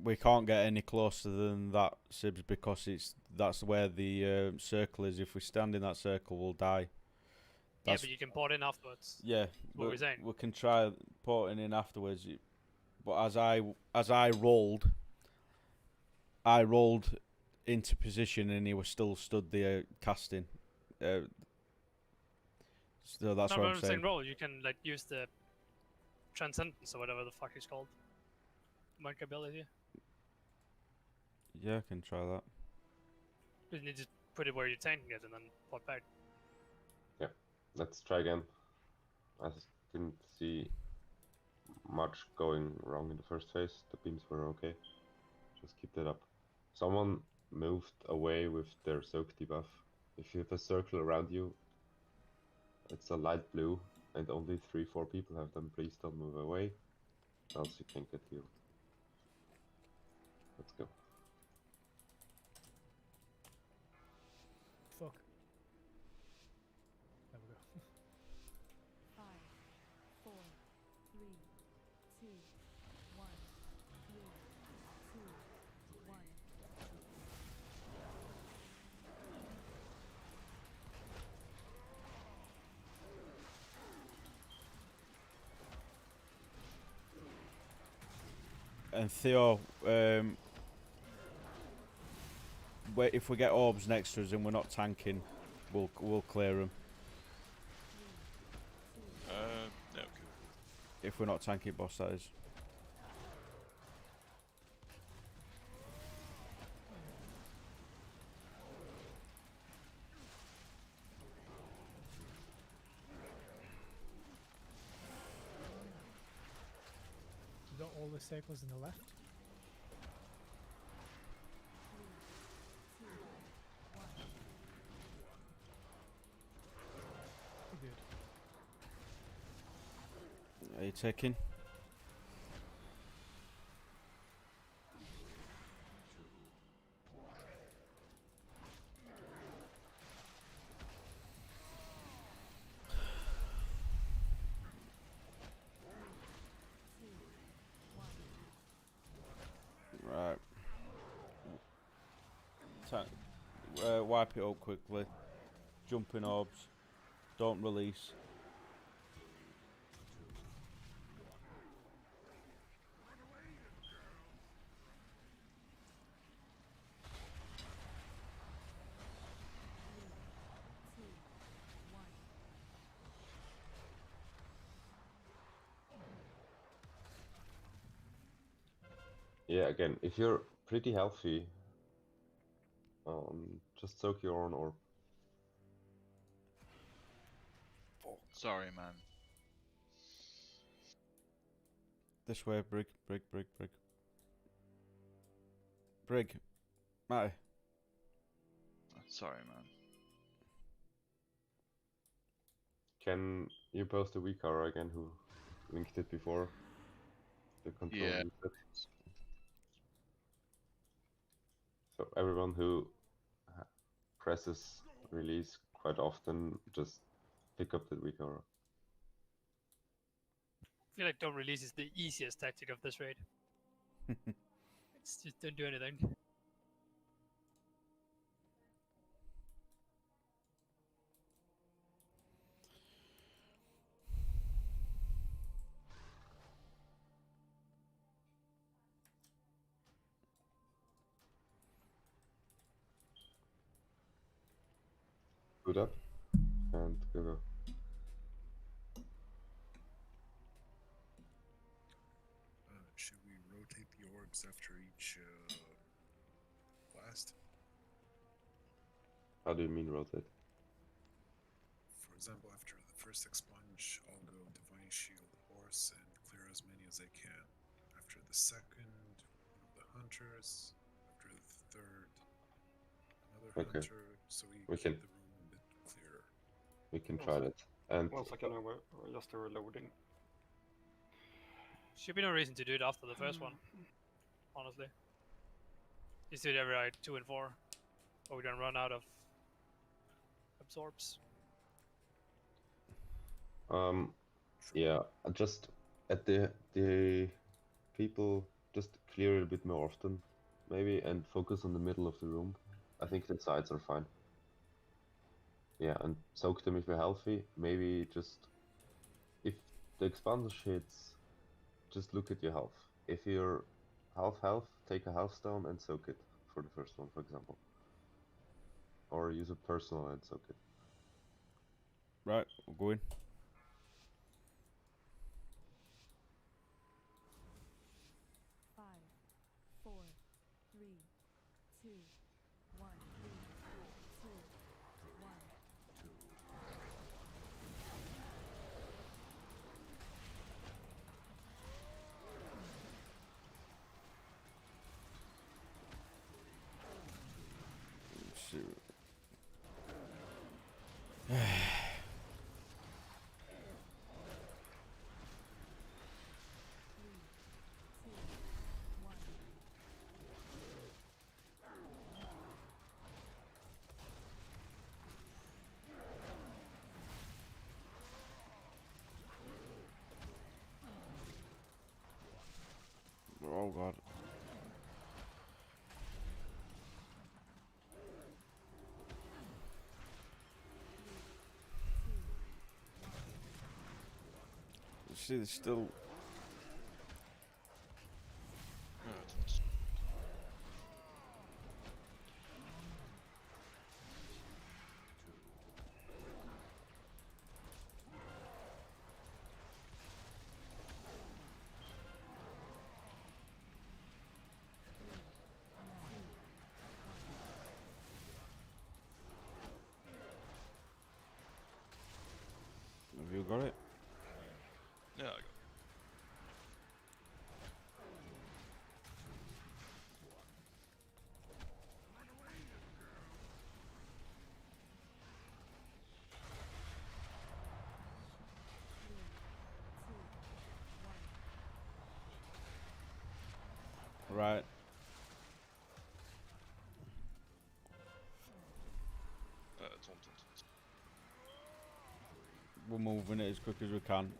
A: We can't get any closer than that, Sibs, because that's where the circle is. If we stand in that circle, we'll die.
G: Yeah, but you can port in afterwards.
A: Yeah,
G: what we're saying.
A: we can try porting in afterwards. But as I rolled into position and he was still stood there casting. So that's what I'm saying.
G: Roll. You can like use the transcendence or whatever the fuck it's called. Monk ability.
A: Yeah, I can try that.
G: You need to put it where you're tanking it and then port back.
B: Yeah, let's try again. I didn't see much going wrong in the first phase. The beams were okay. Just keep that up. Someone moved away with their soak debuff. If you have a circle around you, it's a light blue, and only 3-4 people have them. Please don't move away, else you can't get healed. Let's go.
D: Fuck. There we go.
F: 5, 4, 3, 2, 1, 3, 2, 1.
A: And Theo, if we get orbs next to us and we're not tanking, we'll clear them.
E: Yeah, okay.
A: If we're not tanking boss, that is.
D: You don't all the circles in the left.
F: 3, 2, 1.
D: Good.
A: Are you taking? Right. Wipe it up quickly. Jumping orbs. Don't release.
B: Yeah, again, if you're pretty healthy, just soak your own orb.
C: Sorry, man.
A: This way, Brig. Brig. Matty.
C: Sorry, man.
B: Can you post the Weaker again who linked it before? The control
C: Yeah.
B: reset? So everyone who presses release quite often, just pick up the Weaker.
G: I feel like don't release is the easiest tactic of this raid. It's just don't do anything.
B: Boot up and go.
I: Should we rotate the orbs after each blast?
B: How do you mean rotate?
I: For example, after the first expunge, I'll go Divine Shield Horse and clear as many as I can. After the second, one of the hunters. After the third, another
B: Okay.
I: hunter. So we
B: We
I: keep
B: can-
I: the room a bit clearer.
B: We can try that. And
R: 1 second, we're just reloading.
G: Should be no reason to do it after the first one. Honestly. Just do it every like 2 and 4. Or we don't run out of absorbs.
B: yeah, just at the people just clear it a bit more often, maybe, and focus on the middle of the room. I think the sides are fine. Yeah, and soak them if you're healthy. Maybe just if the expander hits, just look at your health. If you're half health, take a health stone and soak it for the first one, for example. Or use a personal and soak it.
A: Right, we'll go in.
F: Five, four, three, two, one, two, one.
A: Shoot. Oh god. See, there's still. Have you got it?
E: Yeah, I got
A: We're moving it as quick as we can.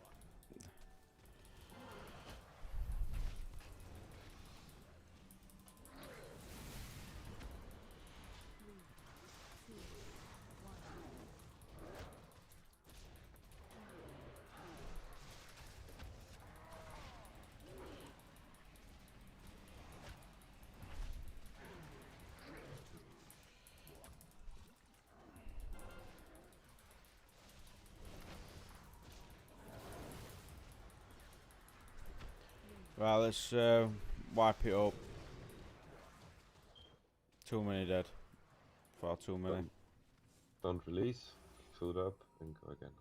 A: Right, let's wipe it up. Too many dead. Far too many.
B: Don't release, fill it up, and go again.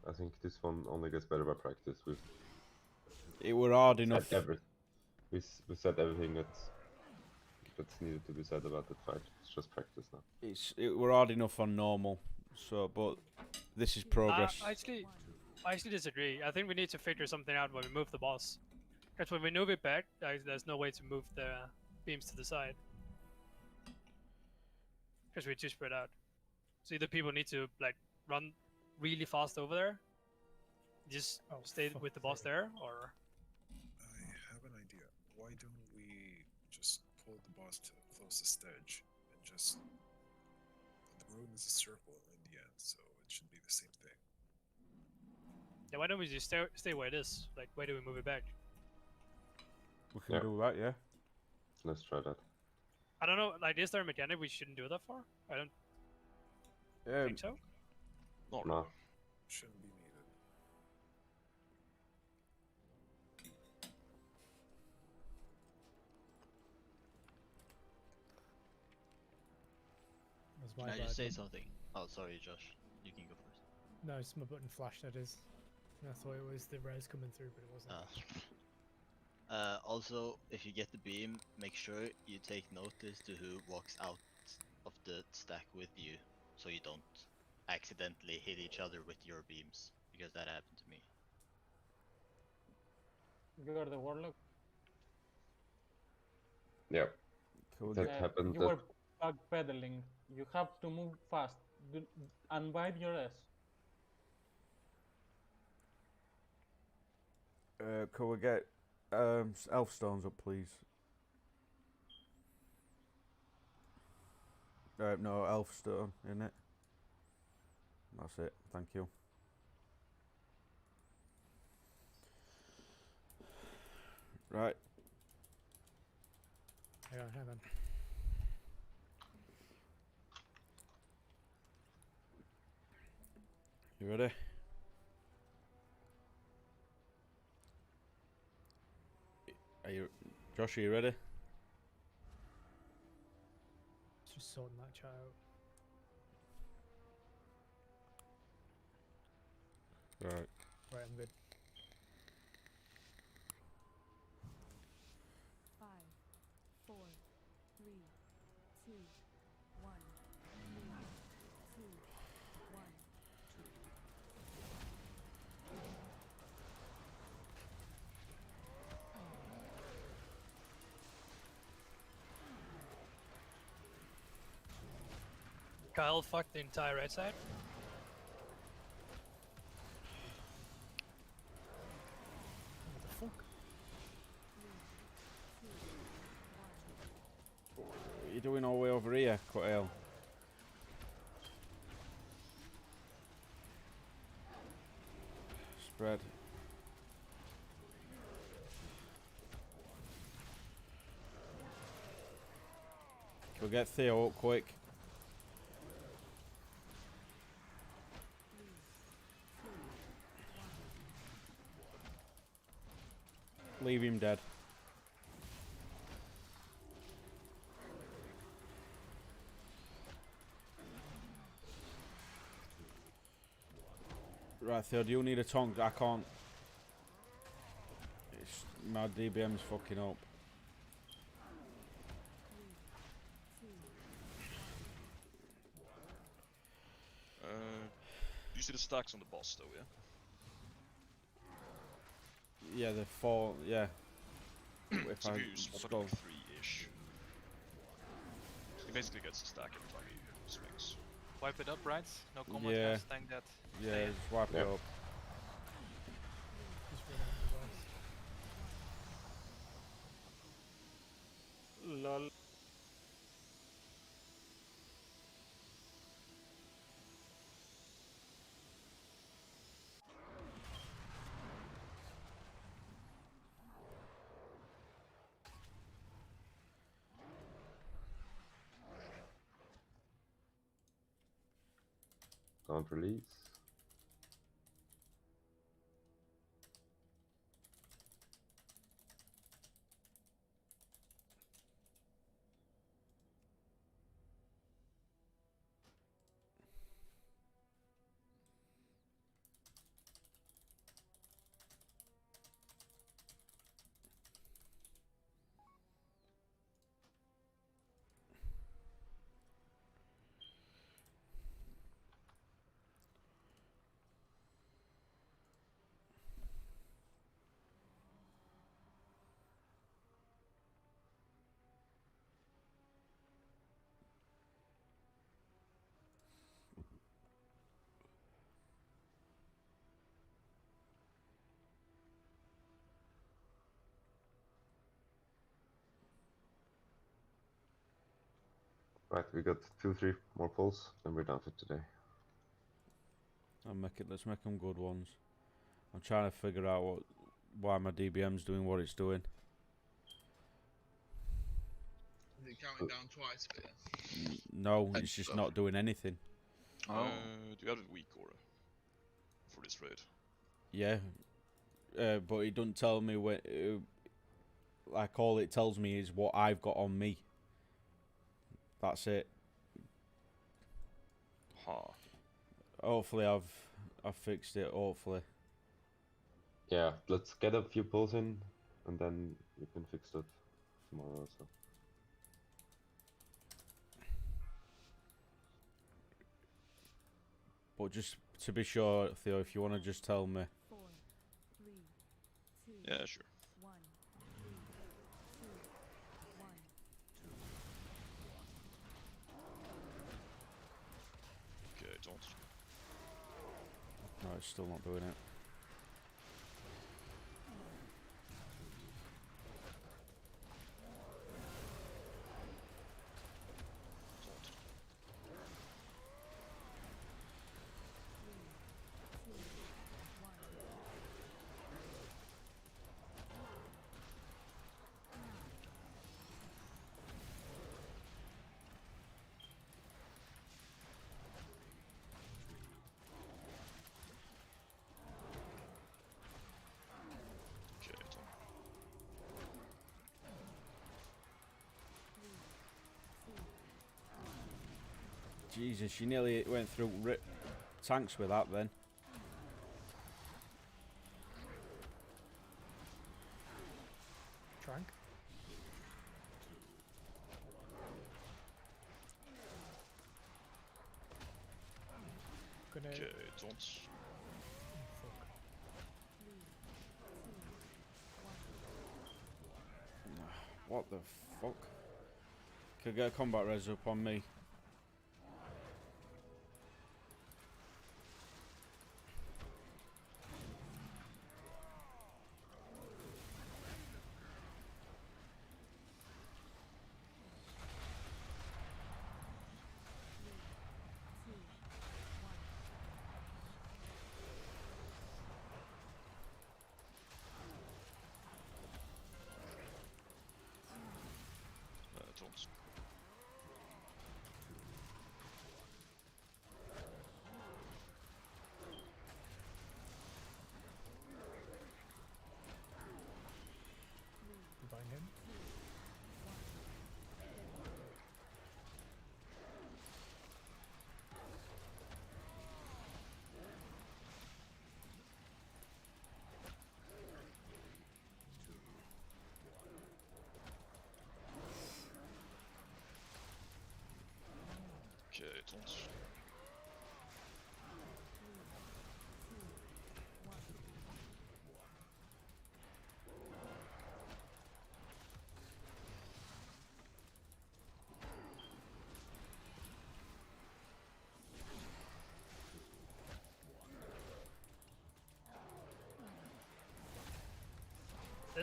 B: I think this one only gets better by practice.
A: It were hard enough.
B: We said everything that's needed to be said about that fight. It's just practice now.
A: It were hard enough on normal, so but this is progress.
G: I actually disagree. I think we need to figure something out when we move the boss. Because when we move it back, there's no way to move the beams to the side. Because we're too spread out. So either people need to like run really fast over there, just stay with the boss there, or...
I: I have an idea. Why don't we just pull the boss to the closest edge and just... The room is a circle in the end, so it should be the same thing.
G: Yeah, why don't we just stay where it is? Like, why do we move it back?
A: We can do that, yeah.
B: Let's try that.
G: I don't know, like, is there a mechanic we shouldn't do that for? I don't think so.
B: No.
I: Shouldn't be needed.
D: That's my
Q: Can I
D: bad
Q: just say
D: then.
Q: something? Oh, sorry, Josh. You can go first.
D: No, it's my button flash, that is. I thought it was the res coming through, but it wasn't.
Q: Also, if you get the beam, make sure you take notice to who walks out of the stack with you, so you don't accidentally hit each other with your beams, because that happened to me.
P: You are the warlock.
B: Yeah. That
P: Uh,
B: happened.
P: You were backpedaling. You have to move fast. Unbind your S.
A: Could we get elf stones up, please? No, elf stone in it. That's it. Thank you. Right.
D: Hang on.
A: You ready? Josh, are you ready?
D: Just sorting that chat out.
A: Right.
D: Right, I'm good.
F: 5, 4, 3, 2, 1. 3, 2, 1.
G: Kyle fucked the entire right side.
D: What the fuck?
A: What are you doing all the way over here, Coyle? Spread. We'll get Theo up quick. Leave him dead. Right, Theo, do you need a tongue? I can't. My DBM's fucking up.
E: Do you see the stacks on the boss though, yeah?
A: Yeah, the 4, yeah. If
E: So
A: I
E: if you spot
A: scroll.
E: like 3-ish, he basically gets a stack every time he swings.
K: Wipe it up, right? No combat
A: Yeah.
K: has tank that.
A: Yeah,
K: stay in.
A: just wipe it
B: Yeah.
A: up.
D: Just run out of device.
P: Lol.
B: Don't release. Right, we got 2-3 more pulls, then we're done for today.
A: Let's make them good ones. I'm trying to figure out why my DBM's doing what it's doing.
C: Is it counting down twice for you?
A: No, it's just not doing anything.
C: Oh.
E: Do you have a weak aura for this raid?
A: Yeah, but it doesn't tell me when. Like all it tells me is what I've got on me. That's it.
E: Huh.
A: Hopefully I've fixed it. Hopefully.
B: Yeah, let's get a few pulls in, and then we can fix that tomorrow. So.
A: But just to be sure, Theo, if you want to just tell me.
F: 4, 3, 2,
E: Yeah, sure.
F: 1. 3, 2, 1.
E: Okay, don't.
A: No, it's still not doing it.
E: Okay, don't.
A: Jesus, she nearly went through tanks with that then.
D: Trank. Gonna.
E: Okay, don't.
D: Fuck.
A: What the fuck? Could get a combat res up on me.
E: Don't.
D: Bind him.
E: Okay, don't.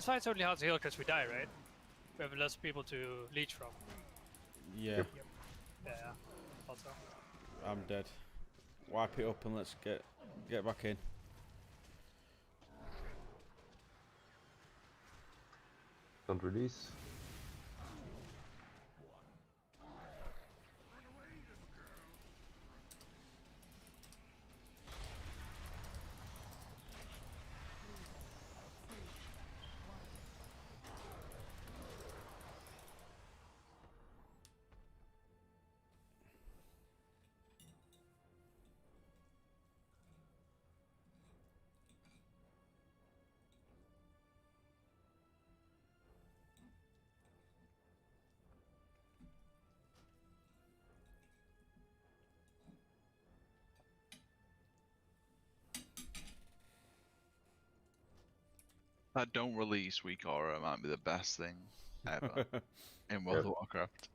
G: This fight's only hard to heal because we die, right? We have less people to leech from.
A: Yeah.
D: Yep.
G: Yeah, thought so.
A: I'm dead. Wipe it up and let's get back in.
B: Don't release.
C: That don't release weak aura might be the best thing ever in World of Warcraft.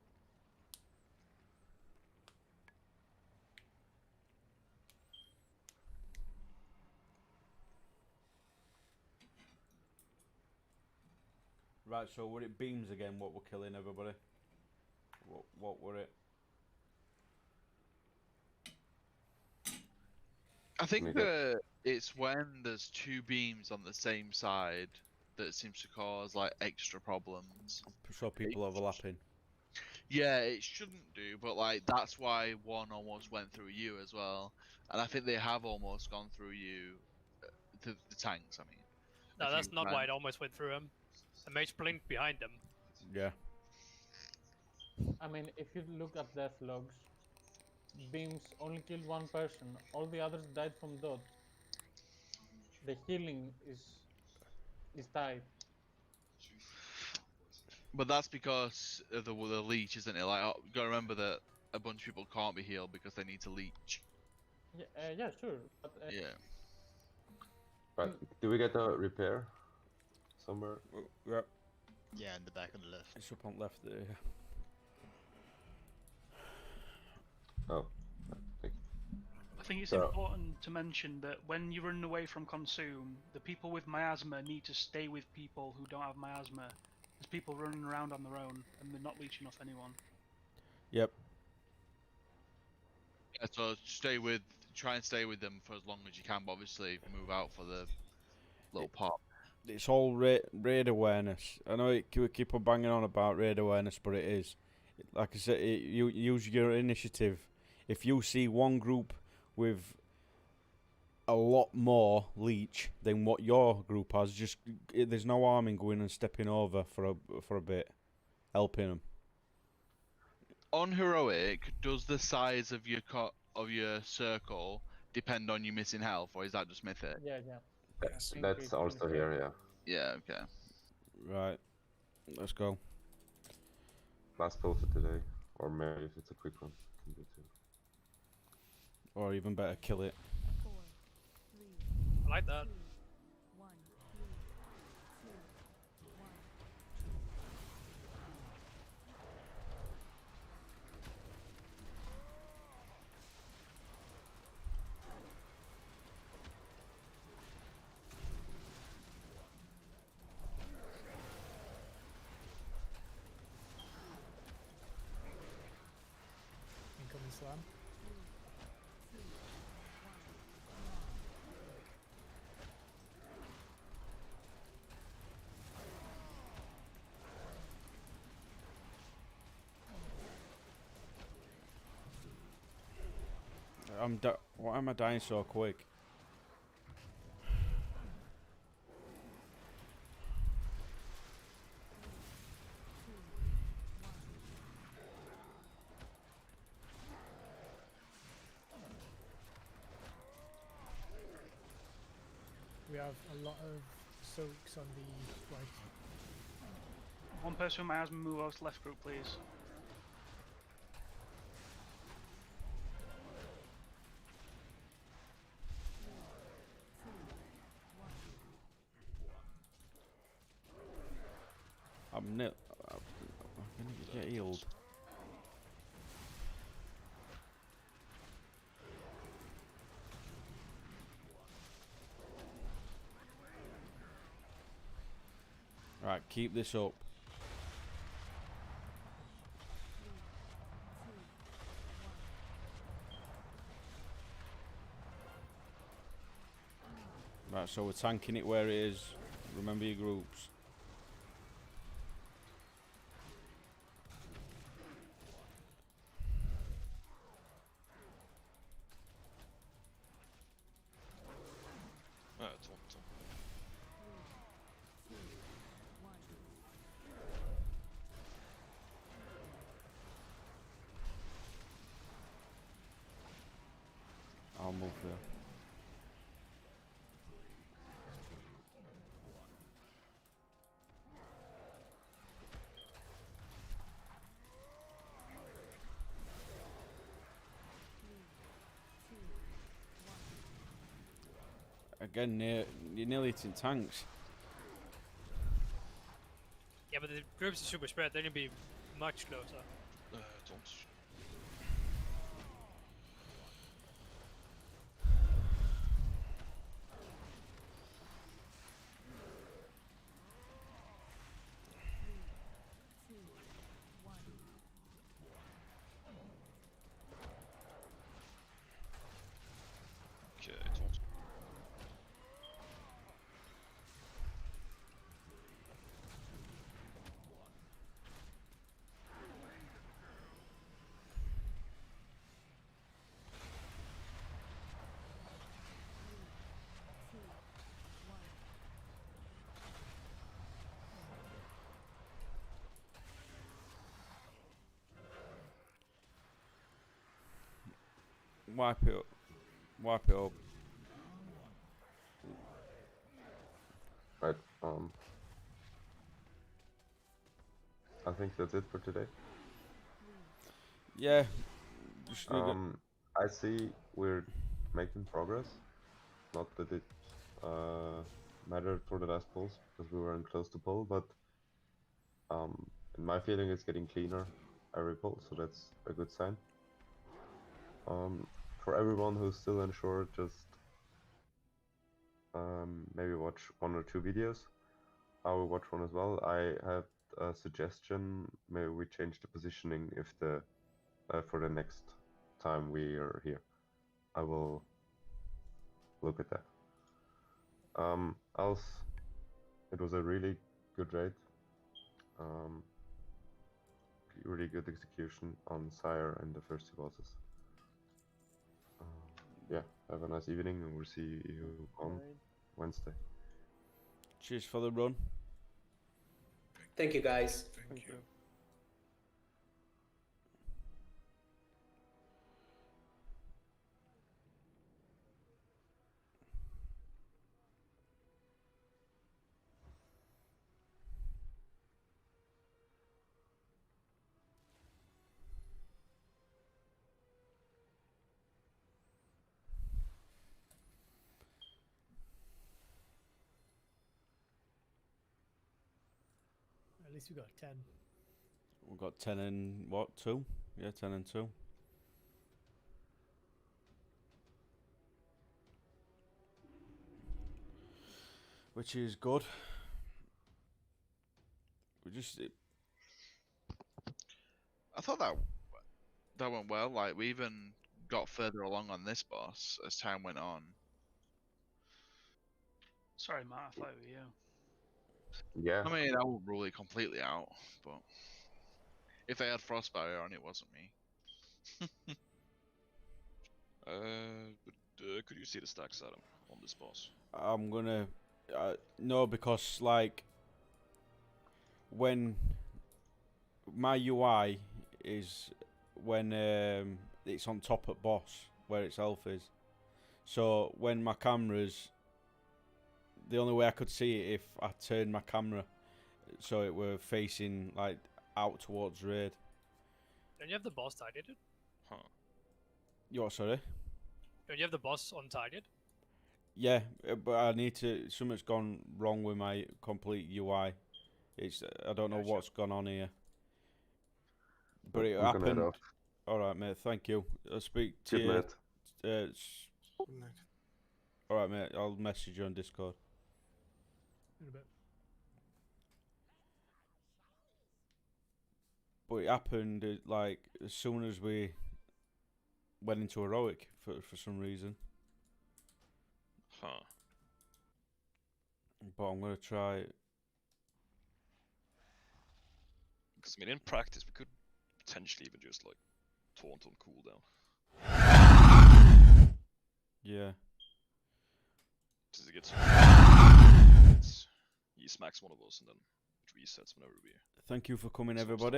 A: Right, so were it beams again? What were killing everybody? What were it?
C: I think that it's when there's two beams on the same side that seems to cause like extra problems.
A: So people overlapping.
C: Yeah, it shouldn't do, but like that's why one almost went through you as well, and I think they have almost gone through you, the tanks. I mean.
G: No,
C: a
G: that's
C: few
G: not why
C: times.
G: it almost went through him. The mage blinked behind him.
A: Yeah.
P: I mean, if you look at death logs, beams only killed one person. All the others died from dot. The healing is tight.
C: But that's because of the leech, isn't it? Like, you gotta remember that a bunch of people can't be healed because they need to leech.
P: Yeah, yeah, sure. But,
C: Yeah.
B: Right. Do we get a repair somewhere?
A: Yep.
Q: Yeah, in the back on the left.
A: It's up on left there.
B: Oh.
H: I think it's
B: So-
H: important to mention that when you run away from consume, the people with miasma need to stay with people who don't have miasma. There's people running around on their own and they're not leeching off anyone.
A: Yep.
C: Yeah, so try and stay with them for as long as you can, but obviously move out for the little pop.
A: It's all raid awareness. I know we keep on banging on about raid awareness, but it is. Like I said, you use your initiative. If you see one group with a lot more leech than what your group has, there's no harm in going and stepping over for a bit, helping them.
C: On heroic, does the size of your circle depend on you missing health, or is that just mythic?
P: Yeah, yeah.
B: That's also here, yeah.
C: Yeah, okay.
A: Right. Let's go.
B: Last pull for today. Or maybe if it's a quick one, can do too.
A: Or even better, kill it.
G: I like that.
D: Incoming slam.
A: Why am I dying so quick?
D: We have a lot of soaks on the right.
H: One person with miasma move out to left group, please.
A: I'm gonna get healed. Keep this up. Right, so we're tanking it where it is. Remember your groups.
E: Tomt.
A: I'll move there. Again, you're nearly hitting tanks.
G: Yeah, but the groups are super spread. They're gonna be much closer.
E: Tomt. Okay, Tomt.
A: Wipe it up. Wipe it up.
B: Right. I think that's it for today.
A: Yeah. Just leave it.
B: I see we're making progress. Not that it mattered for the last polls because we weren't close to poll, but in my feeling, it's getting cleaner every poll, so that's a good sign. For everyone who's still unsure, just maybe watch 1 or 2 videos. I will watch one as well. I have a suggestion. Maybe we change the positioning if the for the next time we are here. I will look at that. Else, it was a really good raid. Really good execution on Sire and the first 2 bosses. Yeah, have a nice evening, and we'll see you on Wednesday.
A: Cheers for the run.
M: Thank you, guys.
R: Thank you.
D: At least we got 10.
A: We've got 10 and what? 2? Yeah, 10 and 2. Which is good. We just.
C: I thought that went well. Like we even got further along on this boss as time went on.
H: Sorry, Matt. I thought it was you.
B: Yeah.
C: I mean, I won't rule it completely out, but if they had Frost Barrier on, it wasn't me.
E: Could you see the stacks, Adam, on this boss?
A: I'm gonna. No, because like. When. My UI is when it's on top at boss, where its health is. So when my camera's. The only way I could see it if I turned my camera so it were facing like out towards raid.
G: Don't you have the boss targeted?
E: Huh.
A: You what, sorry?
G: Don't you have the boss on target?
A: Yeah, but I need to. Something's gone wrong with my complete UI. It's I don't know what's gone on here. But it
B: I'm gonna head
A: happened.
B: off.
A: All right, mate. Thank you. I'll speak to
B: Good
A: you.
B: night.
R: Good night.
A: All right, mate. I'll message you on Discord.
D: In a bit.
A: but it happened like as soon as we went into heroic for some reason.
E: Huh.
A: But I'm gonna try.
E: Because I mean, in practice, we could potentially even just like taunt on cooldown.
A: Yeah.
E: Since it gets, he smacks one of us and then it resets whenever we.
A: Thank you for coming, everybody.